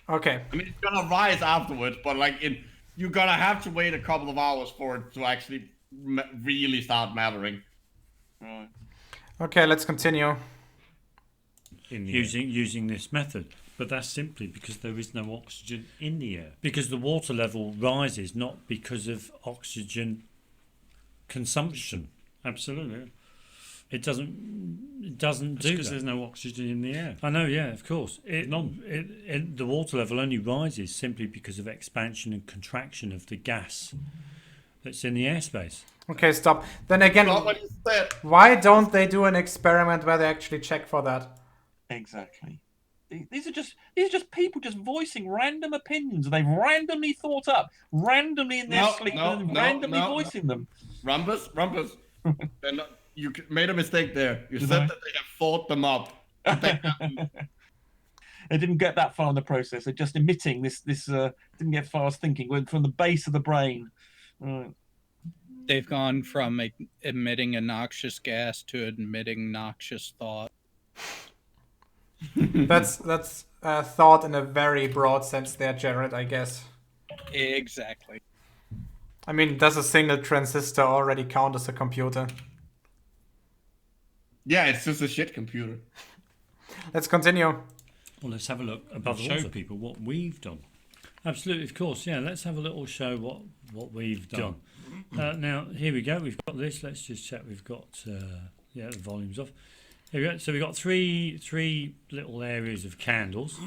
Okay. I mean, it's gonna rise afterwards, but you're gonna have to wait a couple of hours for it to actually really start mattering. Right. Okay, let's continue. Using this method. But that's simply because there is no oxygen in the air. Because the water level rises not because of oxygen consumption. Absolutely. It doesn't do because there's no oxygen in the air. I know, yeah, of course. The water level only rises simply because of expansion and contraction of the gas that's in the airspace. Okay, stop. Then again, why don't they do an experiment where they actually check for that? Exactly. These are just people just voicing random opinions they've randomly thought up, randomly in their sleep, and randomly voicing them. Rumpus. You made a mistake there. You said that they have thought them up. They didn't get that far in the process. They're just emitting this. Didn't get far as thinking. Went from the base of the brain. Right. They've gone from emitting a noxious gas to emitting noxious thought. That's thought in a very broad sense there, Jared, I guess. Exactly. I mean, does a single transistor already count as a computer? Yeah, it's just a shit computer. Let's continue. Well, let's have a look above the show people what we've done. Absolutely, of course. Yeah, let's have a little show what we've done. Now, here we go. We've got this. Let's just check. We've got the volume's off. Here we go. So we've got three little areas of candles.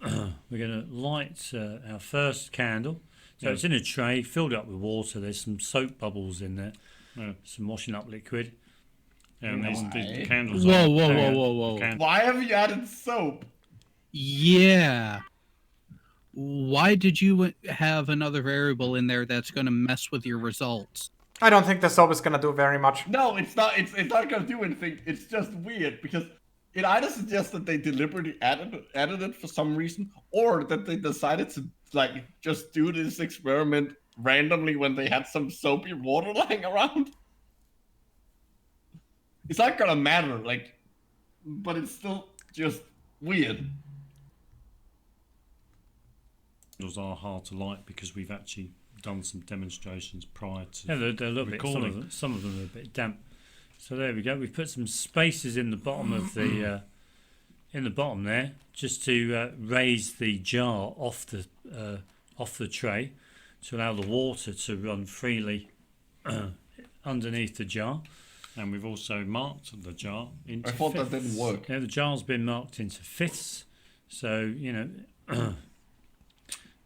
We're going to light our first candle. So it's in a tray filled up with water. There's some soap bubbles in there, some washing up liquid. And these candles. Whoa. Why have you added soap? Yeah. Why did you have another variable in there that's going to mess with your results? I don't think the soap is gonna do very much. No, it's not. It's not gonna do anything. It's just weird because it either suggests that they deliberately added it for some reason, or that they decided to like just do this experiment randomly when they had some soapy water lying around. It's not gonna matter, like, but it's still just weird. Candles are hard to light because we've actually done some demonstrations prior to they're a little recording. bit. Some of them are a bit damp. So there we go. We've put some spaces in the bottom of the in the bottom there, just to raise the jar off the tray, to allow the water to run freely underneath the jar. And we've also marked the jar into I thought fifths. that didn't work. Yeah, the jar's been marked into fifths. So you know,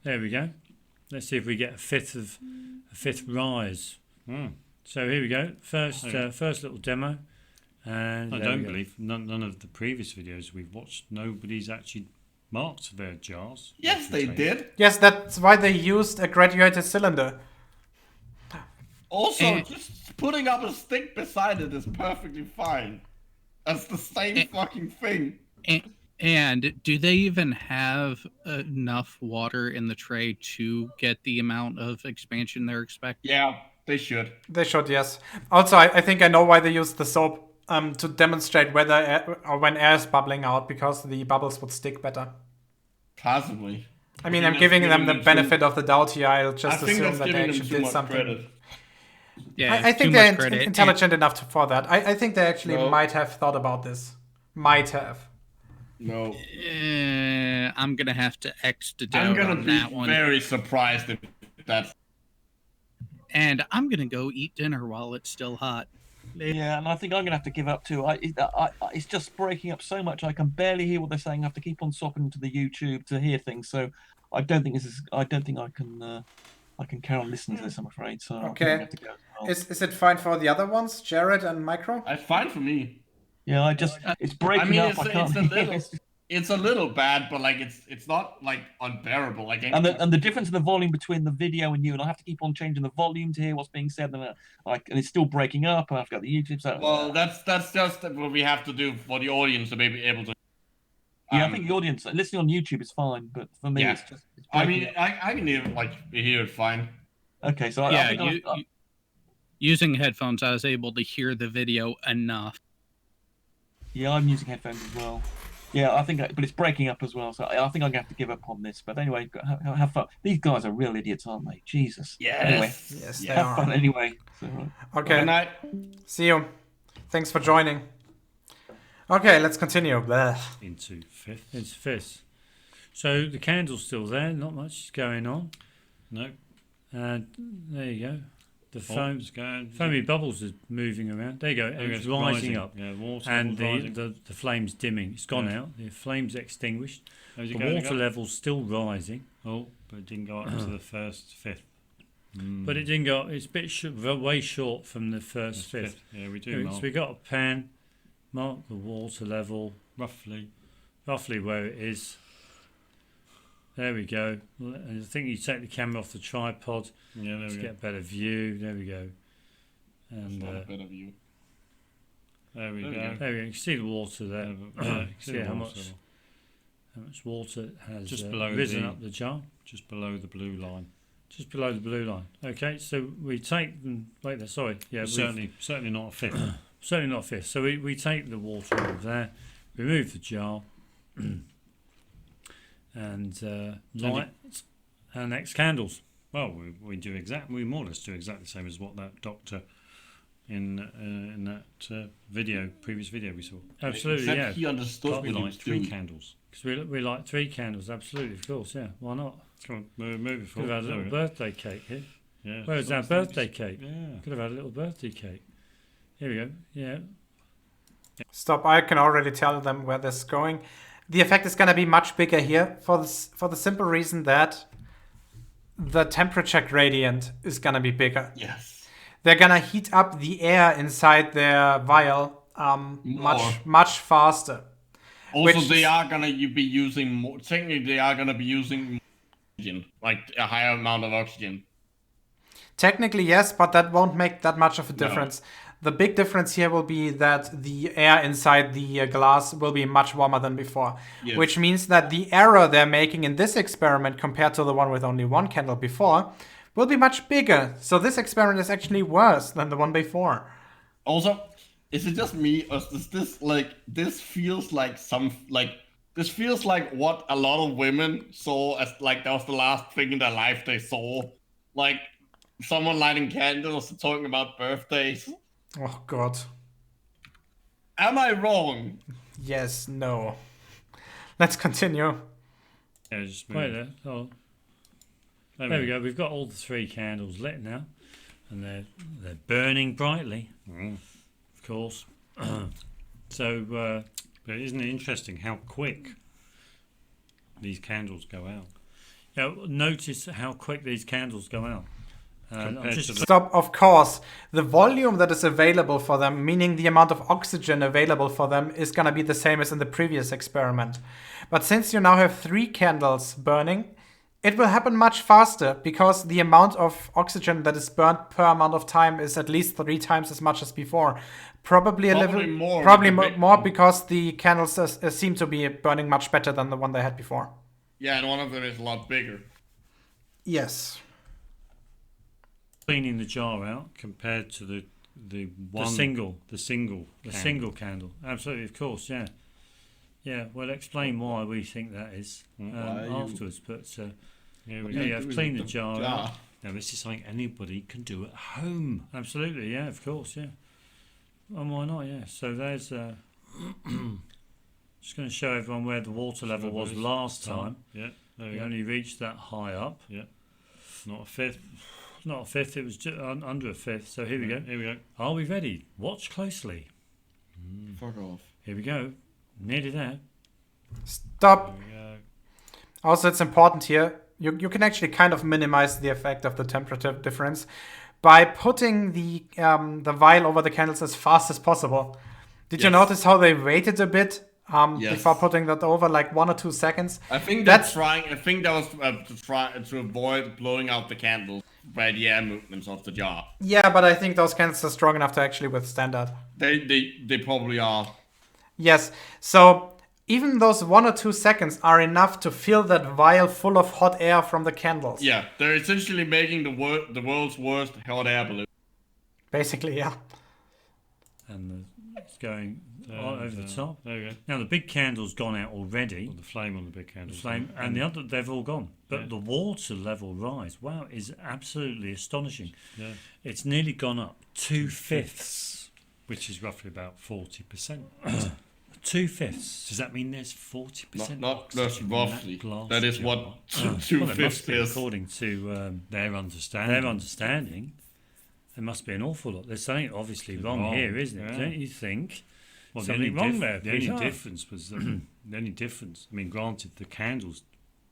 there we go. Let's see if we get a fifth rise. So here we go. First little demo. And I don't believe none of the previous videos we've watched, nobody's actually marked their jars. Yes, they did. Yes, that's why they used a graduated cylinder. Also, just putting up a stick beside it is perfectly fine. That's the same fucking thing. And do they even have enough water in the tray to get the amount of expansion they're expecting? Yeah, they should. They should, yes. Also, I think I know why they used the soap to demonstrate whether air, or when air is bubbling out, because the bubbles would stick better. Possibly. I mean, I'm giving them the benefit of the doubt here. I'll just assume that they actually did something. Credit. Yeah, I think they're intelligent enough for that. I think they actually might have thought about this. Might have. No. I'm gonna have to X the doubt I'm gonna on be that one. very surprised if that's. And I'm gonna go eat dinner while it's still hot. Yeah, and I think I'm gonna have to give up too. It's just breaking up so much. I can barely hear what they're saying. I have to keep on swapping to the YouTube to hear things. So I don't think I can carry on listening to this. I'm afraid. So okay. I have to go as well. Is it fine for the other ones, Jared and Micro? It's fine for me. Yeah, it's breaking up. It's a little bad, but like it's not like unbearable. Like and the difference in the volume between the video and you, and I have to keep on changing the volume to hear what's being said, and and it's still breaking up. And I've got the YouTube. So well, that's just what we have to do for the audience to be able to. Yeah, I think the audience listening on YouTube is fine, but for me, it's just. It's I mean, I can hear it fine. Okay, so using headphones, I was able to hear the video enough. Yeah, I'm using headphones as well. Yeah, I think, but it's breaking up as well. So I think I'm gonna have to give up on this. But anyway, have fun. These guys are real idiots, aren't they? Jesus. Yes. Anyway, yes, they have fun anyway. So, okay. Good night. See you. Thanks for joining. Okay, let's continue. Into fifth. So the candle's still there. Not much is going on. No. And there you go. The foamy bubbles are moving around. There you go. It's rising up. Yeah, water and rising. the flame's dimming. It's gone out. The flame's extinguished. The water level's still rising. Oh, but it didn't go up to the first fifth. But it didn't go. It's a bit way short from the first fifth. Yeah, we do. So we got a pan. Mark the water level roughly where it is. There we go. I think you take the camera off the tripod. Yeah, there we go. Get a better view. There we go. And a better view. There we go. There we go. You can see the water there. You can see how much water has just below risen up the jar. Just below the blue line. Just below the blue line. Okay, so we take them. Wait there. Sorry. Yeah, certainly not a fifth. Certainly not a fifth. So we take the water out of there. remove the jar, and light our next candles. Well, we more or less do exactly the same as what that doctor in that previous video we saw. Absolutely, Except yeah. he understood We what he light was 3 doing. candles. Because we light 3 candles, absolutely, of course, yeah. Why not? Come on, move it Could forward. have had a little birthday cake here. Yeah. Where's our birthday cake? Yeah. Could have had a little birthday cake. Here we go. Yeah. Stop, I can already tell them where this is going. The effect is going to be much bigger here for the simple reason that the temperature gradient is going to be bigger. Yes. They're going to heat up the air inside their vial much faster. Also, they are gonna be using more. Technically, they are gonna be using more oxygen, like a higher amount of oxygen. Technically, yes, but that won't make that much of a difference. The big difference here will be that the air inside the glass will be much warmer than before, which means that the error they're making in this experiment compared to the one with only 1 candle before will be much bigger. So this experiment is actually worse than the one before. Also, is it just me, or is this feels like what a lot of women saw as like that was the last thing in their life they saw, like someone lighting candles and talking about birthdays. Oh God. Am I wrong? Yes, no. Let's continue. Yeah, just wait there. Oh. There we go. We've got all the 3 candles lit now, and they're burning brightly. Of course. So, but isn't it interesting how quick these candles go out? Notice how quick these candles go out. Stop, of course. The volume that is available for them, meaning the amount of oxygen available for them, is going to be the same as in the previous experiment. But since you now have 3 candles burning, it will happen much faster because the amount of oxygen that is burnt per amount of time is at least 3 times as much as before. Probably more because the candles seem to be burning much better than the one they had before. Yeah, and one of them is a lot bigger. Yes. Cleaning the jar out compared to the single candle. Absolutely, of course, yeah. Yeah, we'll explain why we think that is afterwards. But I've cleaned the jar out. Now, this is something anybody can do at home. Absolutely, yeah, of course, yeah. And why not, yeah. So there's... just going to show everyone where the water level was last time. Yeah, we only reached that high up. Yeah. Not a fifth, it was just under a fifth. So here we go. Are we ready? Watch closely. Fuck off. Here we go. Nearly there. Stop. Also, it's important here. You can actually kind of minimize the effect of the temperature difference by putting the vial over the candles as fast as possible. Did you notice how they waited a bit before putting that over, like 1 or 2 seconds? I think that was to try to avoid blowing out the candles by the air movements of the jar. Yeah, but I think those candles are strong enough to actually withstand that. They probably are. Yes. So even those 1 or 2 seconds are enough to fill that vial full of hot air from the candles. Yeah, they're essentially making the world's worst hot air balloon. Basically, yeah. And it's going over the top. There we go. Now the big candle's gone out already. The flame on the big candle. The flame and the other, they've all gone. But the water level rise, wow, is absolutely astonishing. Yeah. It's nearly gone up 2/5, which is roughly about 40%. 2/5. Does that mean there's 40%? Not just roughly. That is what 2/5 is. According to their understanding, there must be an awful lot. There's something obviously wrong here, isn't it? Don't you think? Well, something wrong there. The only difference was the only difference. I mean, granted, the candles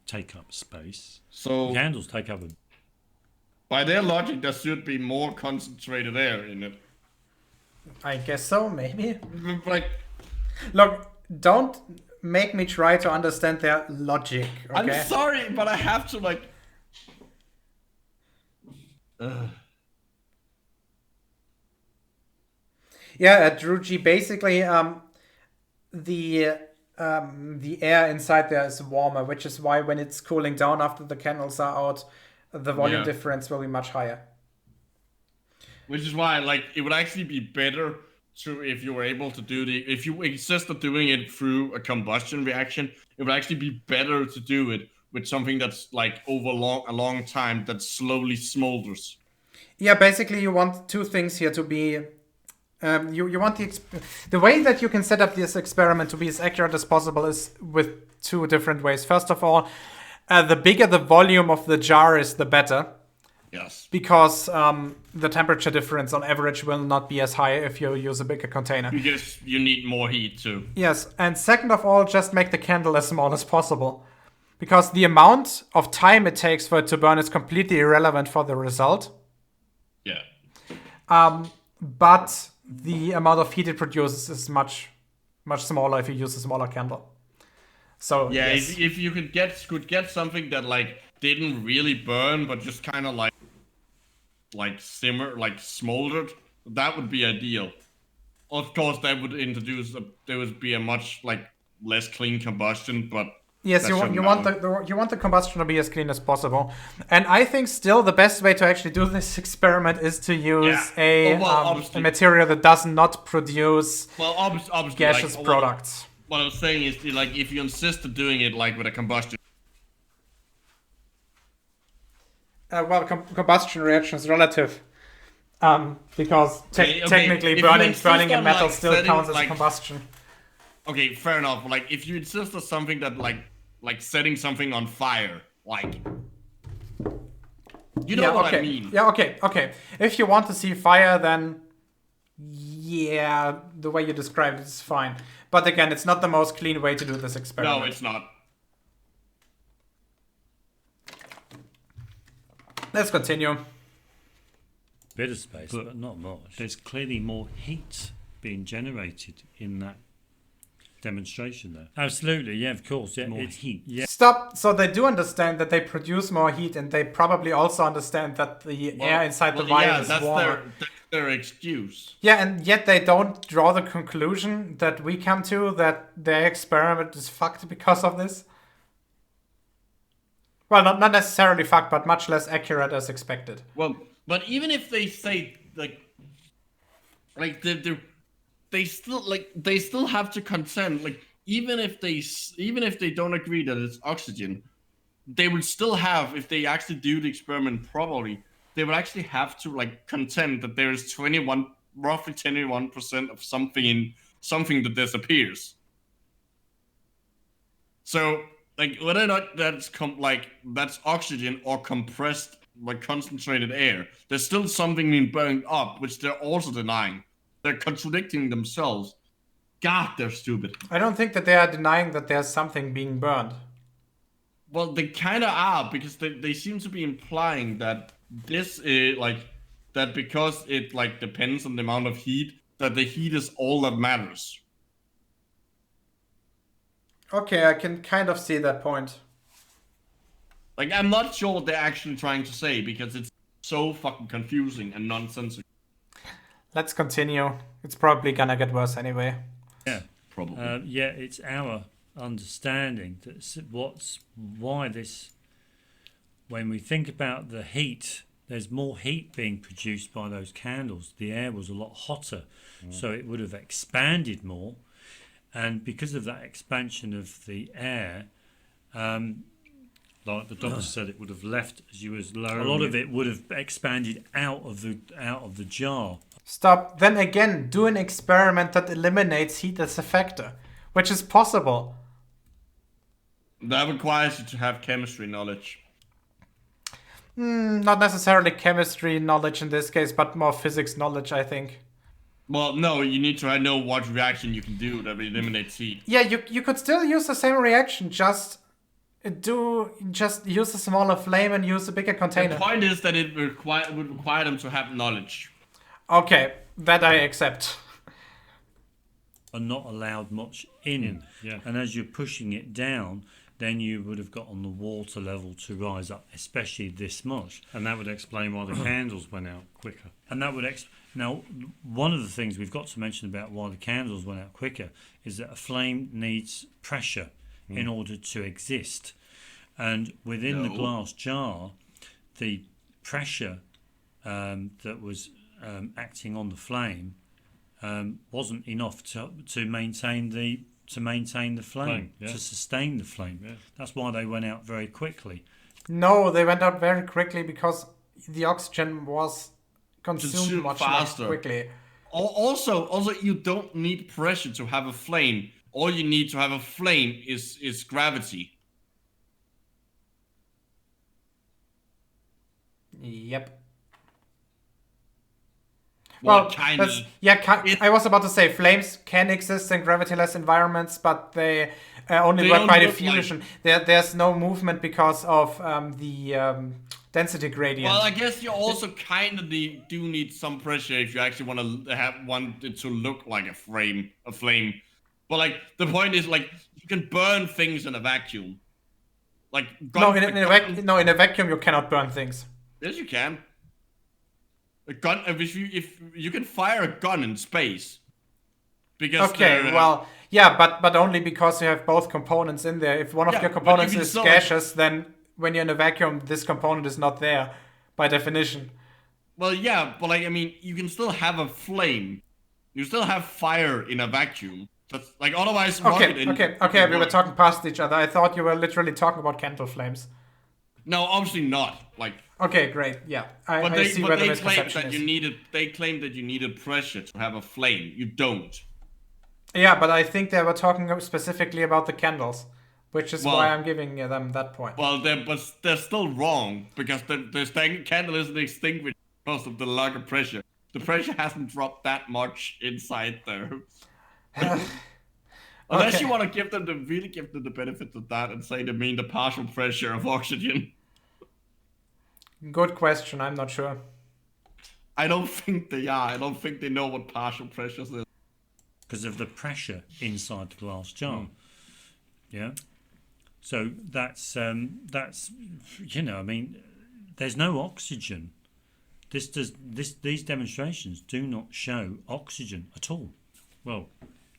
take up space. So the candles take up. By their logic, there should be more concentrated air in it. I guess so, maybe. Like, look, don't make me try to understand their logic. Okay? I'm sorry, but I have to like. Yeah, Drew G. Basically, the air inside there is warmer, which is why when it's cooling down after the candles are out, the volume difference will be much higher. Which is why, like, it would actually be better if you were able to do if you insisted doing it through a combustion reaction, it would actually be better to do it with something that's like over a long time that slowly smolders. Yeah, basically you want two things here to be. You want the way that you can set up this experiment to be as accurate as possible is with two different ways. First of all, the bigger the volume of the jar is, the better. Yes. Because the temperature difference on average will not be as high if you use a bigger container. Because you need more heat too. Yes, and second of all, just make the candle as small as possible. Because the amount of time it takes for it to burn is completely irrelevant for the result. Yeah. But the amount of heat it produces is much smaller if you use a smaller candle. So yeah, yes. if you could get something that like didn't really burn but just kind of like simmer, like smoldered, that would be ideal. Of course, that would there would be a much like less clean combustion, but yes, you want the combustion to be as clean as possible. And I think still the best way to actually do this experiment is to use a material that does not produce obviously, gaseous products. What I was saying is, like, if you insist on doing it like with a combustion. Combustion reaction is relative, because technically burning a metal still counts as combustion. Okay, fair enough. Like, if you insist on something that like setting something on fire, like, you know what I mean? Yeah, okay. If you want to see fire, then yeah, the way you described it is fine. But again, it's not the most clean way to do this experiment. No, it's not. Let's continue. Bit of space, but not much. There's clearly more heat being generated in that demonstration there. Absolutely, yeah, of course. Yeah, more heat. Yeah. Stop. So they do understand that they produce more heat, and they probably also understand that the air inside the vial is warmer. That's their excuse. Yeah, and yet they don't draw the conclusion that we come to, that their experiment is fucked because of this. Well, not necessarily fucked, but much less accurate as expected. Well, but even if they say they still have to consent. Like, even if they don't agree that it's oxygen, they will still have, if they actually do the experiment properly, they will actually have to like contend that there is roughly 21% of something that disappears. So, like, whether or not that's oxygen or compressed, like, concentrated air, there's still something being burned up, which they're also denying. They're contradicting themselves. God, they're stupid. I don't think that they are denying that there's something being burned. Well, they kind of are, because they seem to be implying that this is that because it like depends on the amount of heat, that the heat is all that matters. Okay, I can kind of see that point. Like, I'm not sure what they're actually trying to say, because it's so fucking confusing and nonsensical. Let's continue. It's probably gonna get worse anyway. Yeah, probably. Yeah, it's our understanding that why this. When we think about the heat, there's more heat being produced by those candles. The air was a lot hotter, so it would have expanded more. And because of that expansion of the air, like the doctor said, it would have left as you was lowering. A lot of it would have expanded out of the jar. Stop. Then again, do an experiment that eliminates heat as a factor, which is possible. That requires you to have chemistry knowledge. Not necessarily chemistry knowledge in this case, but more physics knowledge, I think. Well, no, you need to know what reaction you can do that eliminates heat. Yeah, you could still use the same reaction, just use a smaller flame and use a bigger container. The point is that it would require them to have knowledge. Okay, that I accept. Are not allowed much in. Yeah. And as you're pushing it down, then you would have gotten the water level to rise up, especially this much. And that would explain why the candles went out quicker. And that would now, one of the things we've got to mention about why the candles went out quicker is that a flame needs pressure in order to exist. And within the glass jar, the pressure that was acting on the flame wasn't enough to maintain the flame, to sustain the flame. Yeah. That's why they went out very quickly. No, they went out very quickly because the oxygen was consumed much faster. more quickly. Also, you don't need pressure to have a flame. All you need to have a flame is gravity. Yep. Well, I was about to say flames can exist in gravity-less environments, but they only work by diffusion. There's no movement because of the density gradient. Well, I guess you also kind of do need some pressure if you actually want it to look like a flame. But like the point is, like, you can burn things in a vacuum. Like in a vacuum you cannot burn things. Yes, you can. A gun. If you can fire a gun in space. Because but only because you have both components in there. If one of your components is gaseous, then when you're in a vacuum, this component is not there by definition. Well, yeah, but like, I mean, you can still have a flame. You still have fire in a vacuum. That's like, otherwise. Okay. We were talking past each other. I thought you were literally talking about candle flames. No, obviously not. Like. Okay, great. Yeah, I see where the misconception is. They claimed that you needed pressure to have a flame. You don't. Yeah, but I think they were talking specifically about the candles, which is why I'm giving them that point. Well, they're still wrong because the candle isn't extinguished because of the lack of pressure. The pressure hasn't dropped that much inside there. Unless you want to give them the benefit of that and say they mean the partial pressure of oxygen. Good question. I'm not sure. I don't think they are. I don't think they know what partial pressure is. Because of the pressure inside the glass jar. Yeah. So that's I mean, there's no oxygen. These demonstrations do not show oxygen at all. Well,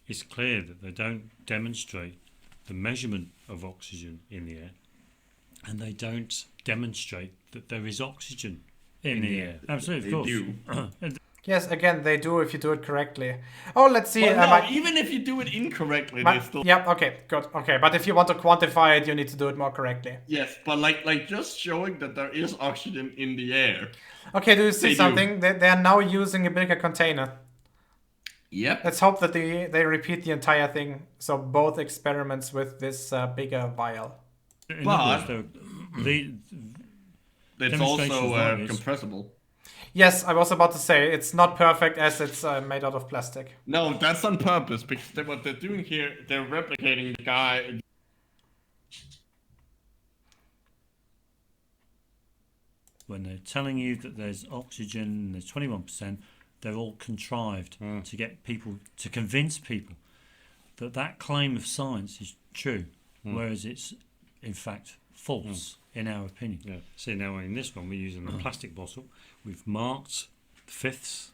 it's clear that they don't demonstrate the measurement of oxygen in the air, and they don't demonstrate that there is oxygen in the air. Absolutely, of course. Do. Yes, again, they do if you do it correctly. Oh, let's see. Well, no, even if you do it incorrectly, they still. Yep. Okay. Good. Okay, but if you want to quantify it, you need to do it more correctly. Yes, but like just showing that there is oxygen in the air. Okay. Do you see something? They are now using a bigger container. Yep. Let's hope that they repeat the entire thing. So both experiments with this bigger vial. But it's also compressible. Yes, I was about to say it's not perfect as it's made out of plastic. No, that's on purpose because what they're doing here, they're replicating the guy. When they're telling you that there's oxygen, there's 21%, they're all contrived to get people, to convince people that claim of science is true, whereas it's in fact false in our opinion. Yeah. See, now in this one we're using the plastic bottle. We've marked the fifths,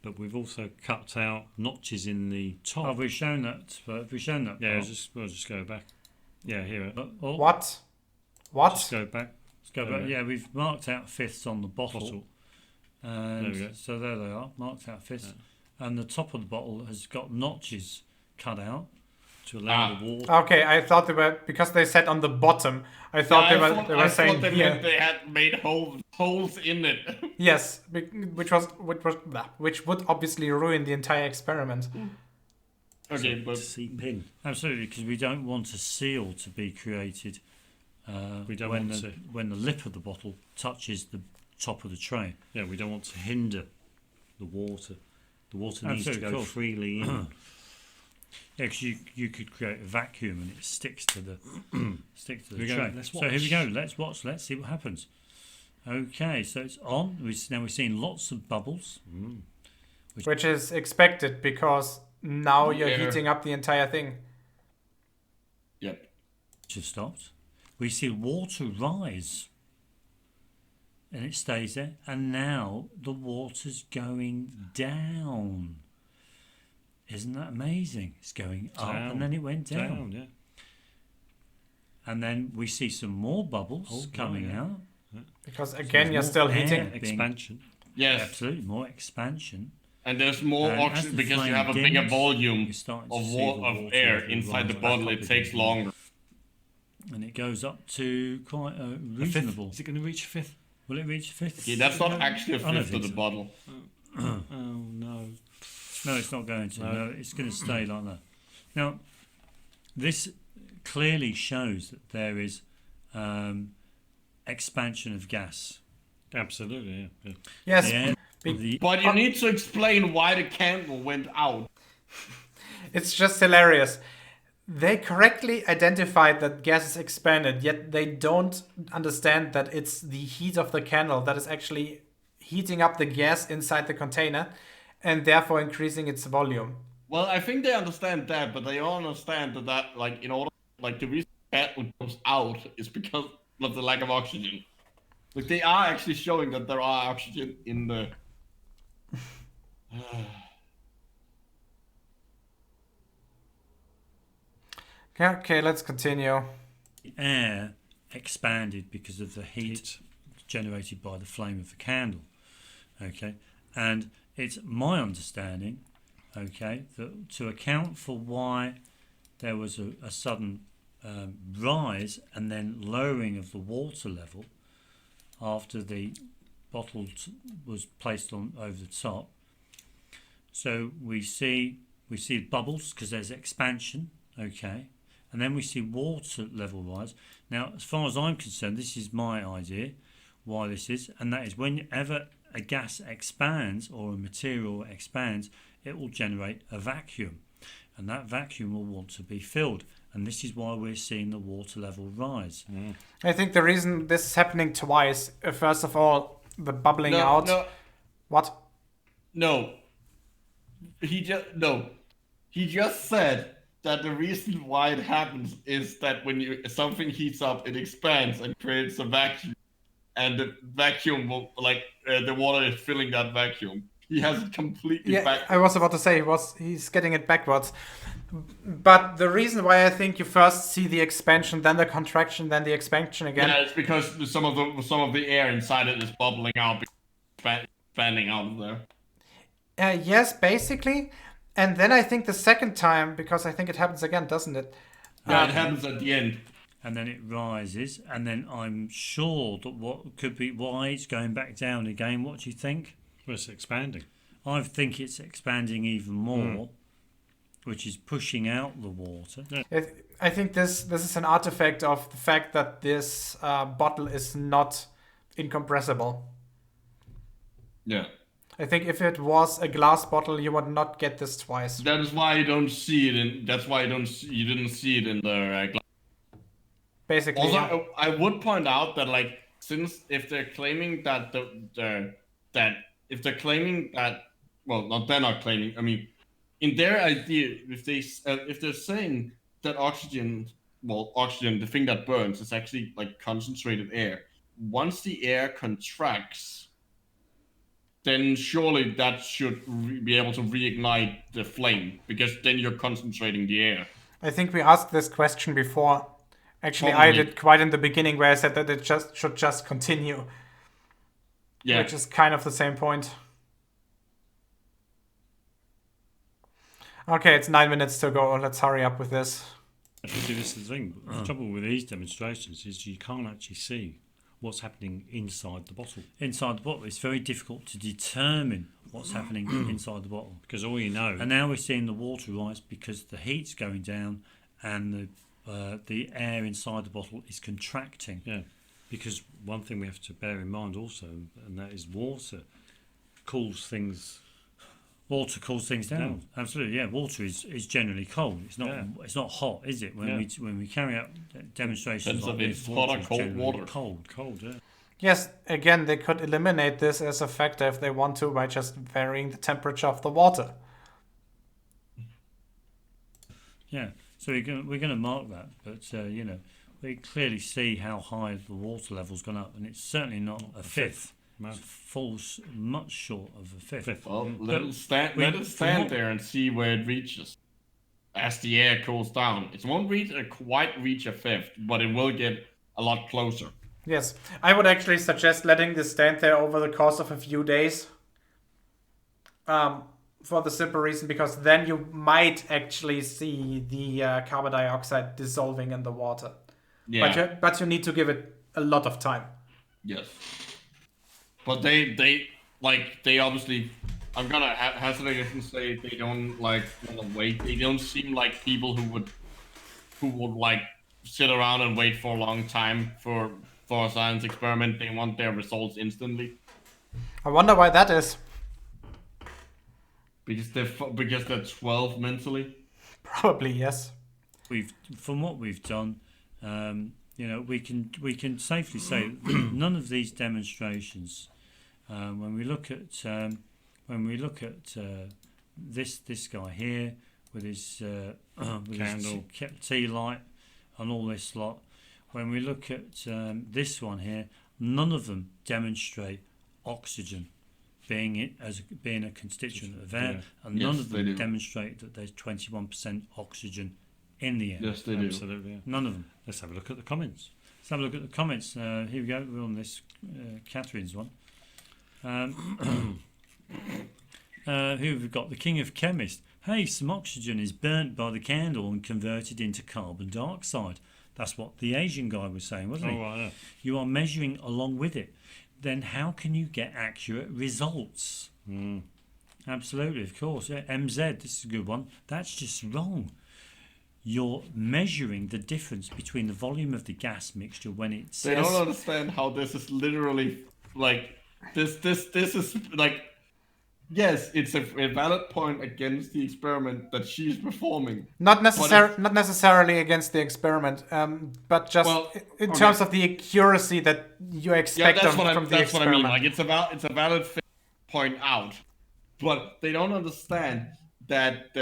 but we've also cut out notches in the top. Have we shown that? Yeah, we'll just go back. Yeah, here. What? Just go back. Yeah, we've marked out fifths on the bottle. And so there they are, marked out fifths. Yeah. And the top of the bottle has got notches cut out to allow the water. Okay, I thought they were, because they said on the bottom, I thought they were saying here. They had made holes in it. Yes, which would obviously ruin the entire experiment. Okay, but seep in. Absolutely, because we don't want a seal to be created. We don't when the lip of the bottle touches the top of the tray. Yeah, we don't want to hinder the water. The water needs to go freely in. Yeah, because you could create a vacuum and it sticks to the tray. So here we go. Let's watch. Let's see what happens. Okay, so it's on. Now we're seeing lots of bubbles, which is expected because now you're heating up the entire thing. Yep. Which has stopped. We see water rise. And it stays there. And now the water's going down. Isn't that amazing? It's going up and then it went down. Yeah. And then we see some more bubbles coming out. Because again, you're still heating. Expansion. Yes. Absolutely, more expansion. And there's more And as oxygen the because you flame have a bigger dims, volume you're starting to of see the water air level inside the rise back bottle. up It takes again. longer. And it goes up to quite a reasonable. Is it going to reach a fifth? Will it reach a fifth? Okay, that's not actually a I don't fifth of think the so. bottle. Oh no. No, it's not going to. No, it's going to stay like that. Now, this clearly shows that there is expansion of gas. Absolutely, yeah. Yes. The air- But you need to explain why the candle went out. It's just hilarious. They correctly identified that gas is expanded, yet they don't understand that it's the heat of the candle that is actually heating up the gas inside the container and therefore increasing its volume. Well, I think they understand that, but they don't understand that like in order, like the reason that comes out is because of the lack of oxygen. Like they are actually showing that there are oxygen in the. Okay, let's continue. The air expanded because of the heat generated by the flame of the candle. Okay, and it's my understanding, okay, that to account for why there was a sudden rise and then lowering of the water level after the bottle was placed on over the top. So we see bubbles because there's expansion, okay, and then we see water level rise. Now, as far as I'm concerned, this is my idea why this is, and that is whenever a gas expands or a material expands, it will generate a vacuum, and that vacuum will want to be filled, and this is why we're seeing the water level rise. I think the reason this is happening twice, first of all, the bubbling out. No. What? No. He just said that the reason why it happens is that when something heats up, it expands and creates a vacuum, and the vacuum will the water is filling that vacuum. He has it completely backwards. I was about to say he's getting it backwards. But the reason why I think you first see the expansion, then the contraction, then the expansion again. Yeah, it's because some of the air inside it is bubbling out, expanding out of there. Yes, basically. And then I think the second time, because I think it happens again, doesn't it? Yeah, it happens at the end. And then it rises, and then I'm sure that what could be why it's going back down again. What do you think? Well, it's expanding. I think it's expanding even more, which is pushing out the water. I think this is an artifact of the fact that this bottle is not incompressible. Yeah. I think if it was a glass bottle, you would not get this twice. That is why you don't see it in. That's why you didn't see it in the glass. Basically. Also, yeah. I would point out that since if they're claiming that well, they're not claiming. I mean, in their idea, if they're saying that oxygen, the thing that burns, is actually like concentrated air. Once the air contracts, then surely that should be able to reignite the flame, because then you're concentrating the air. I think we asked this question before. Actually, Probably. I did quite in the beginning where I said that it should just continue. Yeah. Which is kind of the same point. Okay, it's 9 minutes to go. Let's hurry up with this. See, this is the thing. The trouble with these demonstrations is you can't actually see what's happening inside the bottle. Inside the bottle, it's very difficult to determine what's happening inside the bottle. Because all you know... And now we're seeing the water rise because the heat's going down and the air inside the bottle is contracting. Yeah, because one thing we have to bear in mind also, and that is water cools things... Water cools things down. Absolutely, yeah. Water is generally cold. It's not. It's not hot, is it? When we carry out demonstrations like this, hot or cold water. Cold, yeah. Yes, again, they could eliminate this as a factor if they want to by just varying the temperature of the water. Yeah. So we're going to mark that, but we clearly see how high the water level's gone up, and it's certainly not a fifth. It falls much short of a fifth. Well, let it stand there and see where it reaches as the air cools down. It won't quite reach a fifth, but it will get a lot closer. Yes, I would actually suggest letting this stand there over the course of a few days. for the simple reason because then you might actually see the carbon dioxide dissolving in the water. Yeah. But you need to give it a lot of time. Yes. But they obviously, I'm gonna hazard a guess and say they don't like want to wait. They don't seem like people who would like sit around and wait for a long time for a science experiment. They want their results instantly. I wonder why that is. Because they're 12 mentally. Probably yes. From what we've done, we can safely say that none of these demonstrations, when we look at this guy here with his candle, tea light, and all this lot, when we look at this one here, none of them demonstrate oxygen being a constituent of air, and none of them demonstrate that there's 21% oxygen in the air. Yes, they do. Absolutely. Yeah. None of them. Let's have a look at the comments. Here we go. We're on this Catherine's one. Who have we got? The King of Chemists. Hey, some oxygen is burnt by the candle and converted into carbon dioxide. That's what the Asian guy was saying, wasn't he? Oh, yeah. You are measuring along with it. Then how can you get accurate results? Absolutely, of course. Yeah. MZ, this is a good one. That's just wrong. You're measuring the difference between the volume of the gas mixture when it says... They don't understand how this is literally like this is like, yes, it's a valid point against the experiment that she's performing. Not necessarily against the experiment, but just in terms of the accuracy that you expect from the experiment. That's what I mean. Like it's a valid point out, but they don't understand that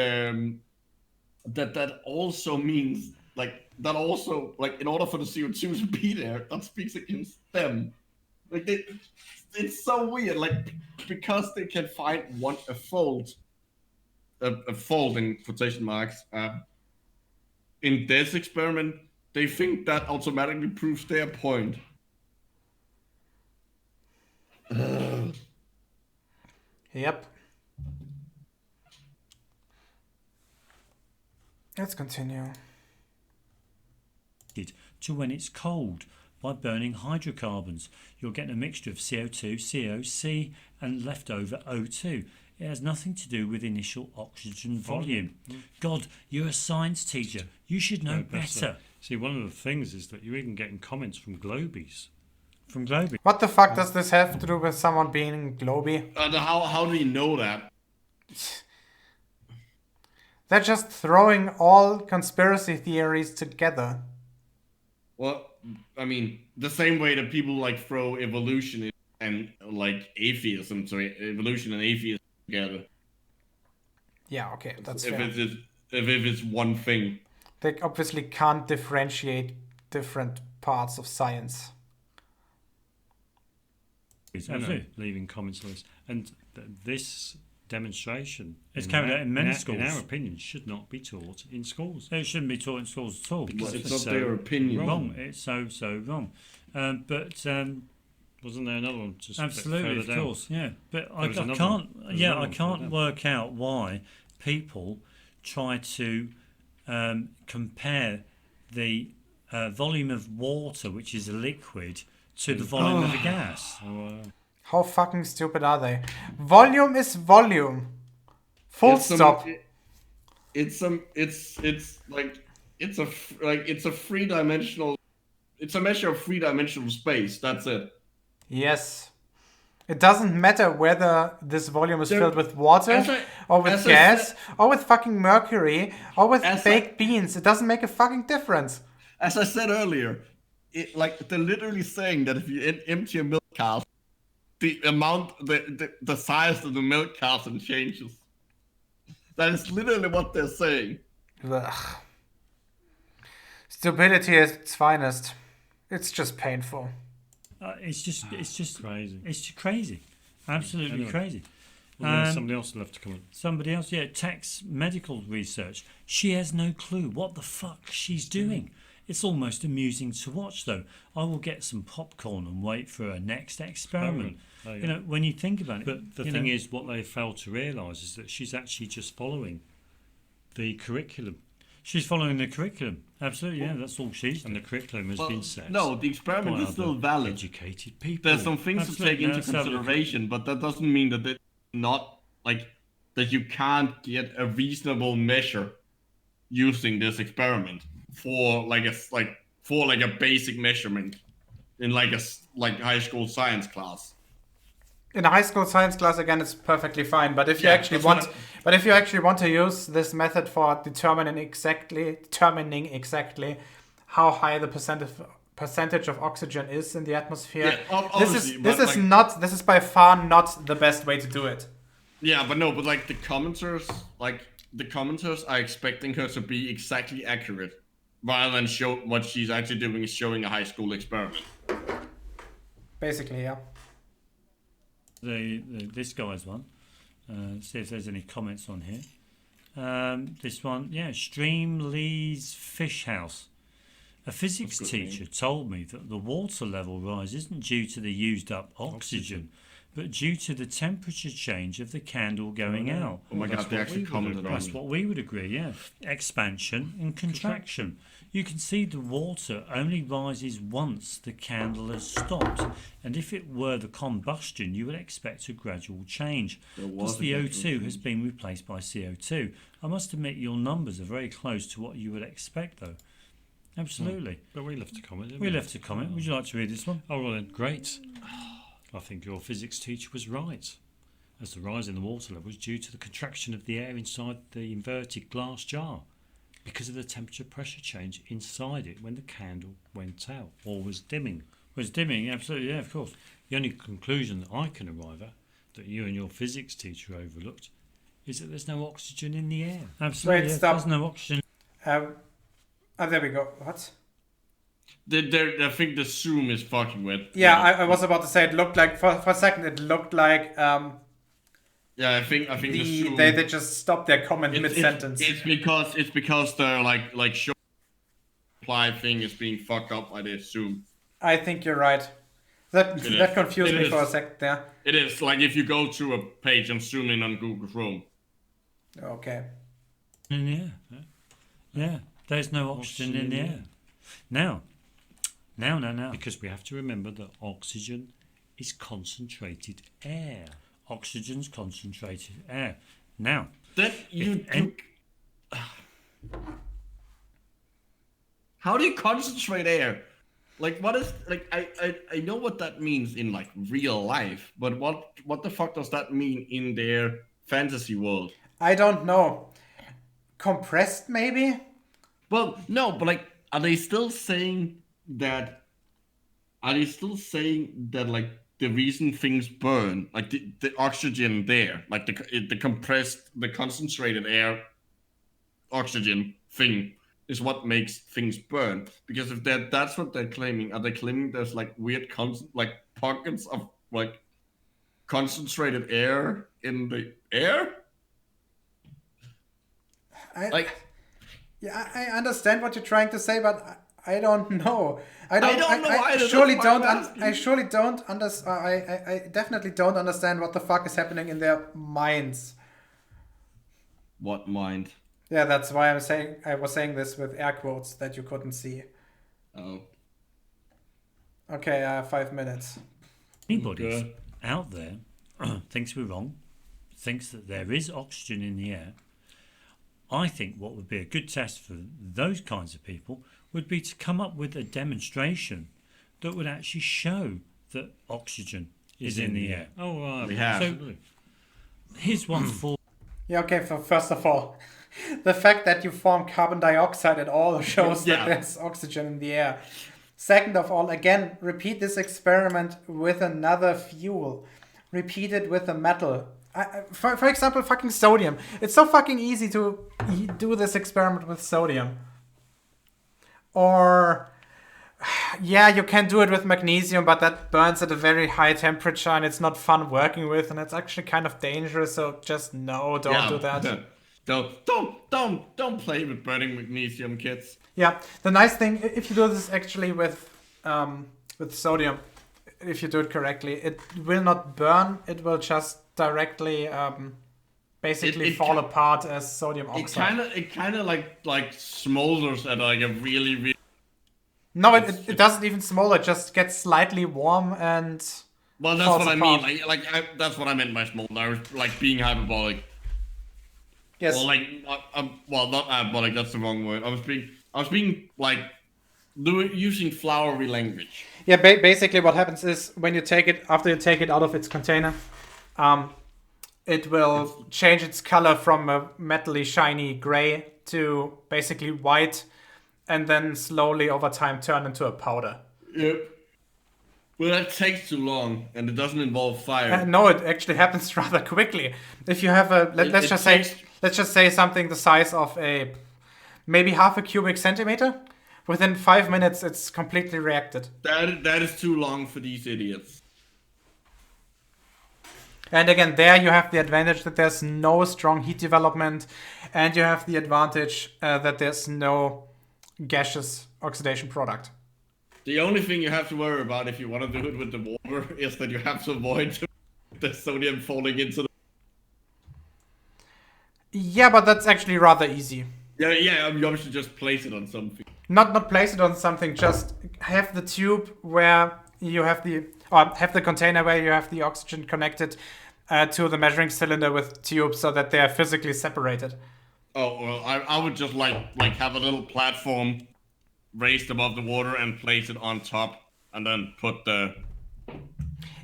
that also means that also in order for the CO2 to be there, that speaks against them. It's so weird, because they can find a fault in quotation marks, in this experiment, they think that automatically proves their point. Yep. Let's continue. To when it's cold. By burning hydrocarbons, you're getting a mixture of CO2, COC, and leftover O2. It has nothing to do with initial oxygen volume. God, you're a science teacher. You should know better. See, one of the things is that you're even getting comments from Globies. What the fuck does this have to do with someone being Globie? How do we know that? They're just throwing all conspiracy theories together. Well, I mean, the same way that people throw evolution and atheism, evolution and atheism together. Yeah, okay, that's fair. If it's one thing. They obviously can't differentiate different parts of science. Absolutely. Leaving comments on this. And this demonstration it's carried out in many schools. In our opinion, should not be taught in schools. It shouldn't be taught in schools at all because it's not their opinion. Wrong. It's so wrong. But wasn't there another one? Just absolutely, of down? Course, yeah. But I can't work out why people try to compare the volume of water, which is a liquid, to the volume of a gas. How fucking stupid are they? Volume is volume. Full stop. It's a three-dimensional. It's a measure of three-dimensional space. That's it. Yes. It doesn't matter whether this volume is filled with water, or with gas, or with fucking mercury, or with baked beans. It doesn't make a fucking difference. As I said earlier, they're literally saying that if you empty a milk carton, the size of the milk carton changes. That is literally what they're saying. Ugh. Stupidity at its finest. It's just painful. It's just crazy. It's just crazy. Absolutely crazy. Somebody else will have to come in. Somebody else, Tech's medical research. She has no clue what the fuck she's doing. It's almost amusing to watch, though. I will get some popcorn and wait for her next experiment. You know, when you think about it, but the thing is, what they fail to realise is that she's actually just following the curriculum. She's following the curriculum. Absolutely, yeah, that's all she's done. And the curriculum has been set. No, the experiment is still valid. Educated people. There's some things to take into consideration, but that doesn't mean that it's not like that you can't get a reasonable measure using this experiment for like a basic measurement in like high school science class. In a high school science class, again, it's perfectly fine. But if you actually want to use this method for determining exactly how high the percentage of oxygen is in the atmosphere, this is by far not the best way to do it. Yeah, but like the commenters are expecting her to be exactly accurate, rather than show what she's actually doing is showing a high school experiment. Basically, yeah. This guy's one. See if there's any comments on here. This one, yeah, Stream Lee's Fish House. A physics teacher told me that the water level rise isn't due to the used up oxygen, but due to the temperature change of the candle going out. Oh my god, they actually commented on it. That's what we would agree, yeah. Expansion and contraction. You can see the water only rises once the candle has stopped, and if it were the combustion, you would expect a gradual change. Thus the O2 has been replaced by CO2. I must admit your numbers are very close to what you would expect, though. Absolutely. But we left a comment. We left a comment. Would you like to read this one? Oh, well then, great. I think your physics teacher was right, as the rise in the water level is due to the contraction of the air inside the inverted glass jar, because of the temperature pressure change inside it when the candle went out or was dimming. Was dimming, absolutely, yeah, of course. The only conclusion that I can arrive at, that you and your physics teacher overlooked, is that there's no oxygen in the air. Absolutely, Wait, stop. There's no oxygen. There we go. What? I think the zoom is fucking with. Yeah, I was about to say it looked like for a second it looked like yeah, I think the zoom, they just stopped their comment mid sentence. It's because the like show reply thing is being fucked up by the zoom. I think you're right. That confused me for a second there. It is like if you go to a page and zoom in on Google Chrome. Okay. In the air. Yeah, there's no oxygen in the air. Now. Because we have to remember that oxygen is concentrated air. Oxygen's concentrated air. Now, how do you concentrate air? Like, what is like? I know what that means in like real life, but what the fuck does that mean in their fantasy world? I don't know. Compressed, maybe? Well, no, but like, are they still saying that like the reason things burn, like the oxygen there, like the compressed, the concentrated air oxygen thing is what makes things burn? Because if that's what they're claiming, are they claiming there's like weird like pockets of like concentrated air in the air? Yeah, I understand what you're trying to say, but I don't know. I definitely don't understand what the fuck is happening in their minds. What mind? Yeah, that's why I was saying this with air quotes that you couldn't see. Oh. Okay, 5 minutes. Anybody out there thinks we're wrong, thinks that there is oxygen in the air. I think what would be a good test for those kinds of people would be to come up with a demonstration that would actually show that oxygen is in the air. Oh, we have. So, here's one for... Yeah, okay, first of all, the fact that you form carbon dioxide at all shows that there's oxygen in the air. Second of all, again, repeat this experiment with another fuel. Repeat it with a metal. For example, fucking sodium. It's so fucking easy to do this experiment with sodium. Or, yeah, you can do it with magnesium, but that burns at a very high temperature and it's not fun working with, and it's actually kind of dangerous. So just don't do that. Don't play with burning magnesium, kids. Yeah, the nice thing, if you do this actually with sodium, if you do it correctly. It will not burn. It will just directly basically fall apart as sodium oxide. It kind of like smolders at like a really. No, it doesn't even smolder. It just gets slightly warm and. Well, that's what I mean. That's what I meant by smolder. I was like being hyperbolic. Yes. Or like, well, not hyperbolic. That's the wrong word. I was being like, using flowery language. Yeah. Basically, what happens is when you take it after you take it out of its container, it will change its color from a metally shiny gray to basically white, and then slowly over time turn into a powder. Yep. Well, that takes too long, and it doesn't involve fire. No, it actually happens rather quickly. If you have let's just say something the size of maybe half a cubic centimeter, within 5 minutes it's completely reacted. That is too long for these idiots. And again, there you have the advantage that there's no strong heat development, and you have the advantage that there's no gaseous oxidation product. The only thing you have to worry about if you want to do it with the water is that you have to avoid the sodium falling into the... Yeah, but that's actually rather easy. Yeah, you obviously just place it on something. Not place it on something, just have the tube where you have have the container where you have the oxygen connected to the measuring cylinder with tubes so that they are physically separated. Oh, well, I would just like have a little platform raised above the water and place it on top and then put the...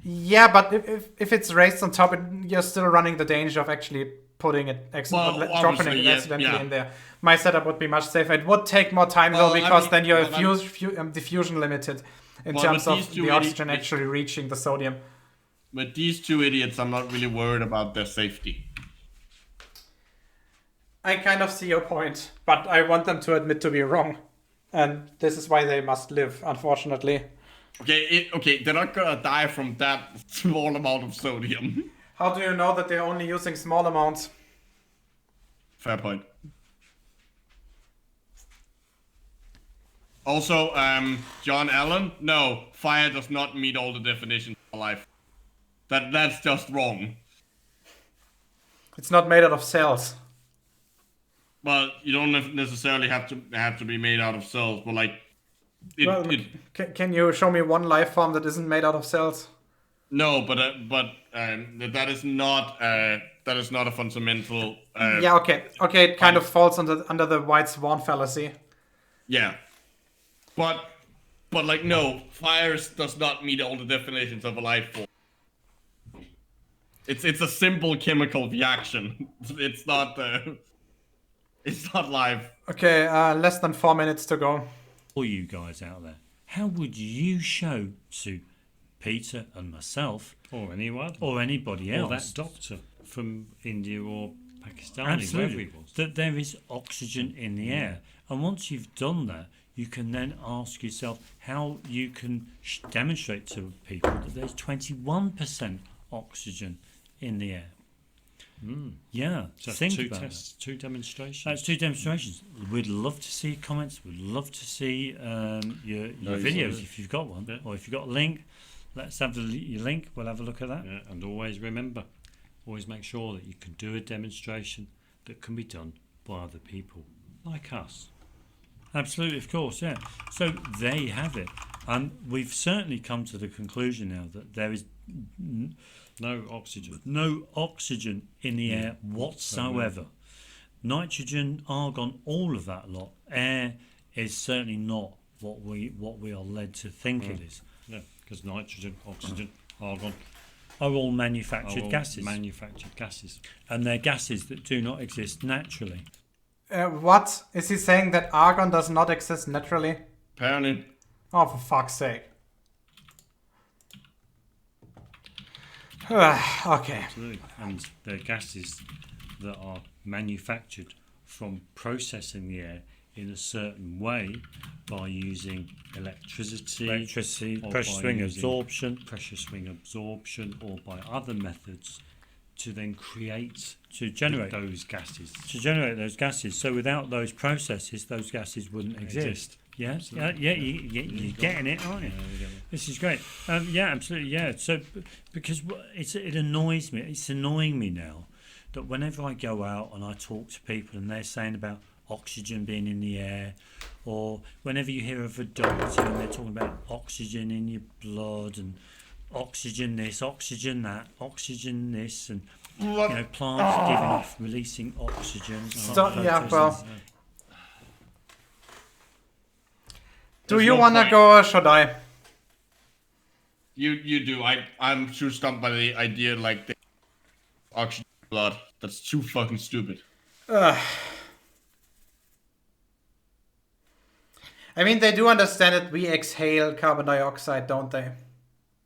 Yeah, but if it's raised on top, you're still running the danger of actually putting it, dropping it accidentally in there. My setup would be much safer. It would take more time though, because then you're diffusion limited in terms of the oxygen actually reaching the sodium. With these two idiots, I'm not really worried about their safety. I kind of see your point, but I want them to admit to be wrong. And this is why they must live, unfortunately. Okay, they're not gonna die from that small amount of sodium. How do you know that they're only using small amounts? Fair point. Also, John Allen, no, fire does not meet all the definitions of life. That's just wrong. It's not made out of cells. Well, you don't necessarily have to be made out of cells, but like, can you show me one life form that isn't made out of cells? No, but that is not a fundamental. Yeah, okay, it kind of falls under the white swan fallacy. Yeah, but like no, fire does not meet all the definitions of a life form. It's a simple chemical reaction. It's not. It's not live. Okay, less than 4 minutes to go. For you guys out there, how would you show to Peter and myself, or anyone, or anybody else, or that doctor from India or Pakistan, absolutely, that there is oxygen in the air? And once you've done that, you can then ask yourself how you can demonstrate to people that there's 21% oxygen in the air. Yeah, so think two about tests, that. 2 demonstrations. That's 2 demonstrations. We'd love to see comments. We'd love to see your videos if you've got one, or if you've got a link. Let's have your link. We'll have a look at that. Yeah, and always remember, always make sure that you can do a demonstration that can be done by other people like us. Absolutely, of course, yeah. So there you have it. We've certainly come to the conclusion now that there is no oxygen in the air whatsoever. Nitrogen, argon, all of that lot. Air is certainly not what we are led to think it is. Yeah, because nitrogen, oxygen, argon are all manufactured gases. And they're gases that do not exist naturally. What? Is he saying that argon does not exist naturally? Apparently. Oh, for fuck's sake. Okay. Absolutely. And they're gases that are manufactured from processing the air in a certain way by using electricity, pressure swing absorption, or by other methods to then generate those gases. So without those processes, those gases wouldn't exist. Yeah, you're getting it, aren't you? This is great. Yeah, absolutely. Yeah. So because it annoys me. It's annoying me now that whenever I go out and I talk to people and they're saying about oxygen being in the air, or whenever you hear of a doctor and they're talking about oxygen in your blood and oxygen this, oxygen that, oxygen this, and plants giving off, releasing oxygen. Do you want to go or should I? You do. I'm too stumped by the idea like the oxygen blood. That's too fucking stupid. I mean, they do understand that we exhale carbon dioxide, don't they?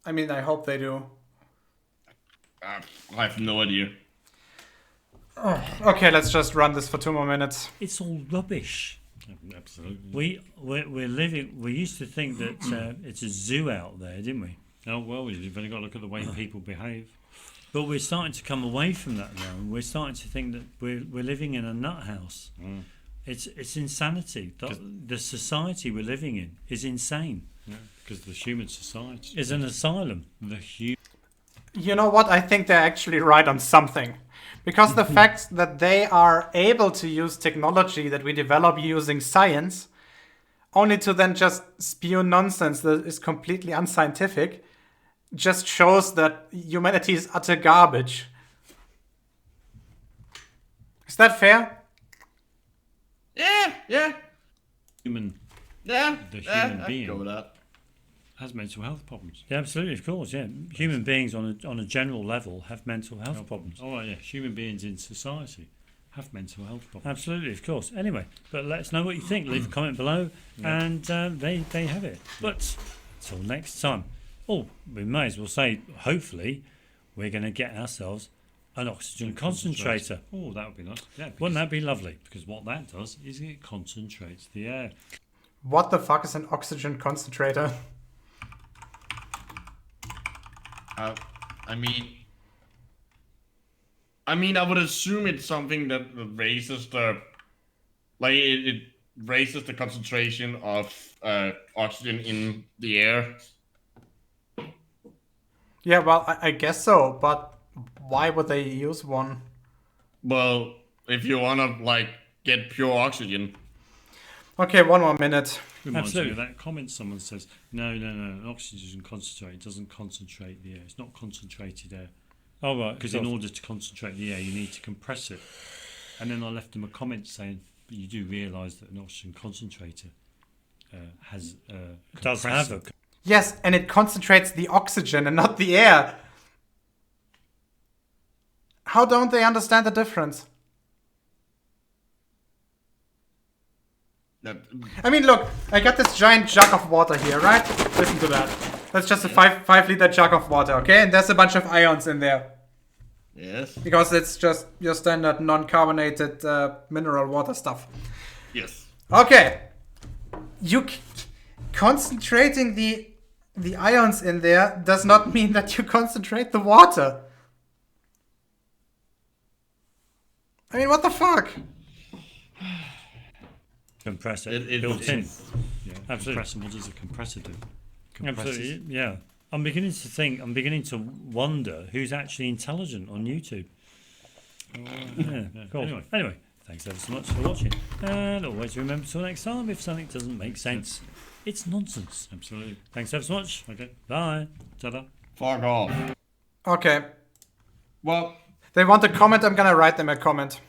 I mean, I hope they do. I have no idea. Okay, let's just run this for 2 more minutes. It's all rubbish. Absolutely. We're living. We used to think that it's a zoo out there, didn't we? Oh well, you've only got to look at the way people behave. But we're starting to come away from that now, and we're starting to think that we're living in a nut house. It's insanity. The society we're living in is insane. Yeah, because the human society is an asylum. You know what? I think they're actually right on something. Because the fact that they are able to use technology that we develop using science, only to then just spew nonsense that is completely unscientific, just shows that humanity is utter garbage. Is that fair? Yeah. The human being go with that. Has mental health problems. Yeah, absolutely, of course. Yeah, human beings on a general level have mental health problems. Oh yeah, human beings in society have mental health problems. Absolutely, of course. Anyway, but let us know what you think. Leave a comment below, and they have it. But till next time. Oh, we may as well say, hopefully, we're going to get ourselves an oxygen concentrator. Oh, that would be nice. Yeah, wouldn't that be lovely? Because what that does is it concentrates the air. What the fuck is an oxygen concentrator? I mean, I would assume it's something that raises it raises the concentration of oxygen in the air. Yeah, well, I guess so, but why would they use one? Well, if you wanna get pure oxygen. Okay, 1 more minute. Reminds me of that comment someone says, no, an oxygen concentrator doesn't concentrate the air. It's not concentrated air. Oh, right. Because in order to concentrate the air, you need to compress it. And then I left them a comment saying, but you do realise that an oxygen concentrator does have a... Yes, and it concentrates the oxygen and not the air. How don't they understand the difference? I mean, look, I got this giant jug of water here, right? Listen to that. That's just a 5-liter jug of water, okay? And there's a bunch of ions in there. Yes. Because it's just your standard non-carbonated mineral water stuff. Yes. Okay. Concentrating the ions in there does not mean that you concentrate the water. I mean, what the fuck? Compressor. Built in. Yeah, absolutely. What does a compressor do? Absolutely, yeah. I'm beginning to wonder who's actually intelligent on YouTube. Cool. Anyway, thanks ever so much for watching. And always remember, till next time, if something doesn't make sense, it's nonsense. Absolutely. Thanks ever so much. Okay. Bye. Ta-da. Fuck off. Okay. Well, they want a comment, I'm gonna write them a comment.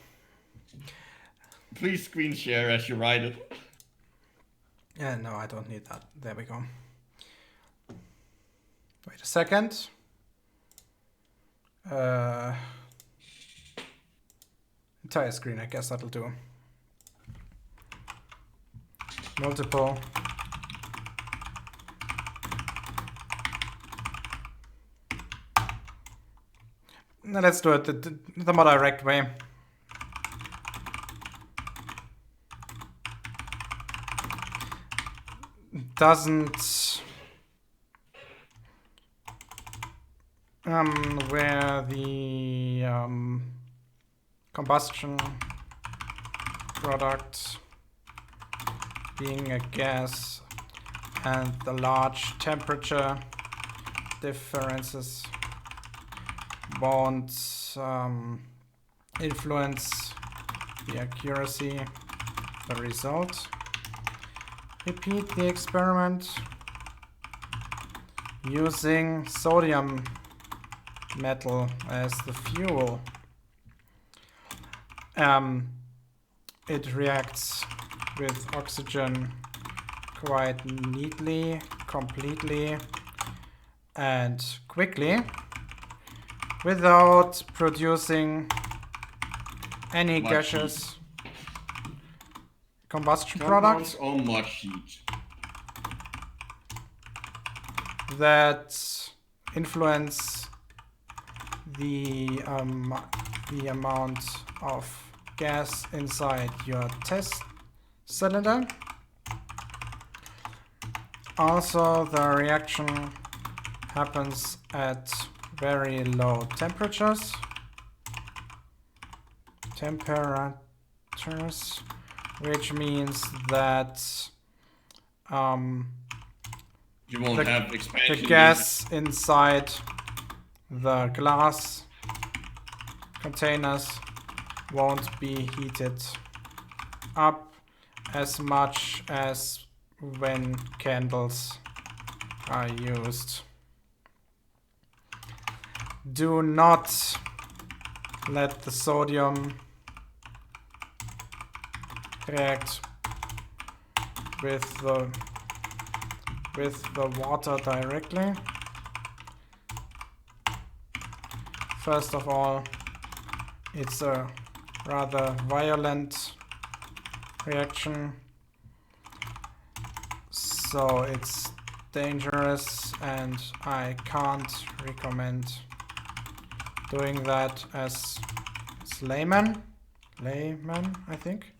Please screen share as you write it. Yeah, no, I don't need that. There we go. Wait a second. Entire screen, I guess that'll do. Multiple. Now let's do it the more direct way. Doesn't where the combustion product being a gas and the large temperature differences won't influence the accuracy of the result. Repeat the experiment using sodium metal as the fuel. It reacts with oxygen quite neatly, completely, and quickly without producing any gaseous combustion products or much heat that influence the amount of gas inside your test cylinder. Also, the reaction happens at very low temperatures, which means that you won't have expansion. The gas inside the glass containers won't be heated up as much as when candles are used. Do not let the sodium react with the water directly. First of all, it's a rather violent reaction, so it's dangerous, and I can't recommend doing that as layman, I think.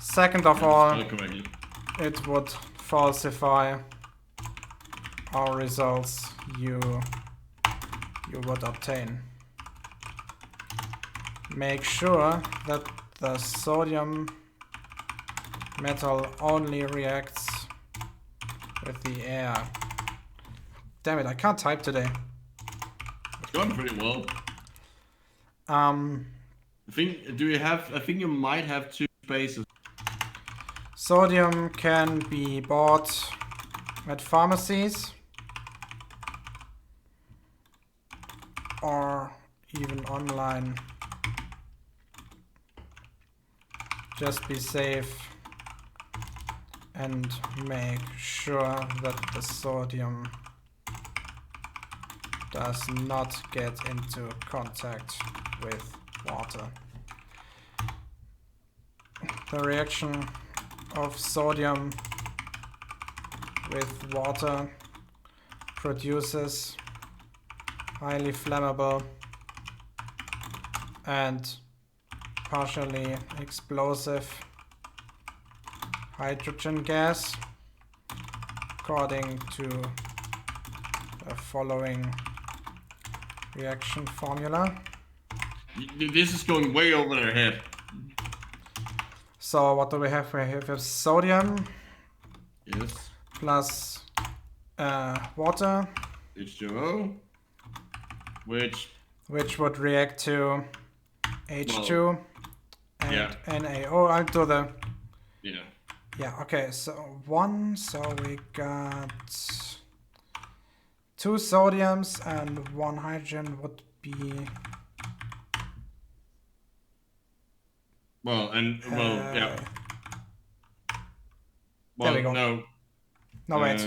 Second of all, it would falsify our results you would obtain. Make sure that the sodium metal only reacts with the air. Damn it, I can't type today. It's going pretty well. I think you might have 2 spaces. Sodium can be bought at pharmacies or even online. Just be safe and make sure that the sodium does not get into contact with water. The reaction of sodium with water produces highly flammable and partially explosive hydrogen gas, according to the following reaction formula. This is going way over their head. So what do we have? We have sodium. Yes. Plus water. H2O. Which would react to H2 and NaO. I'll do the... Yeah. Yeah, okay, so 1, so we got 2 sodiums and 1 hydrogen would be... yeah. There we go. No. No, wait.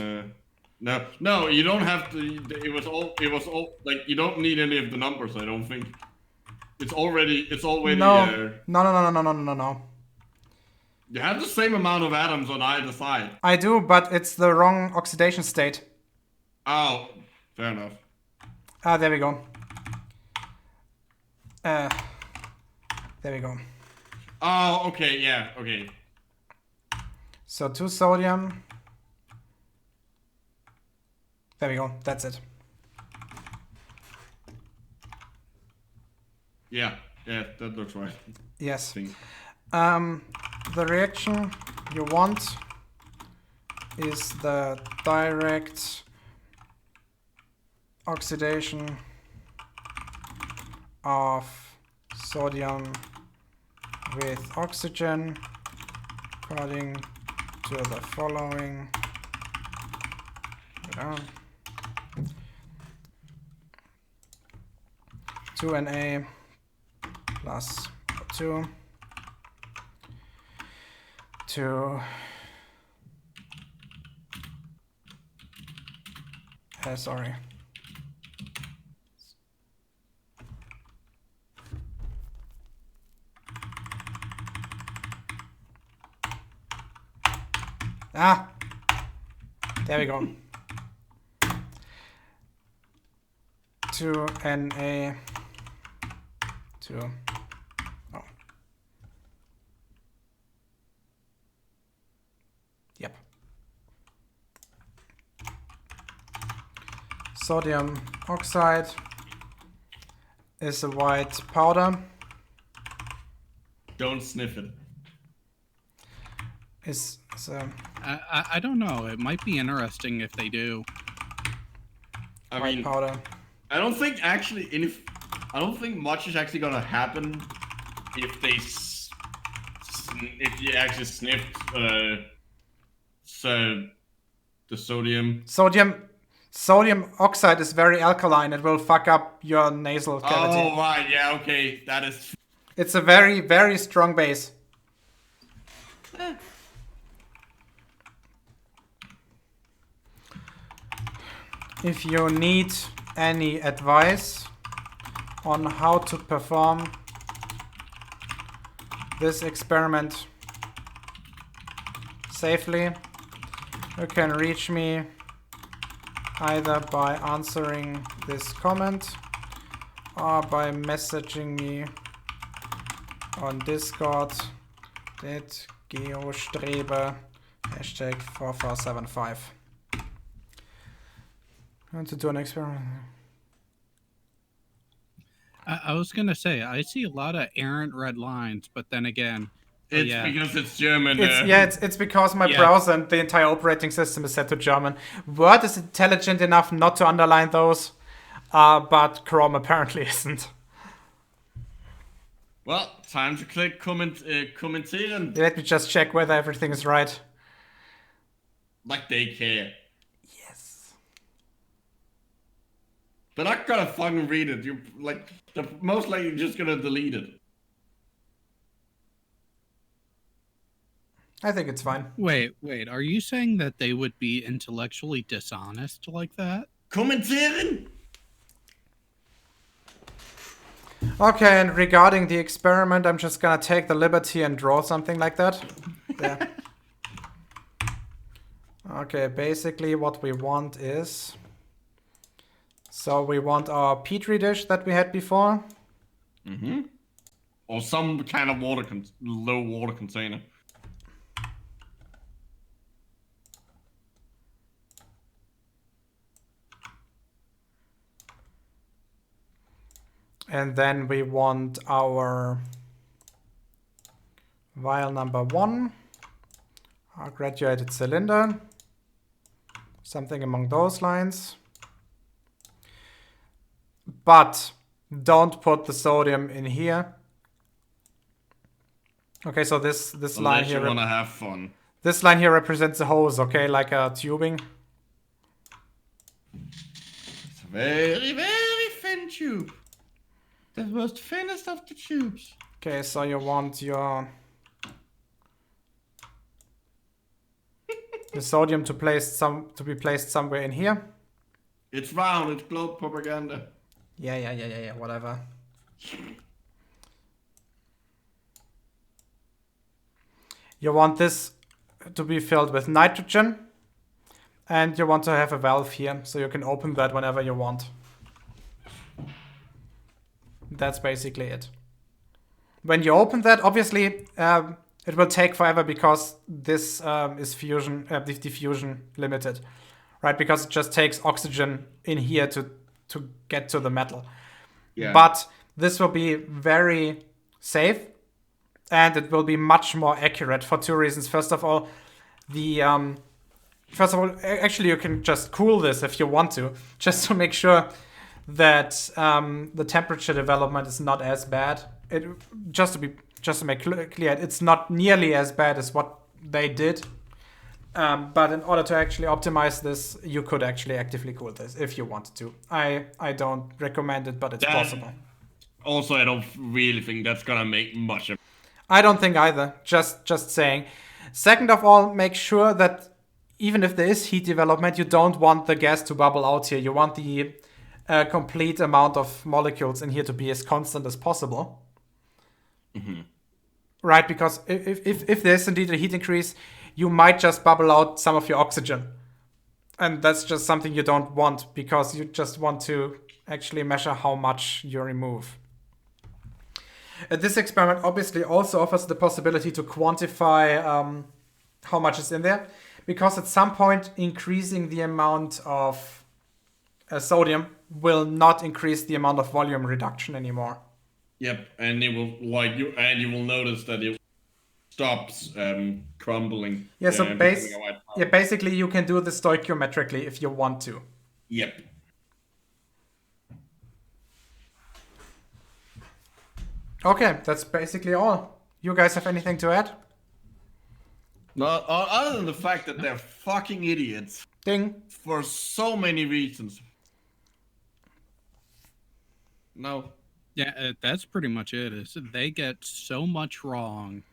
No, you don't have to. It was all like, you don't need any of the numbers, I don't think. It's already No. You have the same amount of atoms on either side. I do, but it's the wrong oxidation state. Oh, fair enough. Ah, there we go. There we go. Oh, okay, yeah, okay. So 2 sodium. There we go, that's it. Yeah, that looks right. Yes. The reaction you want is the direct oxidation of sodium with oxygen according to the following. 2Na plus 2 to sorry. There we go. 2Na 2. Oh. Yep. Sodium oxide is a white powder. Don't sniff it. I don't know. It might be interesting if they do. I mean, powder. I don't think actually I don't think much is actually gonna happen if they if you actually sniffed so the sodium. Sodium oxide is very alkaline. It will fuck up your nasal cavity. Oh right, yeah, okay, that is. It's a very, very strong base. If you need any advice on how to perform this experiment safely, you can reach me either by answering this comment or by messaging me on Discord at geostrebe #4475. I want to do an experiment. I was gonna say I see a lot of errant red lines, but then again, It's because it's German. It's because my browser and the entire operating system is set to German. Word is intelligent enough not to underline those, but Chrome apparently isn't. Well, time to click kommentieren. Let me just check whether everything is right. Like they care. Yes. They're not gonna fucking read it. You're like, most likely you're just gonna delete it. I think it's fine. Wait. Are you saying that they would be intellectually dishonest like that? Kommentieren? Okay, and regarding the experiment, I'm just gonna take the liberty and draw something like that. There. Okay, basically what we want is... So we want our petri dish that we had before. Mm-hmm. Or some kind of low water container. And then we want our vial number 1, our graduated cylinder, something among those lines. But don't put the sodium in here. Okay, so this line here. You wanna have fun. This line here represents a hose, okay, like a tubing. It's a very, very thin tube. The most thinnest of the tubes. Okay, so you want your the sodium to be placed somewhere in here. It's round. It's globe propaganda. Yeah, whatever. You want this to be filled with nitrogen, and you want to have a valve here, so you can open that whenever you want. That's basically it. When you open that, obviously, it will take forever because this is diffusion limited, right? Because it just takes oxygen in here to get to the metal. Yeah. But this will be very safe, and it will be much more accurate for two reasons. First of all, actually, you can just cool this if you want to, just to make sure that the temperature development is not as bad. Just to make clear, it's not nearly as bad as what they did. But in order to actually optimize this, you could actually actively cool this if you wanted to. I don't recommend it, but it's possible. Also, I don't really think that's gonna make much of. I don't think either. Just saying. Second of all, make sure that even if there is heat development, you don't want the gas to bubble out here. You want the complete amount of molecules in here to be as constant as possible. Mm-hmm. Right, because if there's indeed a heat increase, you might just bubble out some of your oxygen. And that's just something you don't want, because you just want to actually measure how much you remove. This experiment obviously also offers the possibility to quantify how much is in there, because at some point increasing the amount of sodium will not increase the amount of volume reduction anymore. Yep, and it will you will notice that it stops crumbling. Yeah, so basically you can do this stoichiometrically if you want to. Yep. Okay, that's basically all. You guys have anything to add? No, other than the fact that they're fucking idiots. Ding. For so many reasons. No. Yeah, that's pretty much it. They get so much wrong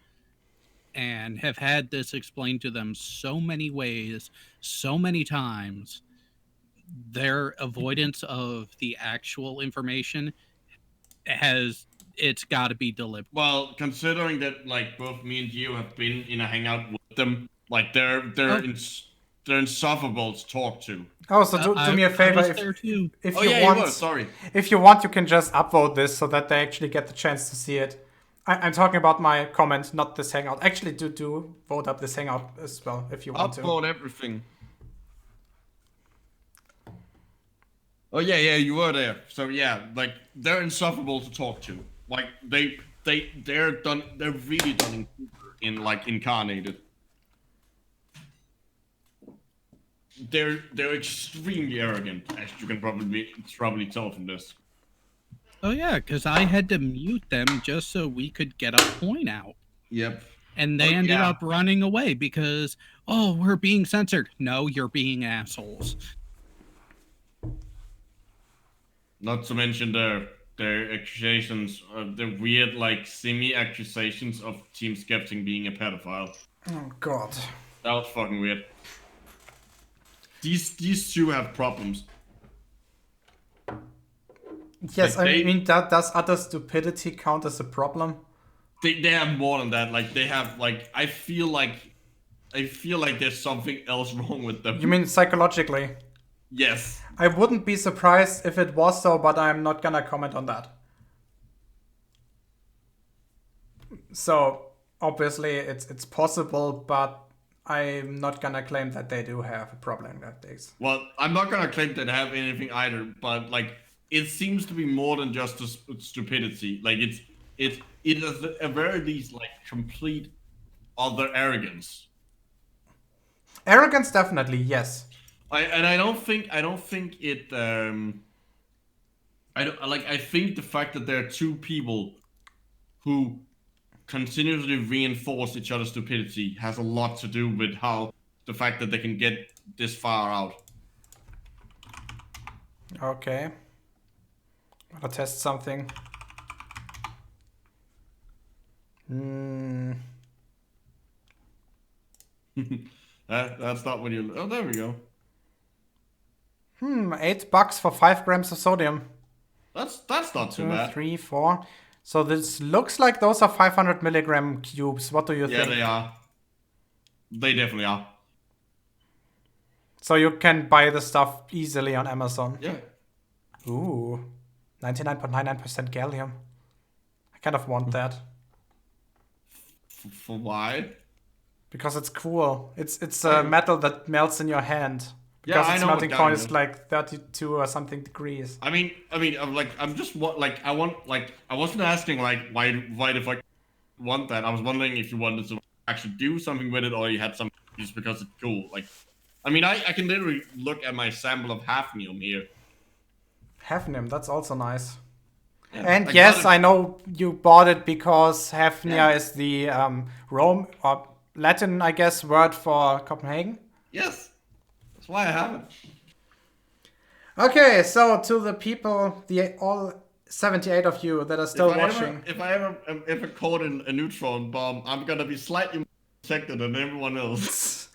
and have had this explained to them so many ways, so many times. Their avoidance of the actual information it's got to be deliberate. Well, considering that like both me and you have been in a hangout with them, like they're insufferable to talk to. Oh, so do me a favor. If you want, you can just upvote this so that they actually get the chance to see it. I'm talking about my comment, not this hangout. Actually, do vote up this hangout as well if you want to. Upvote everything. Oh yeah, you were there. So yeah, like they're insufferable to talk to. Like they're done. They're really done in like incarnated. They're extremely arrogant, as you can probably tell from this. Oh yeah, because I had to mute them just so we could get a point out. Yep. And they ended up running away because, we're being censored. No, you're being assholes. Not to mention their accusations, the weird like semi-accusations of Team Skeptic being a pedophile. Oh god. That was fucking weird. These two have problems. Yes, like I mean, does utter stupidity count as a problem? They have more than that. Like they have like I feel like there's something else wrong with them. You mean psychologically? Yes. I wouldn't be surprised if it was so, but I'm not gonna comment on that. So obviously it's possible, but I'm not gonna claim that they do have a problem that days. Well, I'm not gonna claim that they have anything either, but like it seems to be more than just a stupidity. Like it is at the very least like complete other arrogance. Arrogance, definitely, yes. I don't think it. I think the fact that there are two people who continuously reinforce each other's stupidity has a lot to do with how the fact that they can get this far out. Okay. I'll test something. That's not what you. Oh, there we go. $8 for 5 grams of sodium. That's not too bad. 3, 4. So this looks like those are 500 milligram cubes. What do you think? Yeah, they are. They definitely are. So you can buy the stuff easily on Amazon. Yeah. Ooh, 99.99% gallium. I kind of want that. For why? Because it's cool. It's a metal that melts in your hand. Because I its know what melting gallium point is. is like 32 or something degrees. I mean, I'm just what like I want like I wasn't asking like why the fuck you want that. I was wondering if you wanted to actually do something with it or you had some just because it's cool. Like, I mean, I can literally look at my sample of hafnium here. Hafnium, that's also nice. Yeah, And I yes, got it. I know you bought it because Hafnia Yeah. is the Rome or Latin, I guess, word for Copenhagen. Yes, that's why I have it. Okay, so to the people, the all 78 of you that are still watching. If I ever caught a neutron bomb, I'm gonna be slightly more protected than everyone else.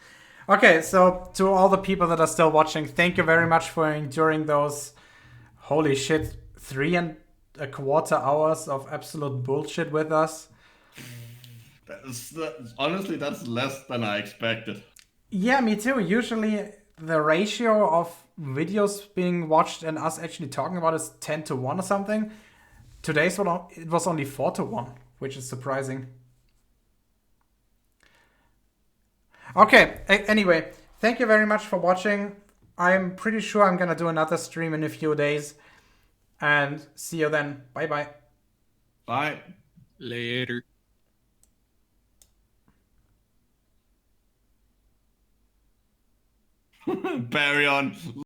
Okay, so to all the people that are still watching, thank you very much for enduring those, holy shit, 3.25 hours of absolute bullshit with us. Honestly, that's less than I expected. Yeah, me too. Usually the ratio of videos being watched and us actually talking about is 10-1 or something. Today's one, it was only 4-1, which is surprising. Okay, anyway, thank you very much for watching. I'm pretty sure I'm gonna do another stream in a few days. And see you then. Bye-bye. Bye. Later. Baryon.